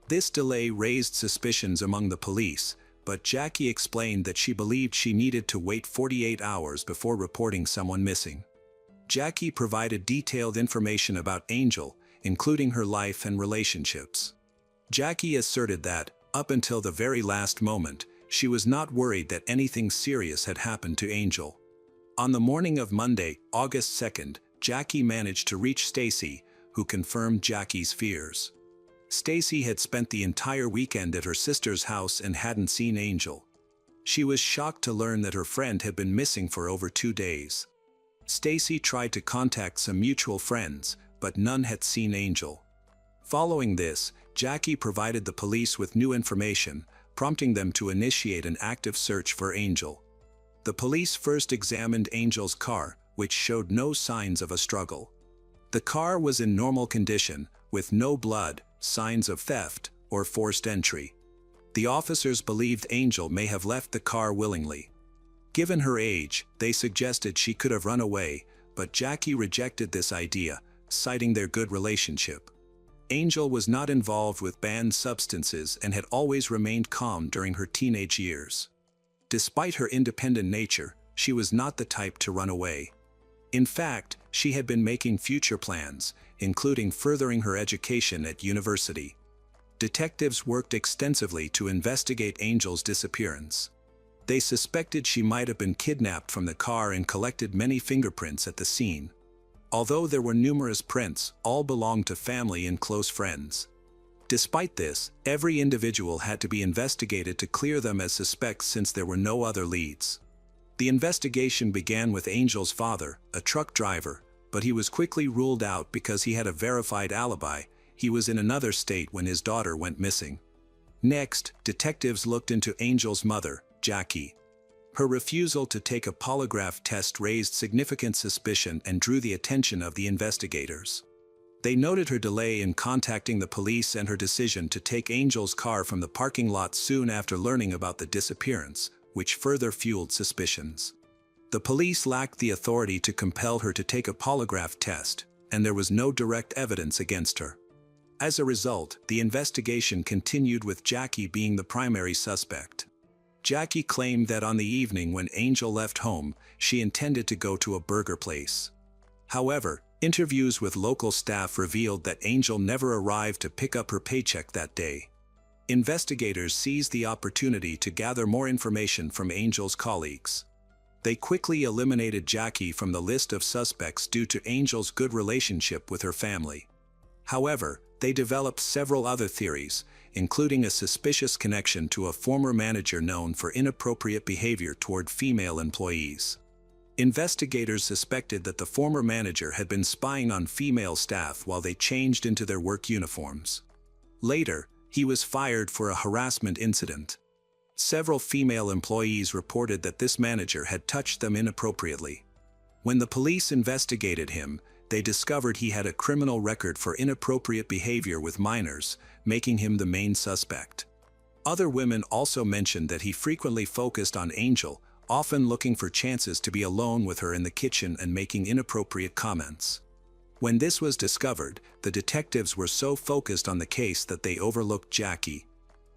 This delay raised suspicions among the police, but Jackie explained that she believed she needed to wait 48 hours before reporting someone missing. Jackie provided detailed information about Angel, including her life and relationships. Jackie asserted that, up until the very last moment, she was not worried that anything serious had happened to Angel. On the morning of Monday, August 2nd, Jackie managed to reach Stacy, who confirmed Jackie's fears. Stacy had spent the entire weekend at her sister's house and hadn't seen Angel. She was shocked to learn that her friend had been missing for over 2 days. Stacy tried to contact some mutual friends, but none had seen Angel. Following this, Jackie provided the police with new information, prompting them to initiate an active search for Angel. The police first examined Angel's car, which showed no signs of a struggle. The car was in normal condition, with no blood, signs of theft, or forced entry. The officers believed Angel may have left the car willingly. Given her age, they suggested she could have run away, but Jackie rejected this idea, citing their good relationship. Angel was not involved with banned substances and had always remained calm during her teenage years. Despite her independent nature, she was not the type to run away. In fact, she had been making future plans, including furthering her education at university. Detectives worked extensively to investigate Angel's disappearance. They suspected she might have been kidnapped from the car and collected many fingerprints at the scene. Although there were numerous prints, all belonged to family and close friends. Despite this, every individual had to be investigated to clear them as suspects since there were no other leads. The investigation began with Angel's father, a truck driver, but he was quickly ruled out because he had a verified alibi. He was in another state when his daughter went missing. Next, detectives looked into Angel's mother, Jackie. Her refusal to take a polygraph test raised significant suspicion and drew the attention of the investigators. They noted her delay in contacting the police and her decision to take Angel's car from the parking lot soon after learning about the disappearance, which further fueled suspicions. The police lacked the authority to compel her to take a polygraph test, and there was no direct evidence against her. As a result, the investigation continued with Jackie being the primary suspect. Jackie claimed that on the evening when Angel left home, she intended to go to a burger place. However, interviews with local staff revealed that Angel never arrived to pick up her paycheck that day. Investigators seized the opportunity to gather more information from Angel's colleagues. They quickly eliminated Jackie from the list of suspects due to Angel's good relationship with her family. However, they developed several other theories, including a suspicious connection to a former manager known for inappropriate behavior toward female employees. Investigators suspected that the former manager had been spying on female staff while they changed into their work uniforms. Later, he was fired for a harassment incident. Several female employees reported that this manager had touched them inappropriately. When the police investigated him, they discovered he had a criminal record for inappropriate behavior with minors, making him the main suspect. Other women also mentioned that he frequently focused on Angel, often looking for chances to be alone with her in the kitchen and making inappropriate comments. When this was discovered, the detectives were so focused on the case that they overlooked Jackie.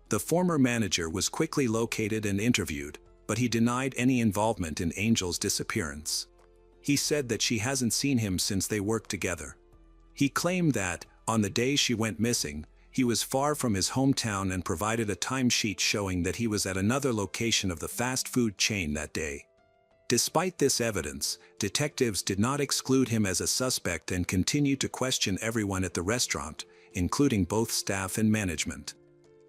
The former manager was quickly located and interviewed, but he denied any involvement in Angel's disappearance. He said that she hasn't seen him since they worked together. He claimed that, on the day she went missing, he was far from his hometown and provided a timesheet showing that he was at another location of the fast food chain that day. Despite this evidence, detectives did not exclude him as a suspect and continued to question everyone at the restaurant, including both staff and management.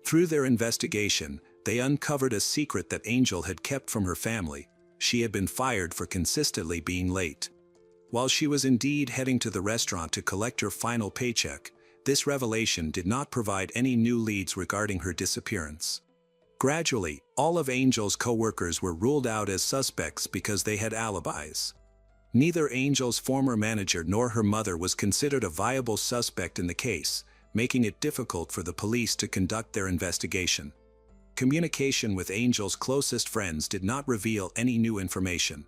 Through their investigation, they uncovered a secret that Angel had kept from her family. She had been fired for consistently being late. While she was indeed heading to the restaurant to collect her final paycheck, this revelation did not provide any new leads regarding her disappearance. Gradually, all of Angel's co-workers were ruled out as suspects because they had alibis. Neither Angel's former manager nor her mother was considered a viable suspect in the case, making it difficult for the police to conduct their investigation. Communication with Angel's closest friends did not reveal any new information.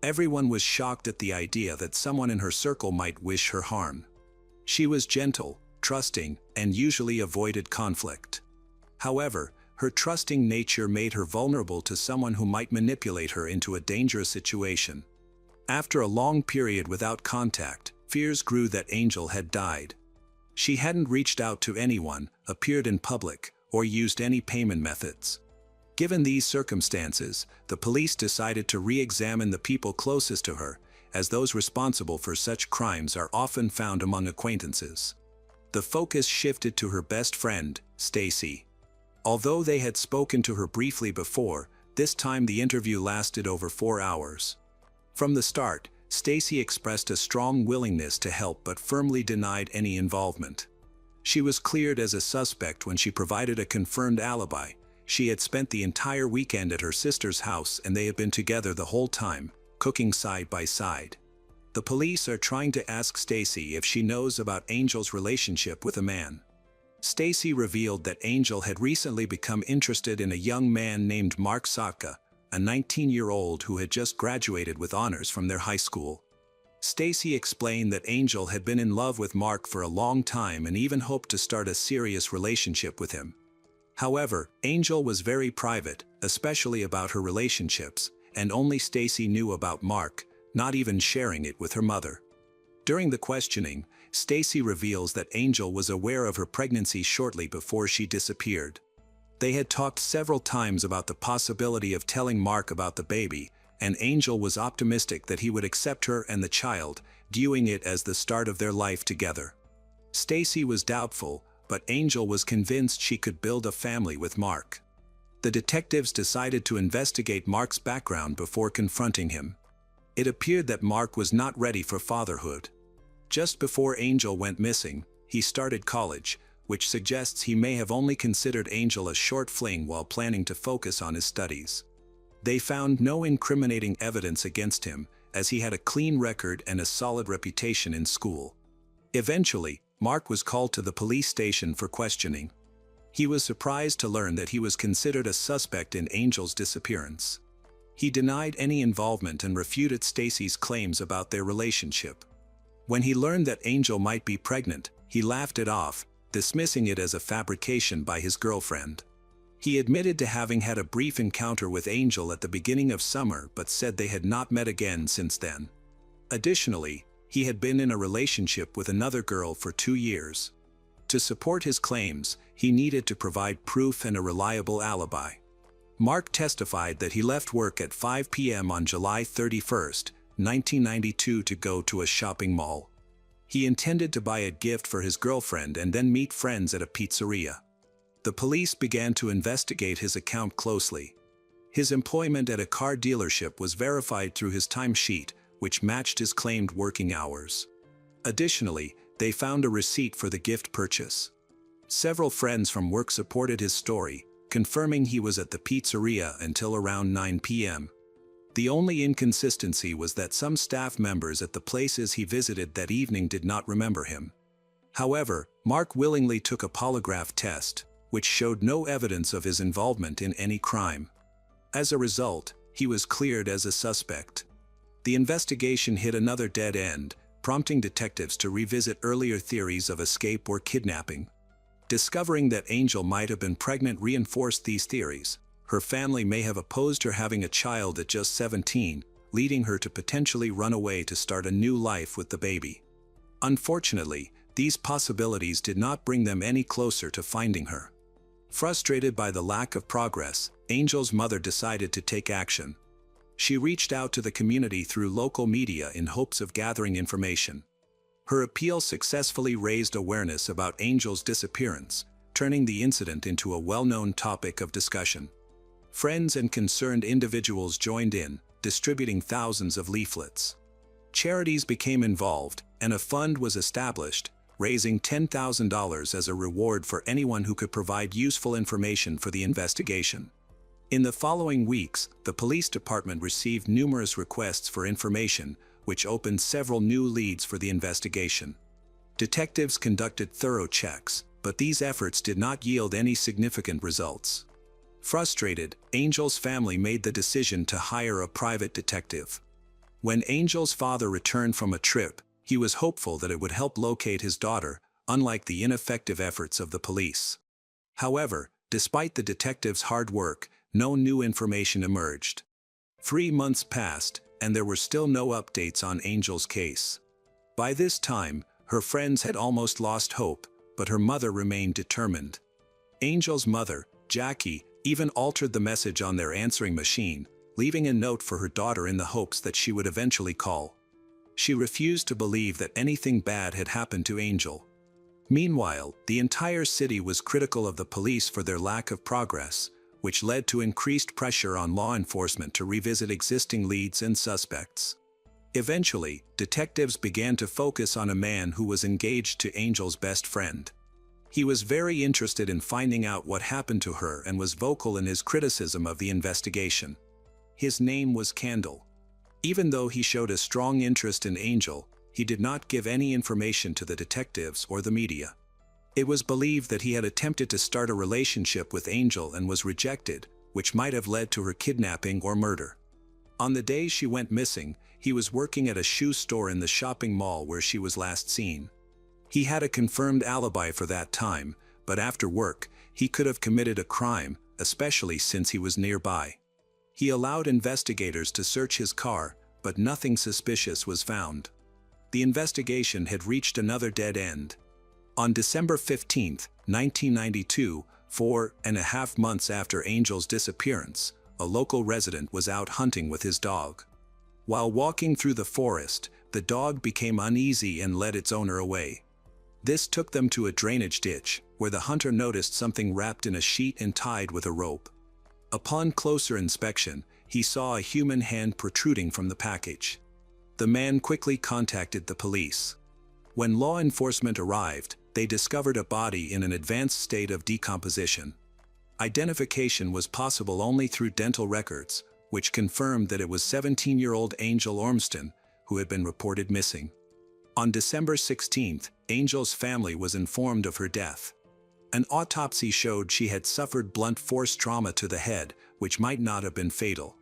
Everyone was shocked at the idea that someone in her circle might wish her harm. She was gentle, trusting, and usually avoided conflict. However, her trusting nature made her vulnerable to someone who might manipulate her into a dangerous situation. After a long period without contact, fears grew that Angel had died. She hadn't reached out to anyone, appeared in public, or used any payment methods. Given these circumstances, the police decided to re-examine the people closest to her, as those responsible for such crimes are often found among acquaintances. The focus shifted to her best friend, Stacy. Although they had spoken to her briefly before, this time the interview lasted over 4 hours. From the start, Stacy expressed a strong willingness to help but firmly denied any involvement. She was cleared as a suspect when she provided a confirmed alibi. She had spent the entire weekend at her sister's house and they had been together the whole time, cooking side by side. The police are trying to ask Stacy if she knows about Angel's relationship with a man. Stacy revealed that Angel had recently become interested in a young man named Mark Sotka, a 19-year-old who had just graduated with honors from their high school. Stacy explained that Angel had been in love with Mark for a long time and even hoped to start a serious relationship with him. However, Angel was very private, especially about her relationships, and only Stacy knew about Mark, not even sharing it with her mother. During the questioning, Stacy reveals that Angel was aware of her pregnancy shortly before she disappeared. They had talked several times about the possibility of telling Mark about the baby, and Angel was optimistic that he would accept her and the child, viewing it as the start of their life together. Stacy was doubtful, but Angel was convinced she could build a family with Mark. The detectives decided to investigate Mark's background before confronting him. It appeared that Mark was not ready for fatherhood. Just before Angel went missing, he started college, which suggests he may have only considered Angel a short fling while planning to focus on his studies. They found no incriminating evidence against him, as he had a clean record and a solid reputation in school. Eventually, Mark was called to the police station for questioning. He was surprised to learn that he was considered a suspect in Angel's disappearance. He denied any involvement and refuted Stacy's claims about their relationship. When he learned that Angel might be pregnant, he laughed it off, dismissing it as a fabrication by his girlfriend. He admitted to having had a brief encounter with Angel at the beginning of summer but said they had not met again since then. Additionally, he had been in a relationship with another girl for 2 years. To support his claims, he needed to provide proof and a reliable alibi. Mark testified that he left work at 5 p.m. on July 31, 1992 to go to a shopping mall. He intended to buy a gift for his girlfriend and then meet friends at a pizzeria. The police began to investigate his account closely. His employment at a car dealership was verified through his timesheet, which matched his claimed working hours. Additionally, they found a receipt for the gift purchase. Several friends from work supported his story, confirming he was at the pizzeria until around 9 p.m. The only inconsistency was that some staff members at the places he visited that evening did not remember him. However, Mark willingly took a polygraph test, which showed no evidence of his involvement in any crime. As a result, he was cleared as a suspect. The investigation hit another dead end, prompting detectives to revisit earlier theories of escape or kidnapping. Discovering that Angel might have been pregnant reinforced these theories. Her family may have opposed her having a child at just 17, leading her to potentially run away to start a new life with the baby. Unfortunately, these possibilities did not bring them any closer to finding her. Frustrated by the lack of progress, Angel's mother decided to take action. She reached out to the community through local media in hopes of gathering information. Her appeal successfully raised awareness about Angel's disappearance, turning the incident into a well-known topic of discussion. Friends and concerned individuals joined in, distributing thousands of leaflets. Charities became involved, and a fund was established, raising $10,000 as a reward for anyone who could provide useful information for the investigation. In the following weeks, the police department received numerous requests for information, which opened several new leads for the investigation. Detectives conducted thorough checks, but these efforts did not yield any significant results. Frustrated, Angel's family made the decision to hire a private detective. When Angel's father returned from a trip, he was hopeful that it would help locate his daughter, unlike the ineffective efforts of the police. However, despite the detectives' hard work, no new information emerged. 3 months passed, and there were still no updates on Angel's case. By this time, her friends had almost lost hope, but her mother remained determined. Angel's mother, Jackie, even altered the message on their answering machine, leaving a note for her daughter in the hopes that she would eventually call. She refused to believe that anything bad had happened to Angel. Meanwhile, the entire city was critical of the police for their lack of progress, which led to increased pressure on law enforcement to revisit existing leads and suspects. Eventually, detectives began to focus on a man who was engaged to Angel's best friend. He was very interested in finding out what happened to her and was vocal in his criticism of the investigation. His name was Candle. Even though he showed a strong interest in Angel, he did not give any information to the detectives or the media. It was believed that he had attempted to start a relationship with Angel and was rejected, which might have led to her kidnapping or murder. On the day she went missing, he was working at a shoe store in the shopping mall where she was last seen. He had a confirmed alibi for that time, but after work, he could have committed a crime, especially since he was nearby. He allowed investigators to search his car, but nothing suspicious was found. The investigation had reached another dead end. On December 15, 1992, 4.5 months after Angel's disappearance, a local resident was out hunting with his dog. While walking through the forest, the dog became uneasy and led its owner away. This took them to a drainage ditch, where the hunter noticed something wrapped in a sheet and tied with a rope. Upon closer inspection, he saw a human hand protruding from the package. The man quickly contacted the police. When law enforcement arrived, they discovered a body in an advanced state of decomposition. Identification was possible only through dental records, which confirmed that it was 17-year-old Angel Ormston, who had been reported missing. On December 16, Angel's family was informed of her death. An autopsy showed she had suffered blunt force trauma to the head, which might not have been fatal.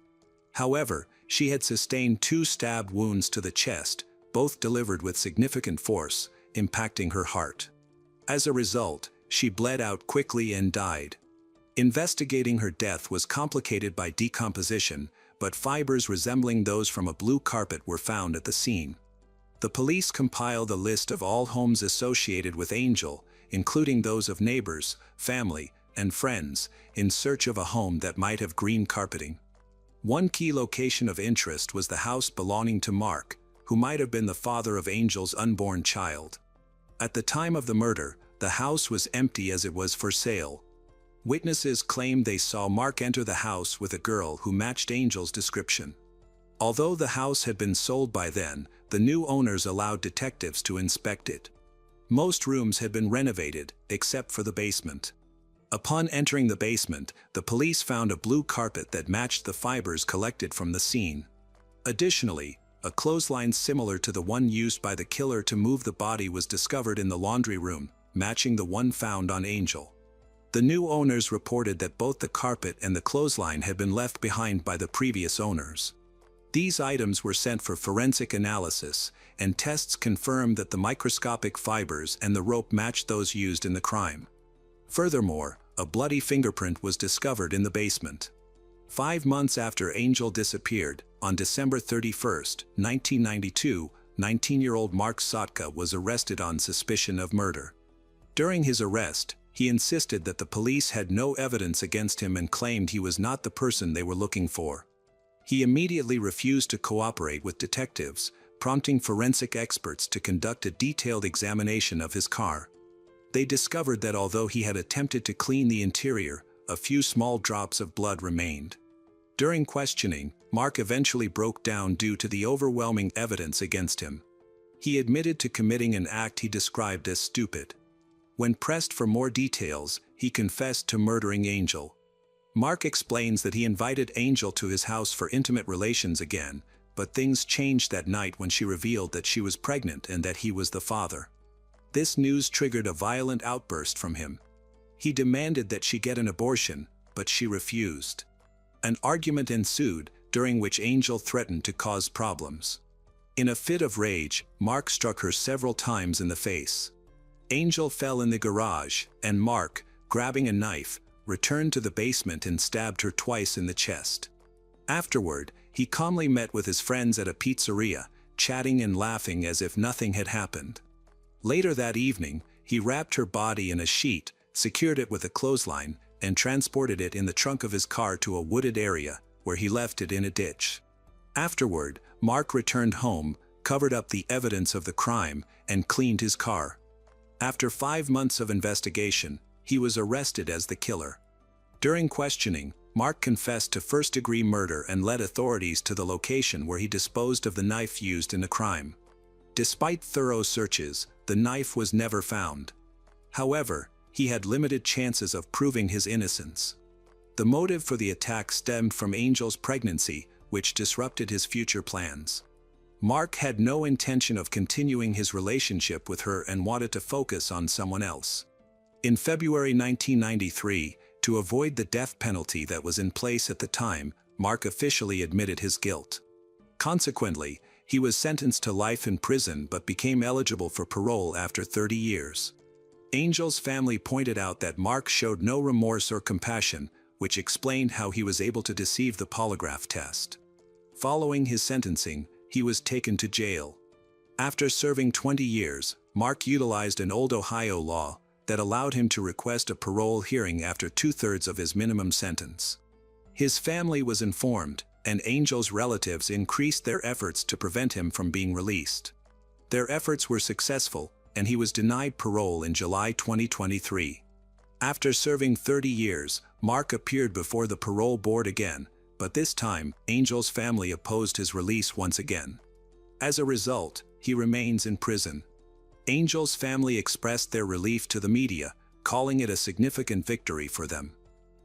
However, she had sustained 2 stab wounds to the chest, both delivered with significant force, impacting her heart. As a result, she bled out quickly and died. Investigating her death was complicated by decomposition, but fibers resembling those from a blue carpet were found at the scene. The police compiled a list of all homes associated with Angel, including those of neighbors, family, and friends, in search of a home that might have green carpeting. One key location of interest was the house belonging to Mark, who might have been the father of Angel's unborn child. At the time of the murder, the house was empty as it was for sale. Witnesses claimed they saw Mark enter the house with a girl who matched Angel's description. Although the house had been sold by then, the new owners allowed detectives to inspect it. Most rooms had been renovated, except for the basement. Upon entering the basement, the police found a blue carpet that matched the fibers collected from the scene. Additionally, a clothesline similar to the one used by the killer to move the body was discovered in the laundry room, matching the one found on Angel. The new owners reported that both the carpet and the clothesline had been left behind by the previous owners. These items were sent for forensic analysis, and tests confirmed that the microscopic fibers and the rope matched those used in the crime. Furthermore, a bloody fingerprint was discovered in the basement. 5 months after Angel disappeared, on December 31, 1992, 19-year-old Mark Sotka was arrested on suspicion of murder. During his arrest, he insisted that the police had no evidence against him and claimed he was not the person they were looking for. He immediately refused to cooperate with detectives, prompting forensic experts to conduct a detailed examination of his car. They discovered that although he had attempted to clean the interior, a few small drops of blood remained. During questioning, Mark eventually broke down due to the overwhelming evidence against him. He admitted to committing an act he described as stupid. When pressed for more details, he confessed to murdering Angel. Mark explains that he invited Angel to his house for intimate relations again, but things changed that night when she revealed that she was pregnant and that he was the father. This news triggered a violent outburst from him. He demanded that she get an abortion, but she refused. An argument ensued, during which Angel threatened to cause problems. In a fit of rage, Mark struck her several times in the face. Angel fell in the garage, and Mark, grabbing a knife, returned to the basement and stabbed her twice in the chest. Afterward, he calmly met with his friends at a pizzeria, chatting and laughing as if nothing had happened. Later that evening, he wrapped her body in a sheet, secured it with a clothesline, and transported it in the trunk of his car to a wooded area, where he left it in a ditch. Afterward, Mark returned home, covered up the evidence of the crime, and cleaned his car. After 5 months of investigation, he was arrested as the killer. During questioning, Mark confessed to first-degree murder and led authorities to the location where he disposed of the knife used in the crime. Despite thorough searches, the knife was never found. However, he had limited chances of proving his innocence. The motive for the attack stemmed from Angel's pregnancy, which disrupted his future plans. Mark had no intention of continuing his relationship with her and wanted to focus on someone else. In February 1993, to avoid the death penalty that was in place at the time, Mark officially admitted his guilt. Consequently, he was sentenced to life in prison but became eligible for parole after 30 years. Angel's family pointed out that Mark showed no remorse or compassion, which explained how he was able to deceive the polygraph test. Following his sentencing, he was taken to jail. After serving 20 years, Mark utilized an old Ohio law that allowed him to request a parole hearing after 2/3 of his minimum sentence. His family was informed, and Angel's relatives increased their efforts to prevent him from being released. Their efforts were successful, and he was denied parole in July 2023. After serving 30 years, Mark appeared before the parole board again, but this time, Angel's family opposed his release once again. As a result, he remains in prison. Angel's family expressed their relief to the media, calling it a significant victory for them.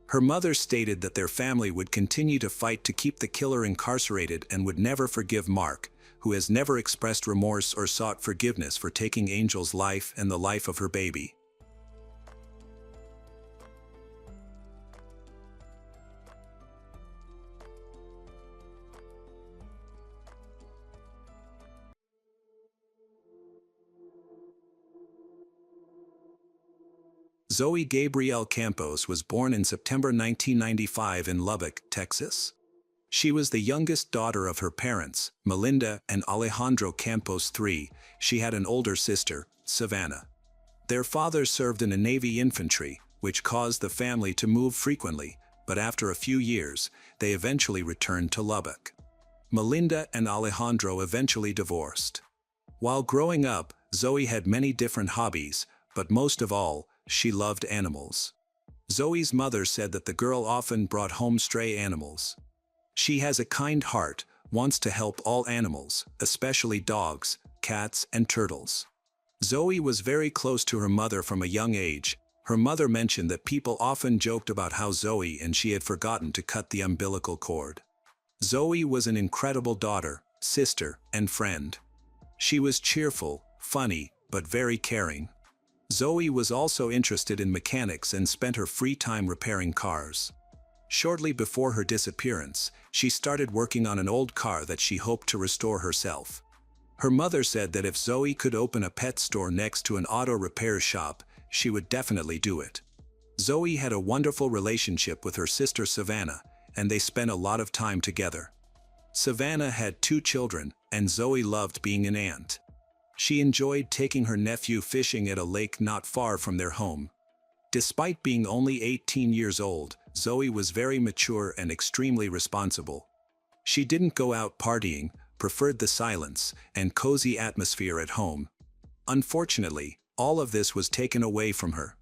Her mother stated that their family would continue to fight to keep the killer incarcerated and would never forgive Mark, who has never expressed remorse or sought forgiveness for taking Angel's life and the life of her baby. Zoe Gabrielle Campos was born in September 1995 in Lubbock, Texas. She was the youngest daughter of her parents, Melinda and Alejandro Campos III. She had an older sister, Savannah. Their father served in the Navy infantry, which caused the family to move frequently, but after a few years, they eventually returned to Lubbock. Melinda and Alejandro eventually divorced. While growing up, Zoe had many different hobbies, but most of all, she loved animals. Zoe's mother said that the girl often brought home stray animals. She has a kind heart, wants to help all animals, especially dogs, cats, and turtles. Zoe was very close to her mother from a young age. Her mother mentioned that people often joked about how Zoe and she had forgotten to cut the umbilical cord. Zoe was an incredible daughter, sister, and friend. She was cheerful, funny, but very caring. Zoe was also interested in mechanics and spent her free time repairing cars. Shortly before her disappearance, she started working on an old car that she hoped to restore herself. Her mother said that if Zoe could open a pet store next to an auto repair shop, she would definitely do it. Zoe had a wonderful relationship with her sister Savannah, and they spent a lot of time together. Savannah had 2 children, and Zoe loved being an aunt. She enjoyed taking her nephew fishing at a lake not far from their home. Despite being only 18 years old, Zoe was very mature and extremely responsible. She didn't go out partying, preferred the silence and cozy atmosphere at home. Unfortunately, all of this was taken away from her.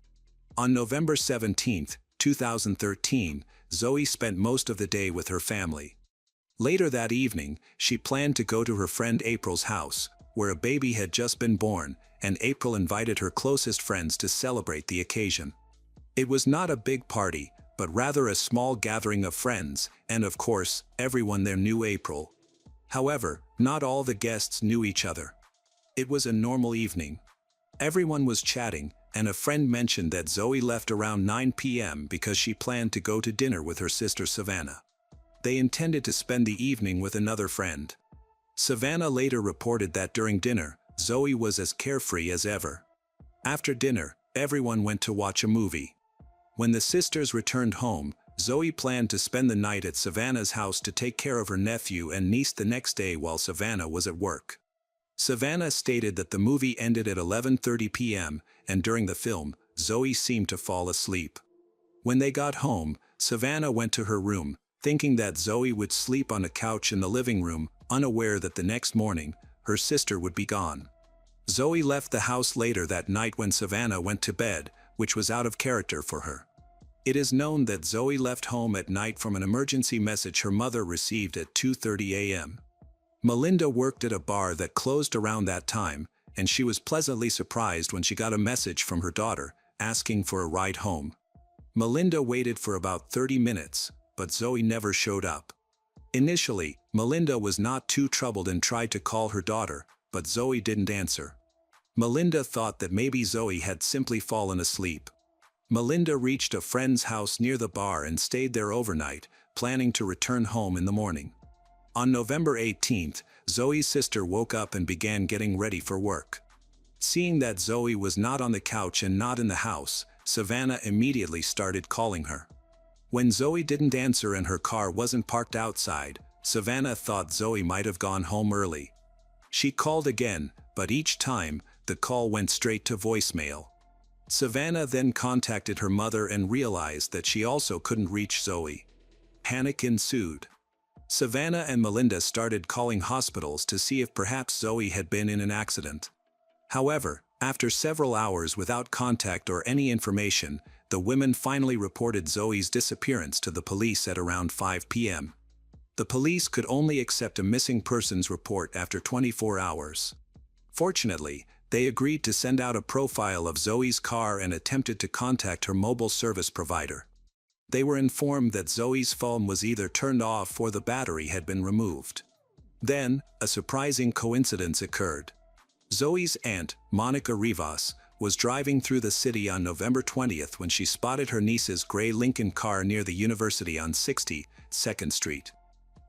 On November 17, 2013, Zoe spent most of the day with her family. Later that evening, she planned to go to her friend April's house, where a baby had just been born, and April invited her closest friends to celebrate the occasion. It was not a big party, but rather a small gathering of friends, and of course, everyone there knew April. However, not all the guests knew each other. It was a normal evening. Everyone was chatting, and a friend mentioned that Zoe left around 9 p.m. because she planned to go to dinner with her sister Savannah. They intended to spend the evening with another friend. Savannah later reported that during dinner, Zoe was as carefree as ever. After dinner, everyone went to watch a movie. When the sisters returned home, Zoe planned to spend the night at Savannah's house to take care of her nephew and niece the next day while Savannah was at work. Savannah stated that the movie ended at 11:30 p.m., and during the film, Zoe seemed to fall asleep. When they got home, Savannah went to her room, thinking that Zoe would sleep on a couch in the living room, unaware that the next morning, her sister would be gone. Zoe left the house later that night when Savannah went to bed, which was out of character for her. It is known that Zoe left home at night from an emergency message her mother received at 2:30 a.m. Melinda worked at a bar that closed around that time, and she was pleasantly surprised when she got a message from her daughter, asking for a ride home. Melinda waited for about 30 minutes, but Zoe never showed up. Initially, Melinda was not too troubled and tried to call her daughter, but Zoe didn't answer. Melinda thought that maybe Zoe had simply fallen asleep. Melinda reached a friend's house near the bar and stayed there overnight, planning to return home in the morning. On November 18th, Zoe's sister woke up and began getting ready for work. Seeing that Zoe was not on the couch and not in the house, Savannah immediately started calling her. When Zoe didn't answer and her car wasn't parked outside, Savannah thought Zoe might have gone home early. She called again, but each time, the call went straight to voicemail. Savannah then contacted her mother and realized that she also couldn't reach Zoe. Panic ensued. Savannah and Melinda started calling hospitals to see if perhaps Zoe had been in an accident. However, after several hours without contact or any information, the women finally reported Zoe's disappearance to the police at around 5 p.m. The police could only accept a missing persons report after 24 hours. Fortunately, they agreed to send out a profile of Zoe's car and attempted to contact her mobile service provider. They were informed that Zoe's phone was either turned off or the battery had been removed. Then, a surprising coincidence occurred. Zoe's aunt, Monica Rivas, was driving through the city on November 20th when she spotted her niece's gray Lincoln car near the university on 62nd Street.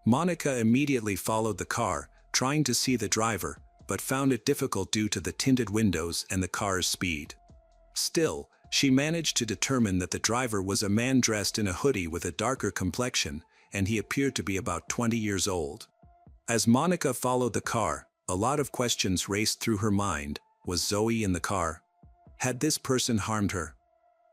Monica immediately followed the car, trying to see the driver, but found it difficult due to the tinted windows and the car's speed. Still, she managed to determine that the driver was a man dressed in a hoodie with a darker complexion, and he appeared to be about 20 years old. As Monica followed the car, a lot of questions raced through her mind. Was Zoe in the car? Had this person harmed her?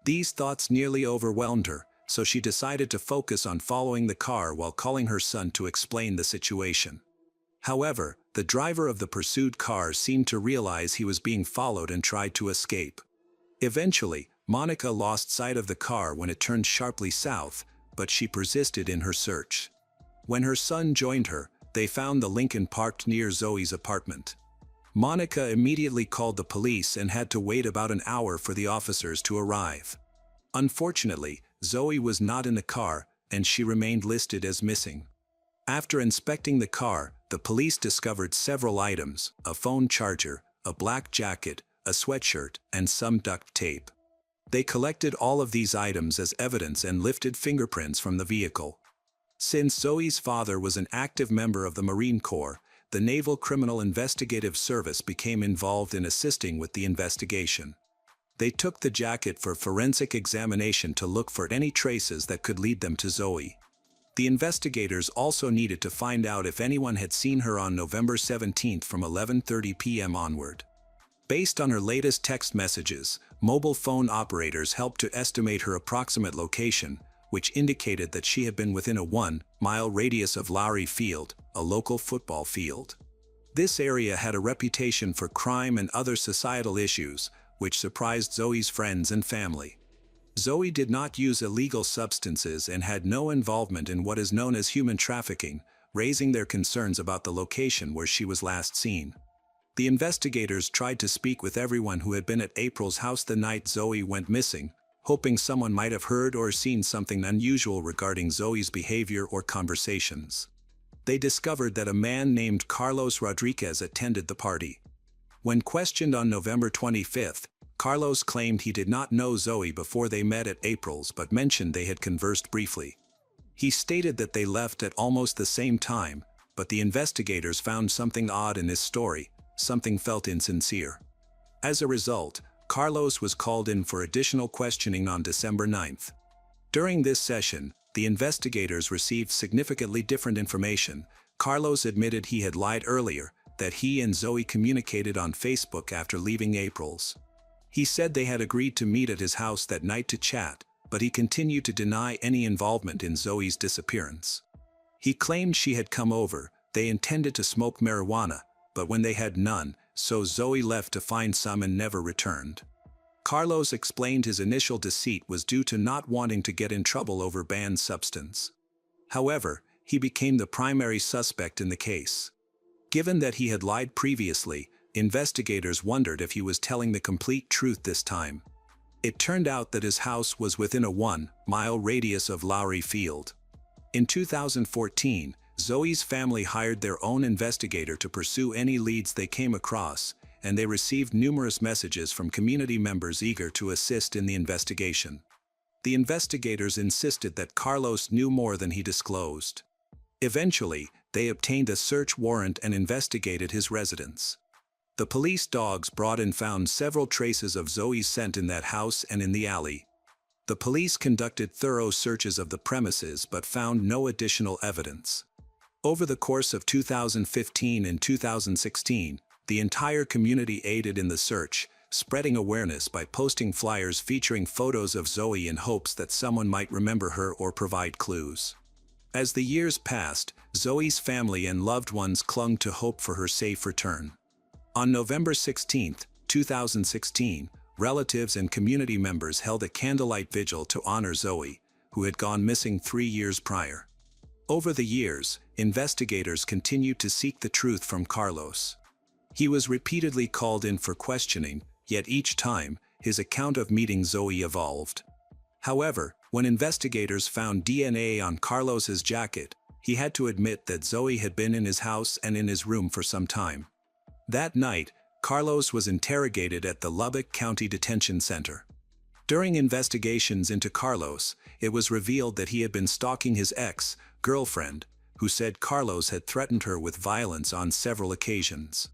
These thoughts nearly overwhelmed her, so she decided to focus on following the car while calling her son to explain the situation. However, the driver of the pursued car seemed to realize he was being followed and tried to escape. Eventually, Monica lost sight of the car when it turned sharply south, but she persisted in her search. When her son joined her, they found the Lincoln parked near Zoe's apartment. Monica immediately called the police and had to wait about an hour for the officers to arrive. Unfortunately, Zoe was not in the car, and she remained listed as missing. After inspecting the car, the police discovered several items: a phone charger, a black jacket, a sweatshirt, and some duct tape. They collected all of these items as evidence and lifted fingerprints from the vehicle. Since Zoe's father was an active member of the Marine Corps, the Naval Criminal Investigative Service became involved in assisting with the investigation. They took the jacket for forensic examination to look for any traces that could lead them to Zoe. The investigators also needed to find out if anyone had seen her on November 17 from 11:30 p.m. onward. Based on her latest text messages, mobile phone operators helped to estimate her approximate location, which indicated that she had been within a 1-mile radius of Lowry Field, a local football field. This area had a reputation for crime and other societal issues, which surprised Zoe's friends and family. Zoe did not use illegal substances and had no involvement in what is known as human trafficking, raising their concerns about the location where she was last seen. The investigators tried to speak with everyone who had been at April's house the night Zoe went missing, hoping someone might have heard or seen something unusual regarding Zoe's behavior or conversations. They discovered that a man named Carlos Rodriguez attended the party. When questioned on November 25, Carlos claimed he did not know Zoe before they met at April's but mentioned they had conversed briefly. He stated that they left at almost the same time, but the investigators found something odd in his story, something felt insincere. As a result, Carlos was called in for additional questioning on December 9. During this session, the investigators received significantly different information. Carlos admitted he had lied earlier, that he and Zoe communicated on Facebook after leaving April's. He said they had agreed to meet at his house that night to chat, but he continued to deny any involvement in Zoe's disappearance. He claimed she had come over, they intended to smoke marijuana, but when they had none, so Zoe left to find some and never returned. Carlos explained his initial deceit was due to not wanting to get in trouble over banned substance. However, he became the primary suspect in the case. Given that he had lied previously, investigators wondered if he was telling the complete truth this time. It turned out that his house was within a 1-mile radius of Lowry Field. In 2014, Zoe's family hired their own investigator to pursue any leads they came across, and they received numerous messages from community members eager to assist in the investigation. The investigators insisted that Carlos knew more than he disclosed. Eventually, they obtained a search warrant and investigated his residence. The police dogs brought and found several traces of Zoe's scent in that house and in the alley. The police conducted thorough searches of the premises but found no additional evidence. Over the course of 2015 and 2016, the entire community aided in the search, spreading awareness by posting flyers featuring photos of Zoe in hopes that someone might remember her or provide clues. As the years passed, Zoe's family and loved ones clung to hope for her safe return. On November 16, 2016, relatives and community members held a candlelight vigil to honor Zoe, who had gone missing 3 years prior. Over the years, investigators continued to seek the truth from Carlos. He was repeatedly called in for questioning, yet each time, his account of meeting Zoe evolved. However, when investigators found DNA on Carlos's jacket, he had to admit that Zoe had been in his house and in his room for some time. That night, Carlos was interrogated at the Lubbock County Detention Center. During investigations into Carlos, it was revealed that he had been stalking his ex-girlfriend, who said Carlos had threatened her with violence on several occasions.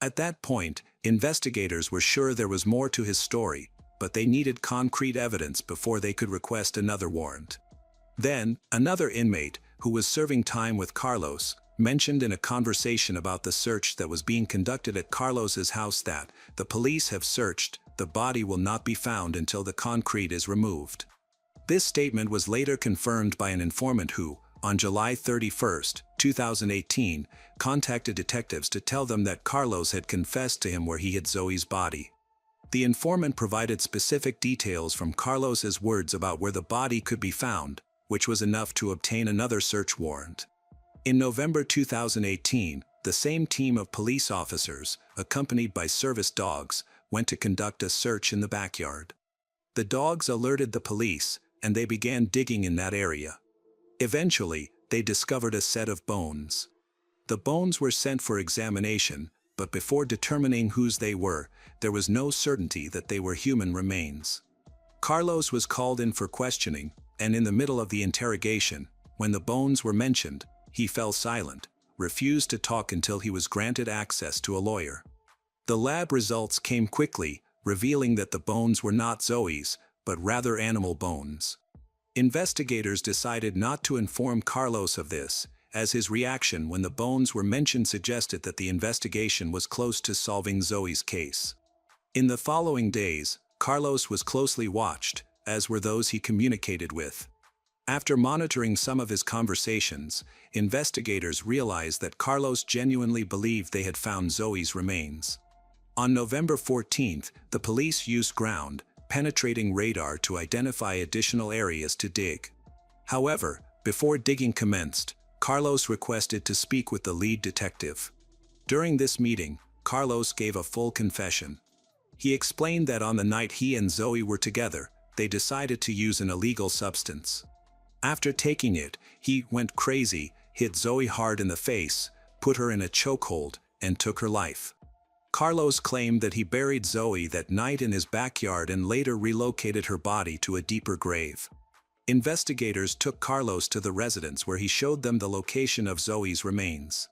At that point, investigators were sure there was more to his story, but they needed concrete evidence before they could request another warrant. Then, another inmate, who was serving time with Carlos, mentioned in a conversation about the search that was being conducted at Carlos's house that, "The police have searched, the body will not be found until the concrete is removed." This statement was later confirmed by an informant who, on July 31, 2018, contacted detectives to tell them that Carlos had confessed to him where he hid Zoe's body. The informant provided specific details from Carlos's words about where the body could be found, which was enough to obtain another search warrant. In November 2018, the same team of police officers, accompanied by service dogs, went to conduct a search in the backyard. The dogs alerted the police, and they began digging in that area. Eventually, they discovered a set of bones. The bones were sent for examination, but before determining whose they were, there was no certainty that they were human remains. Carlos was called in for questioning, and in the middle of the interrogation, when the bones were mentioned, he fell silent, refused to talk until he was granted access to a lawyer. The lab results came quickly, revealing that the bones were not Zoe's, but rather animal bones. Investigators decided not to inform Carlos of this, as his reaction when the bones were mentioned suggested that the investigation was close to solving Zoe's case. In the following days, Carlos was closely watched, as were those he communicated with. After monitoring some of his conversations, investigators realized that Carlos genuinely believed they had found Zoe's remains. On November 14th, the police used ground-penetrating radar to identify additional areas to dig. However, before digging commenced, Carlos requested to speak with the lead detective. During this meeting, Carlos gave a full confession. He explained that on the night he and Zoe were together, they decided to use an illegal substance. After taking it, he went crazy, hit Zoe hard in the face, put her in a chokehold, and took her life. Carlos claimed that he buried Zoe that night in his backyard and later relocated her body to a deeper grave. Investigators took Carlos to the residence where he showed them the location of Zoe's remains.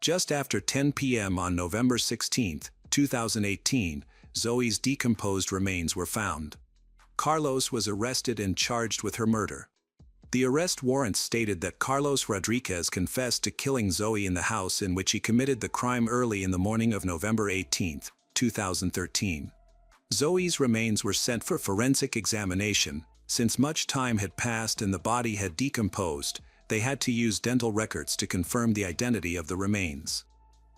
Just after 10 p.m. on November 16, 2018, Zoe's decomposed remains were found. Carlos was arrested and charged with her murder. The arrest warrant stated that Carlos Rodriguez confessed to killing Zoe in the house in which he committed the crime early in the morning of November 18, 2013. Zoe's remains were sent for forensic examination. Since much time had passed and the body had decomposed, they had to use dental records to confirm the identity of the remains.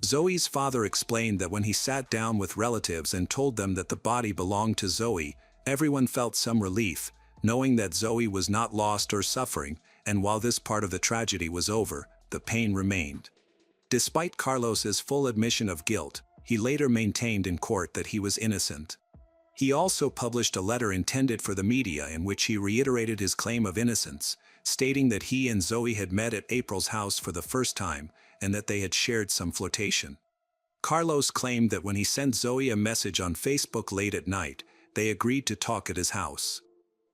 Zoe's father explained that when he sat down with relatives and told them that the body belonged to Zoe, everyone felt some relief, knowing that Zoe was not lost or suffering, and while this part of the tragedy was over, the pain remained. Despite Carlos's full admission of guilt, he later maintained in court that he was innocent. He also published a letter intended for the media in which he reiterated his claim of innocence, stating that he and Zoe had met at April's house for the first time, and that they had shared some flirtation. Carlos claimed that when he sent Zoe a message on Facebook late at night, they agreed to talk at his house.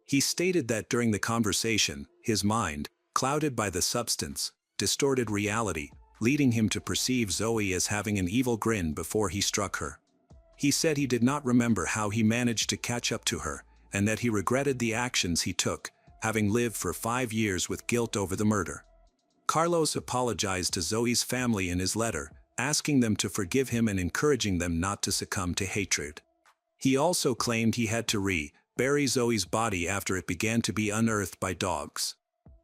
He stated that during the conversation, his mind, clouded by the substance, distorted reality, leading him to perceive Zoe as having an evil grin before he struck her. He said he did not remember how he managed to catch up to her, and that he regretted the actions he took, having lived for 5 years with guilt over the murder. Carlos apologized to Zoe's family in his letter, asking them to forgive him and encouraging them not to succumb to hatred. He also claimed he had to bury Zoe's body after it began to be unearthed by dogs.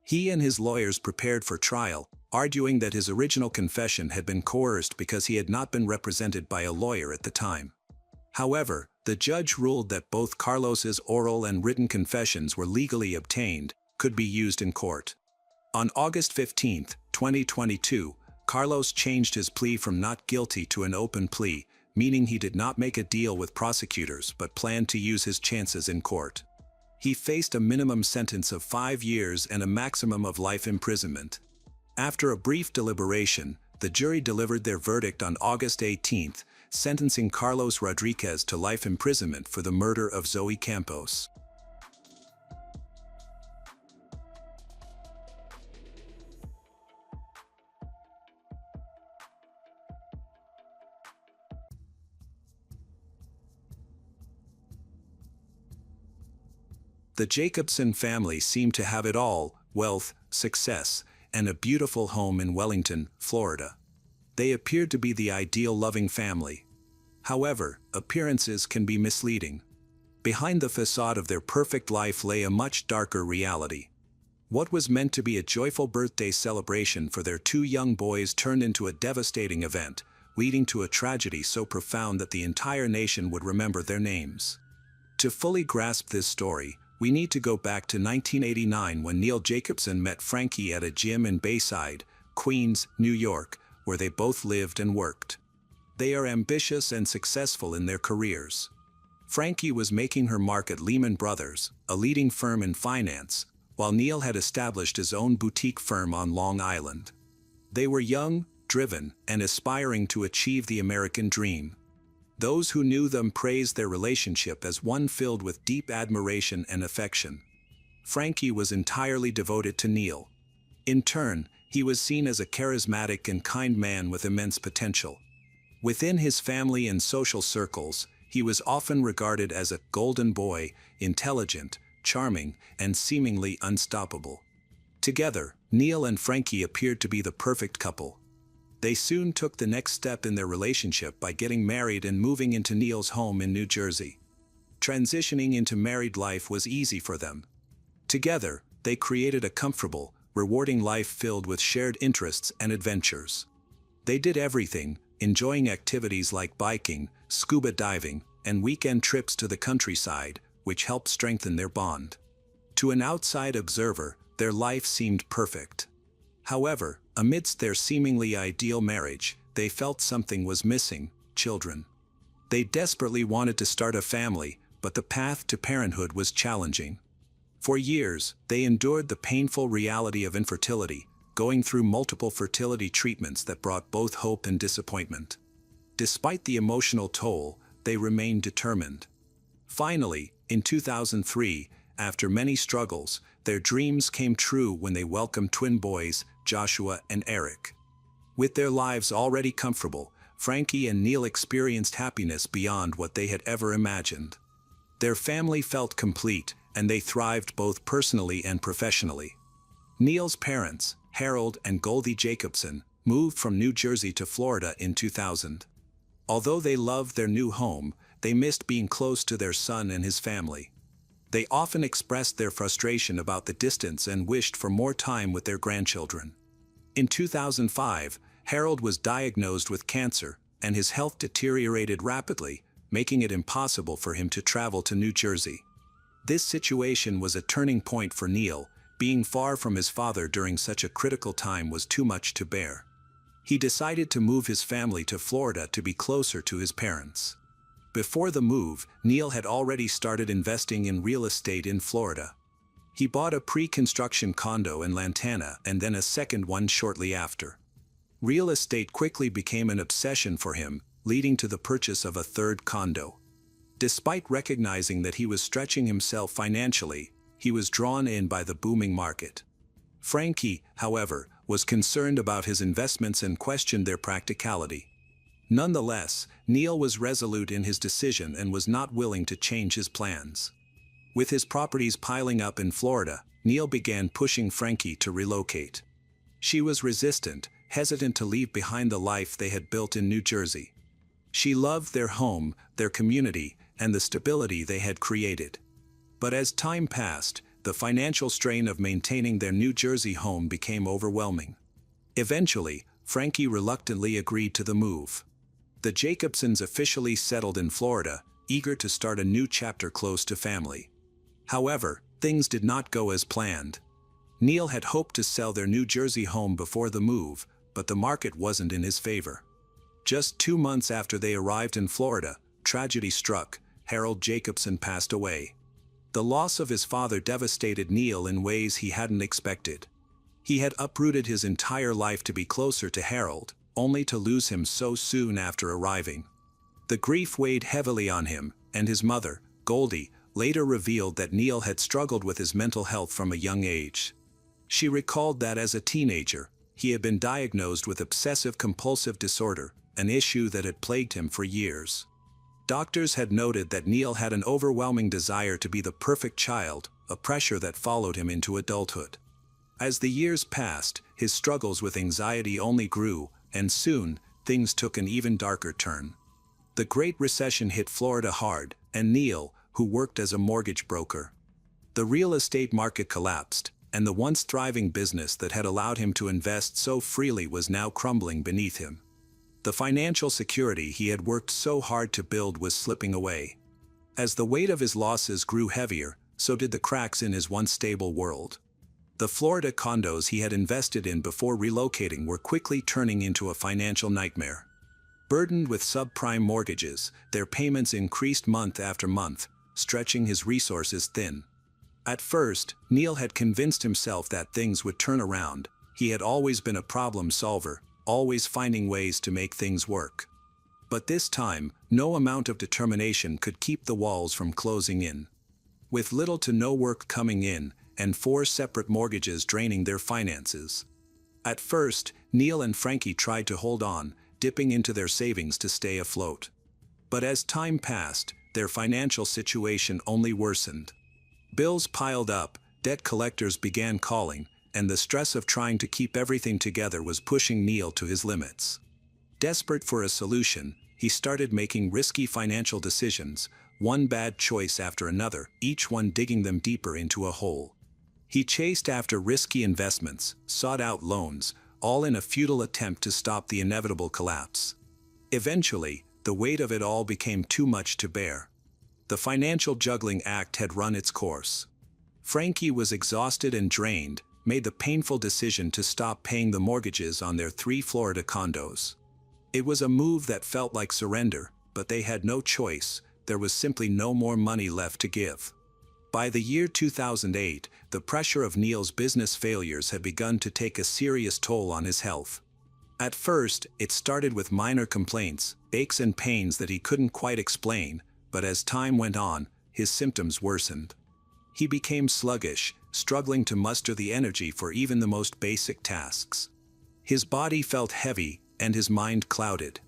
He and his lawyers prepared for trial, arguing that his original confession had been coerced because he had not been represented by a lawyer at the time. However, the judge ruled that both Carlos's oral and written confessions were legally obtained, could be used in court. On August 15, 2022, Carlos changed his plea from not guilty to an open plea, meaning he did not make a deal with prosecutors but planned to use his chances in court. He faced a minimum sentence of 5 years and a maximum of life imprisonment. After a brief deliberation, the jury delivered their verdict on August 18, sentencing Carlos Rodriguez to life imprisonment for the murder of Zoe Campos. The Jacobson family seemed to have it all: wealth, success, and a beautiful home in Wellington, Florida. They appeared to be the ideal loving family. However, appearances can be misleading. Behind the facade of their perfect life lay a much darker reality. What was meant to be a joyful birthday celebration for their 2 young boys turned into a devastating event, leading to a tragedy so profound that the entire nation would remember their names. To fully grasp this story, we need to go back to 1989 when Neil Jacobson met Frankie at a gym in Bayside, Queens, New York, where they both lived and worked. They are ambitious and successful in their careers. Frankie was making her mark at Lehman Brothers, a leading firm in finance, while Neil had established his own boutique firm on Long Island. They were young, driven, and aspiring to achieve the American dream. Those who knew them praised their relationship as one filled with deep admiration and affection. Frankie was entirely devoted to Neil. In turn, he was seen as a charismatic and kind man with immense potential. Within his family and social circles, he was often regarded as a golden boy, intelligent, charming, and seemingly unstoppable. Together, Neil and Frankie appeared to be the perfect couple. They soon took the next step in their relationship by getting married and moving into Neil's home in New Jersey. Transitioning into married life was easy for them. Together, they created a comfortable, rewarding life filled with shared interests and adventures. They did everything, enjoying activities like biking, scuba diving, and weekend trips to the countryside, which helped strengthen their bond. To an outside observer, their life seemed perfect. However, amidst their seemingly ideal marriage, they felt something was missing: children. They desperately wanted to start a family, but the path to parenthood was challenging. For years, they endured the painful reality of infertility, going through multiple fertility treatments that brought both hope and disappointment. Despite the emotional toll, they remained determined. Finally, in 2003, after many struggles, their dreams came true when they welcomed twin boys, Joshua and Eric. With their lives already comfortable, Frankie and Neil experienced happiness beyond what they had ever imagined. Their family felt complete, and they thrived both personally and professionally. Neil's parents, Harold and Goldie Jacobson, moved from New Jersey to Florida in 2000. Although they loved their new home, they missed being close to their son and his family. They often expressed their frustration about the distance and wished for more time with their grandchildren. In 2005, Harold was diagnosed with cancer, and his health deteriorated rapidly, making it impossible for him to travel to New Jersey. This situation was a turning point for Neil. Being far from his father during such a critical time was too much to bear. He decided to move his family to Florida to be closer to his parents. Before the move, Neil had already started investing in real estate in Florida. He bought a pre-construction condo in Lantana and then a second one shortly after. Real estate quickly became an obsession for him, leading to the purchase of a third condo. Despite recognizing that he was stretching himself financially, he was drawn in by the booming market. Frankie, however, was concerned about his investments and questioned their practicality. Nonetheless, Neil was resolute in his decision and was not willing to change his plans. With his properties piling up in Florida, Neil began pushing Frankie to relocate. She was resistant, hesitant to leave behind the life they had built in New Jersey. She loved their home, their community, and the stability they had created. But as time passed, the financial strain of maintaining their New Jersey home became overwhelming. Eventually, Frankie reluctantly agreed to the move. The Jacobsons officially settled in Florida, eager to start a new chapter close to family. However, things did not go as planned. Neil had hoped to sell their New Jersey home before the move, but the market wasn't in his favor. Just 2 months after they arrived in Florida, tragedy struck. Harold Jacobson passed away. The loss of his father devastated Neil in ways he hadn't expected. He had uprooted his entire life to be closer to Harold, only to lose him so soon after arriving. The grief weighed heavily on him, and his mother, Goldie, later revealed that Neil had struggled with his mental health from a young age. She recalled that as a teenager, he had been diagnosed with obsessive-compulsive disorder, an issue that had plagued him for years. Doctors had noted that Neil had an overwhelming desire to be the perfect child, a pressure that followed him into adulthood. As the years passed, his struggles with anxiety only grew, and soon, things took an even darker turn. The Great Recession hit Florida hard, and Neil, who worked as a mortgage broker. The real estate market collapsed, and the once thriving business that had allowed him to invest so freely was now crumbling beneath him. The financial security he had worked so hard to build was slipping away. As the weight of his losses grew heavier, so did the cracks in his once stable world. The Florida condos he had invested in before relocating were quickly turning into a financial nightmare. Burdened with subprime mortgages, their payments increased month after month, stretching his resources thin. At first, Neil had convinced himself that things would turn around. He had always been a problem solver, always finding ways to make things work. But this time, no amount of determination could keep the walls from closing in. With little to no work coming in, and 4 separate mortgages draining their finances. At first, Neil and Frankie tried to hold on, dipping into their savings to stay afloat. But as time passed, their financial situation only worsened. Bills piled up, debt collectors began calling, and the stress of trying to keep everything together was pushing Neil to his limits. Desperate for a solution, he started making risky financial decisions, one bad choice after another, each one digging them deeper into a hole. He chased after risky investments, sought out loans, all in a futile attempt to stop the inevitable collapse. Eventually, the weight of it all became too much to bear. The financial juggling act had run its course. Frankie was exhausted and drained, made the painful decision to stop paying the mortgages on their 3 Florida condos. It was a move that felt like surrender, but they had no choice. There was simply no more money left to give. By the year 2008, the pressure of Neil's business failures had begun to take a serious toll on his health. At first, it started with minor complaints, aches and pains that he couldn't quite explain, but as time went on, his symptoms worsened. He became sluggish, struggling to muster the energy for even the most basic tasks. His body felt heavy, and his mind clouded.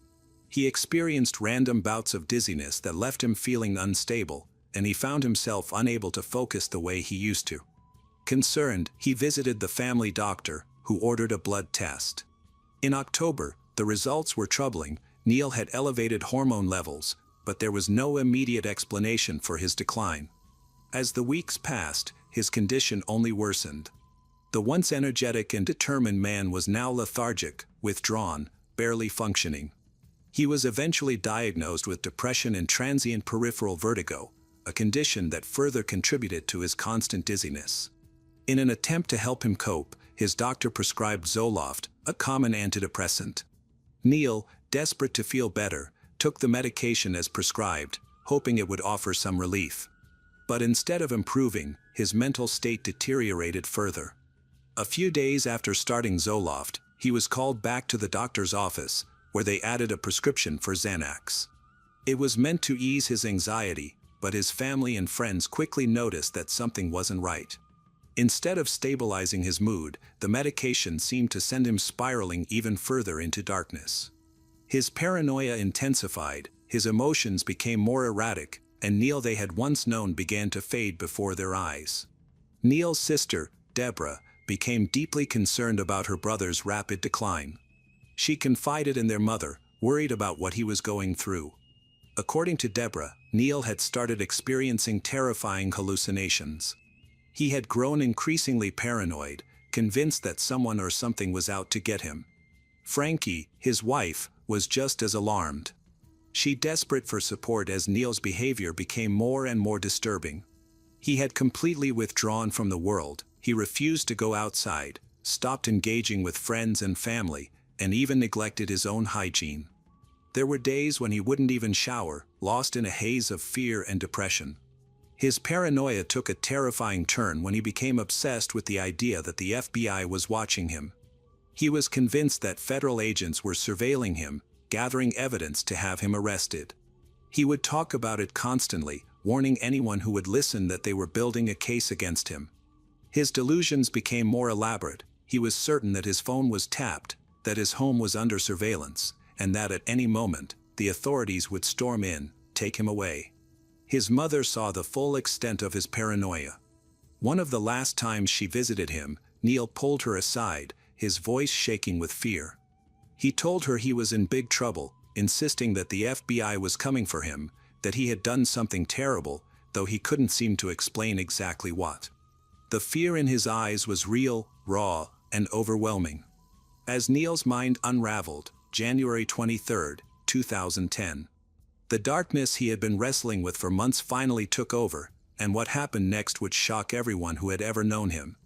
He experienced random bouts of dizziness that left him feeling unstable, and he found himself unable to focus the way he used to. Concerned, he visited the family doctor, who ordered a blood test. In October, the results were troubling. Neil had elevated hormone levels, but there was no immediate explanation for his decline. As the weeks passed, his condition only worsened. The once energetic and determined man was now lethargic, withdrawn, barely functioning. He was eventually diagnosed with depression and transient peripheral vertigo, a condition that further contributed to his constant dizziness. In an attempt to help him cope, his doctor prescribed Zoloft, a common antidepressant. Neil, desperate to feel better, took the medication as prescribed, hoping it would offer some relief. But instead of improving, his mental state deteriorated further. A few days after starting Zoloft, he was called back to the doctor's office, where they added a prescription for Xanax. It was meant to ease his anxiety, but his family and friends quickly noticed that something wasn't right. Instead of stabilizing his mood, the medication seemed to send him spiraling even further into darkness. His paranoia intensified, his emotions became more erratic, and Neil they had once known began to fade before their eyes. Neil's sister, Deborah, became deeply concerned about her brother's rapid decline. She confided in their mother, worried about what he was going through. According to Deborah, Neil had started experiencing terrifying hallucinations. He had grown increasingly paranoid, convinced that someone or something was out to get him. Frankie, his wife, was just as alarmed. She desperate for support as Neil's behavior became more and more disturbing. He had completely withdrawn from the world, he refused to go outside, stopped engaging with friends and family, and even neglected his own hygiene. There were days when he wouldn't even shower, lost in a haze of fear and depression. His paranoia took a terrifying turn when he became obsessed with the idea that the FBI was watching him. He was convinced that federal agents were surveilling him, gathering evidence to have him arrested. He would talk about it constantly, warning anyone who would listen that they were building a case against him. His delusions became more elaborate. He was certain that his phone was tapped, that his home was under surveillance, and that at any moment, the authorities would storm in, take him away. His mother saw the full extent of his paranoia. One of the last times she visited him, Neil pulled her aside, his voice shaking with fear. He told her he was in big trouble, insisting that the FBI was coming for him, that he had done something terrible, though he couldn't seem to explain exactly what. The fear in his eyes was real, raw, and overwhelming. As Neil's mind unraveled, January 23, 2010. The darkness he had been wrestling with for months finally took over, and what happened next would shock everyone who had ever known him.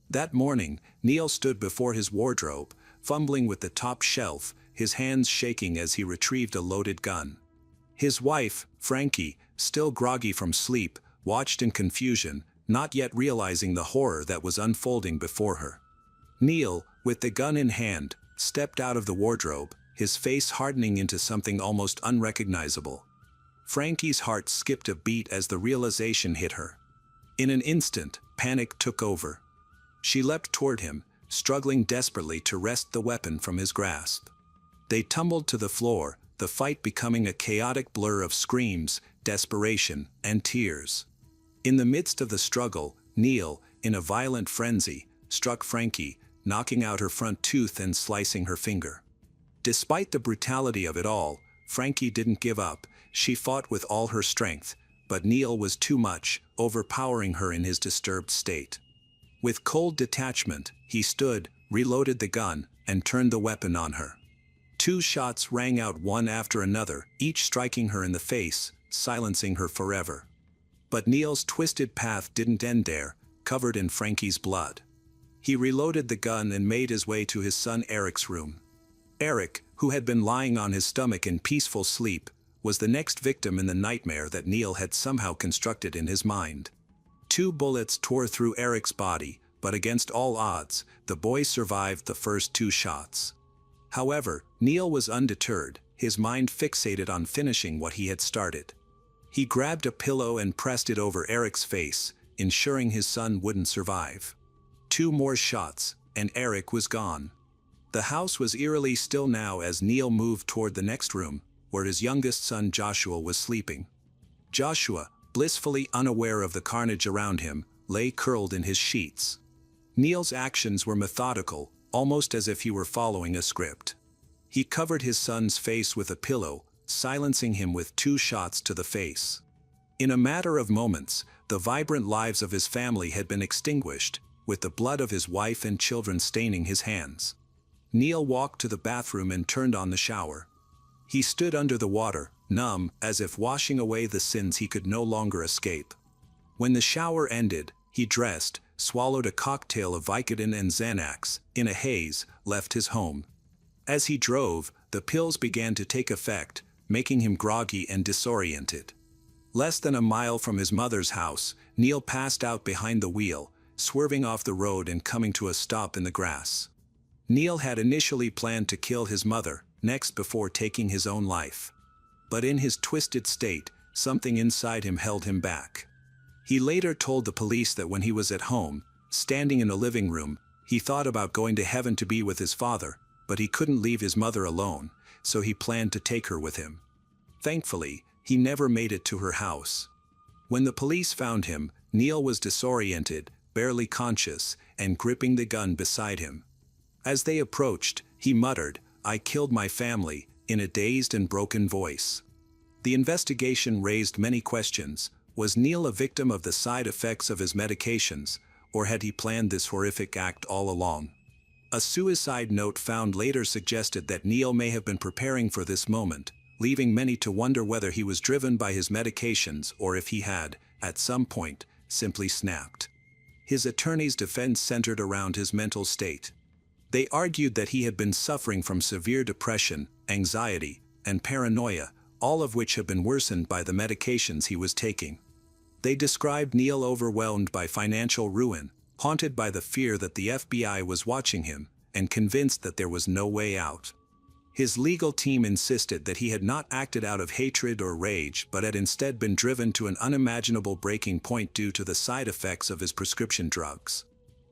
That morning, Neil stood before his wardrobe, fumbling with the top shelf, his hands shaking as he retrieved a loaded gun. His wife, Frankie, still groggy from sleep, watched in confusion, not yet realizing the horror that was unfolding before her. Neil, with the gun in hand, stepped out of the wardrobe, his face hardening into something almost unrecognizable. Frankie's heart skipped a beat as the realization hit her. In an instant, panic took over. She leapt toward him, struggling desperately to wrest the weapon from his grasp. They tumbled to the floor, the fight becoming a chaotic blur of screams, desperation, and tears. In the midst of the struggle, Neil, in a violent frenzy, struck Frankie, knocking out her front tooth and slicing her finger. Despite the brutality of it all, Frankie didn't give up. She fought with all her strength, but Neil was too much, overpowering her in his disturbed state. With cold detachment, he stood, reloaded the gun, and turned the weapon on her. 2 shots rang out one after another, each striking her in the face, silencing her forever. But Neil's twisted path didn't end there, covered in Frankie's blood. He reloaded the gun and made his way to his son Eric's room. Eric, who had been lying on his stomach in peaceful sleep, was the next victim in the nightmare that Neil had somehow constructed in his mind. 2 bullets tore through Eric's body, but against all odds, the boy survived the first 2 shots. However, Neil was undeterred, his mind fixated on finishing what he had started. He grabbed a pillow and pressed it over Eric's face, ensuring his son wouldn't survive. 2 more shots, and Eric was gone. The house was eerily still now as Neil moved toward the next room, where his youngest son Joshua was sleeping. Joshua, blissfully unaware of the carnage around him, lay curled in his sheets. Neil's actions were methodical, almost as if he were following a script. He covered his son's face with a pillow, silencing him with 2 shots to the face. In a matter of moments, the vibrant lives of his family had been extinguished, with the blood of his wife and children staining his hands. Neil walked to the bathroom and turned on the shower. He stood under the water, numb, as if washing away the sins he could no longer escape. When the shower ended, he dressed, swallowed a cocktail of Vicodin and Xanax, in a haze, left his home. As he drove, the pills began to take effect, making him groggy and disoriented. Less than a mile from his mother's house, Neil passed out behind the wheel, swerving off the road and coming to a stop in the grass. Neil had initially planned to kill his mother, next before taking his own life. But in his twisted state, something inside him held him back. He later told the police that when he was at home, standing in a living room, he thought about going to heaven to be with his father, but he couldn't leave his mother alone, so he planned to take her with him. Thankfully, he never made it to her house. When the police found him, Neil was disoriented, barely conscious, and gripping the gun beside him. As they approached, he muttered, "I killed my family," in a dazed and broken voice. The investigation raised many questions. Was Neil a victim of the side effects of his medications, or had he planned this horrific act all along? A suicide note found later suggested that Neil may have been preparing for this moment, leaving many to wonder whether he was driven by his medications or if he had, at some point, simply snapped. His attorney's defense centered around his mental state. They argued that he had been suffering from severe depression, anxiety, and paranoia, all of which had been worsened by the medications he was taking. They described Neil overwhelmed by financial ruin, haunted by the fear that the FBI was watching him, and convinced that there was no way out. His legal team insisted that he had not acted out of hatred or rage but had instead been driven to an unimaginable breaking point due to the side effects of his prescription drugs.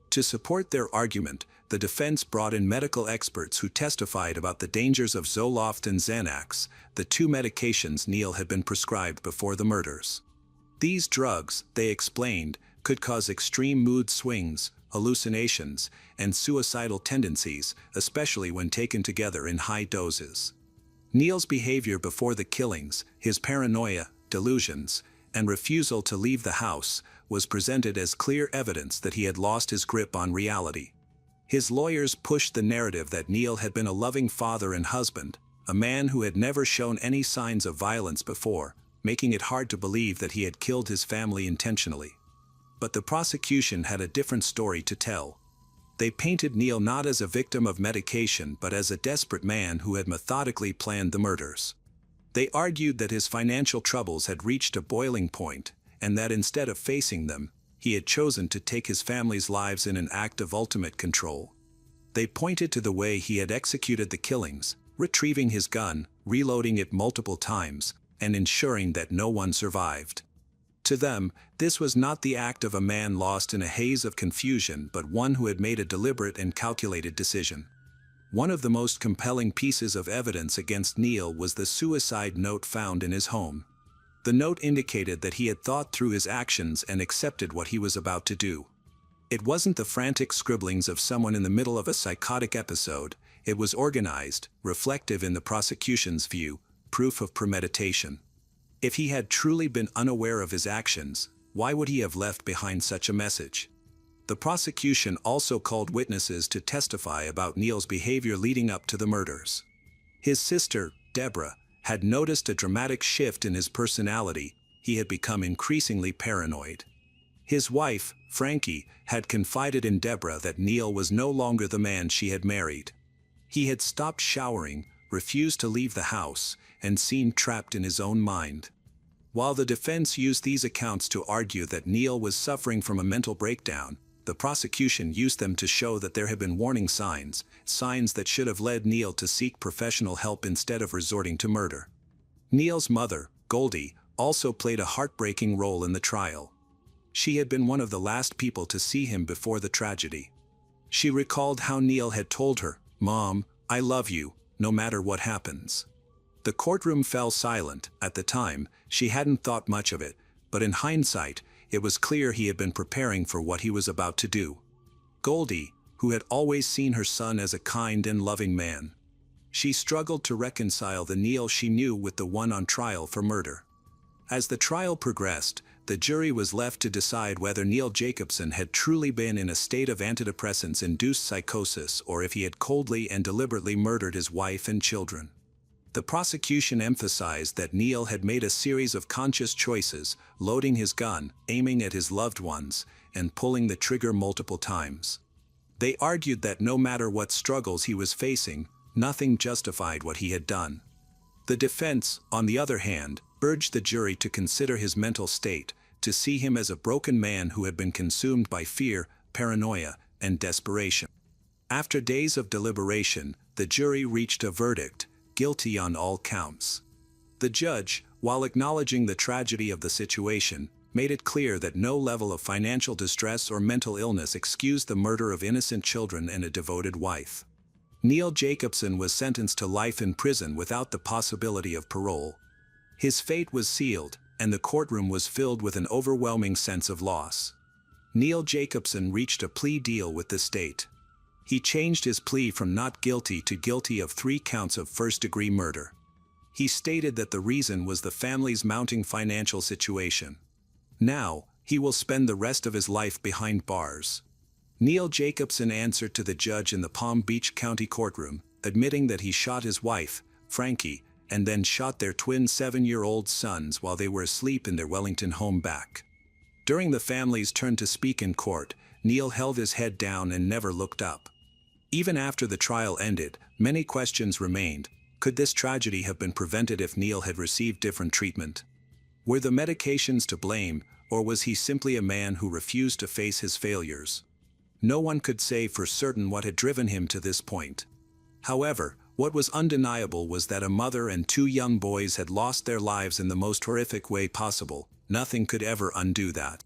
To support their argument, the defense brought in medical experts who testified about the dangers of Zoloft and Xanax, the 2 medications Neil had been prescribed before the murders. These drugs, they explained, could cause extreme mood swings, hallucinations, and suicidal tendencies, especially when taken together in high doses. Neil's behavior before the killings, his paranoia, delusions, and refusal to leave the house, was presented as clear evidence that he had lost his grip on reality. His lawyers pushed the narrative that Neil had been a loving father and husband, a man who had never shown any signs of violence before, making it hard to believe that he had killed his family intentionally. But the prosecution had a different story to tell. They painted Neil not as a victim of medication but as a desperate man who had methodically planned the murders. They argued that his financial troubles had reached a boiling point, and that instead of facing them, he had chosen to take his family's lives in an act of ultimate control. They pointed to the way he had executed the killings, retrieving his gun, reloading it multiple times, and ensuring that no one survived. To them, this was not the act of a man lost in a haze of confusion, but one who had made a deliberate and calculated decision. One of the most compelling pieces of evidence against Neil was the suicide note found in his home. The note indicated that he had thought through his actions and accepted what he was about to do. It wasn't the frantic scribblings of someone in the middle of a psychotic episode. It was organized, reflective in the prosecution's view, proof of premeditation. If he had truly been unaware of his actions, why would he have left behind such a message? The prosecution also called witnesses to testify about Neil's behavior leading up to the murders. His sister, Deborah, had noticed a dramatic shift in his personality. He had become increasingly paranoid. His wife, Frankie, had confided in Deborah that Neil was no longer the man she had married. He had stopped showering, refused to leave the house, and seemed trapped in his own mind. While the defense used these accounts to argue that Neil was suffering from a mental breakdown, the prosecution used them to show that there had been warning signs, signs that should have led Neil to seek professional help instead of resorting to murder. Neil's mother, Goldie, also played a heartbreaking role in the trial. She had been one of the last people to see him before the tragedy. She recalled how Neil had told her, "Mom, I love you, no matter what happens." The courtroom fell silent. At the time, she hadn't thought much of it, but in hindsight, it was clear he had been preparing for what he was about to do. Goldie, who had always seen her son as a kind and loving man. She struggled to reconcile the Neil she knew with the one on trial for murder. As the trial progressed, the jury was left to decide whether Neil Jacobson had truly been in a state of antidepressants-induced psychosis or if he had coldly and deliberately murdered his wife and children. The prosecution emphasized that Neil had made a series of conscious choices, loading his gun, aiming at his loved ones, and pulling the trigger multiple times. They argued that no matter what struggles he was facing, nothing justified what he had done. The defense, on the other hand, urged the jury to consider his mental state, to see him as a broken man who had been consumed by fear, paranoia, and desperation. After days of deliberation, the jury reached a verdict: guilty on all counts. The judge, while acknowledging the tragedy of the situation, made it clear that no level of financial distress or mental illness excused the murder of innocent children and a devoted wife. Neil Jacobson was sentenced to life in prison without the possibility of parole. His fate was sealed, and the courtroom was filled with an overwhelming sense of loss. Neil Jacobson reached a plea deal with the state. He changed his plea from not guilty to guilty of 3 counts of first-degree murder. He stated that the reason was the family's mounting financial situation. Now, he will spend the rest of his life behind bars. Neil Jacobson answered to the judge in the Palm Beach County courtroom, admitting that he shot his wife, Frankie, and then shot their twin 7-year-old sons while they were asleep in their Wellington home back. During the family's turn to speak in court, Neil held his head down and never looked up. Even after the trial ended, many questions remained. Could this tragedy have been prevented if Neil had received different treatment? Were the medications to blame, or was he simply a man who refused to face his failures? No one could say for certain what had driven him to this point. However, what was undeniable was that a mother and 2 young boys had lost their lives in the most horrific way possible. Nothing could ever undo that.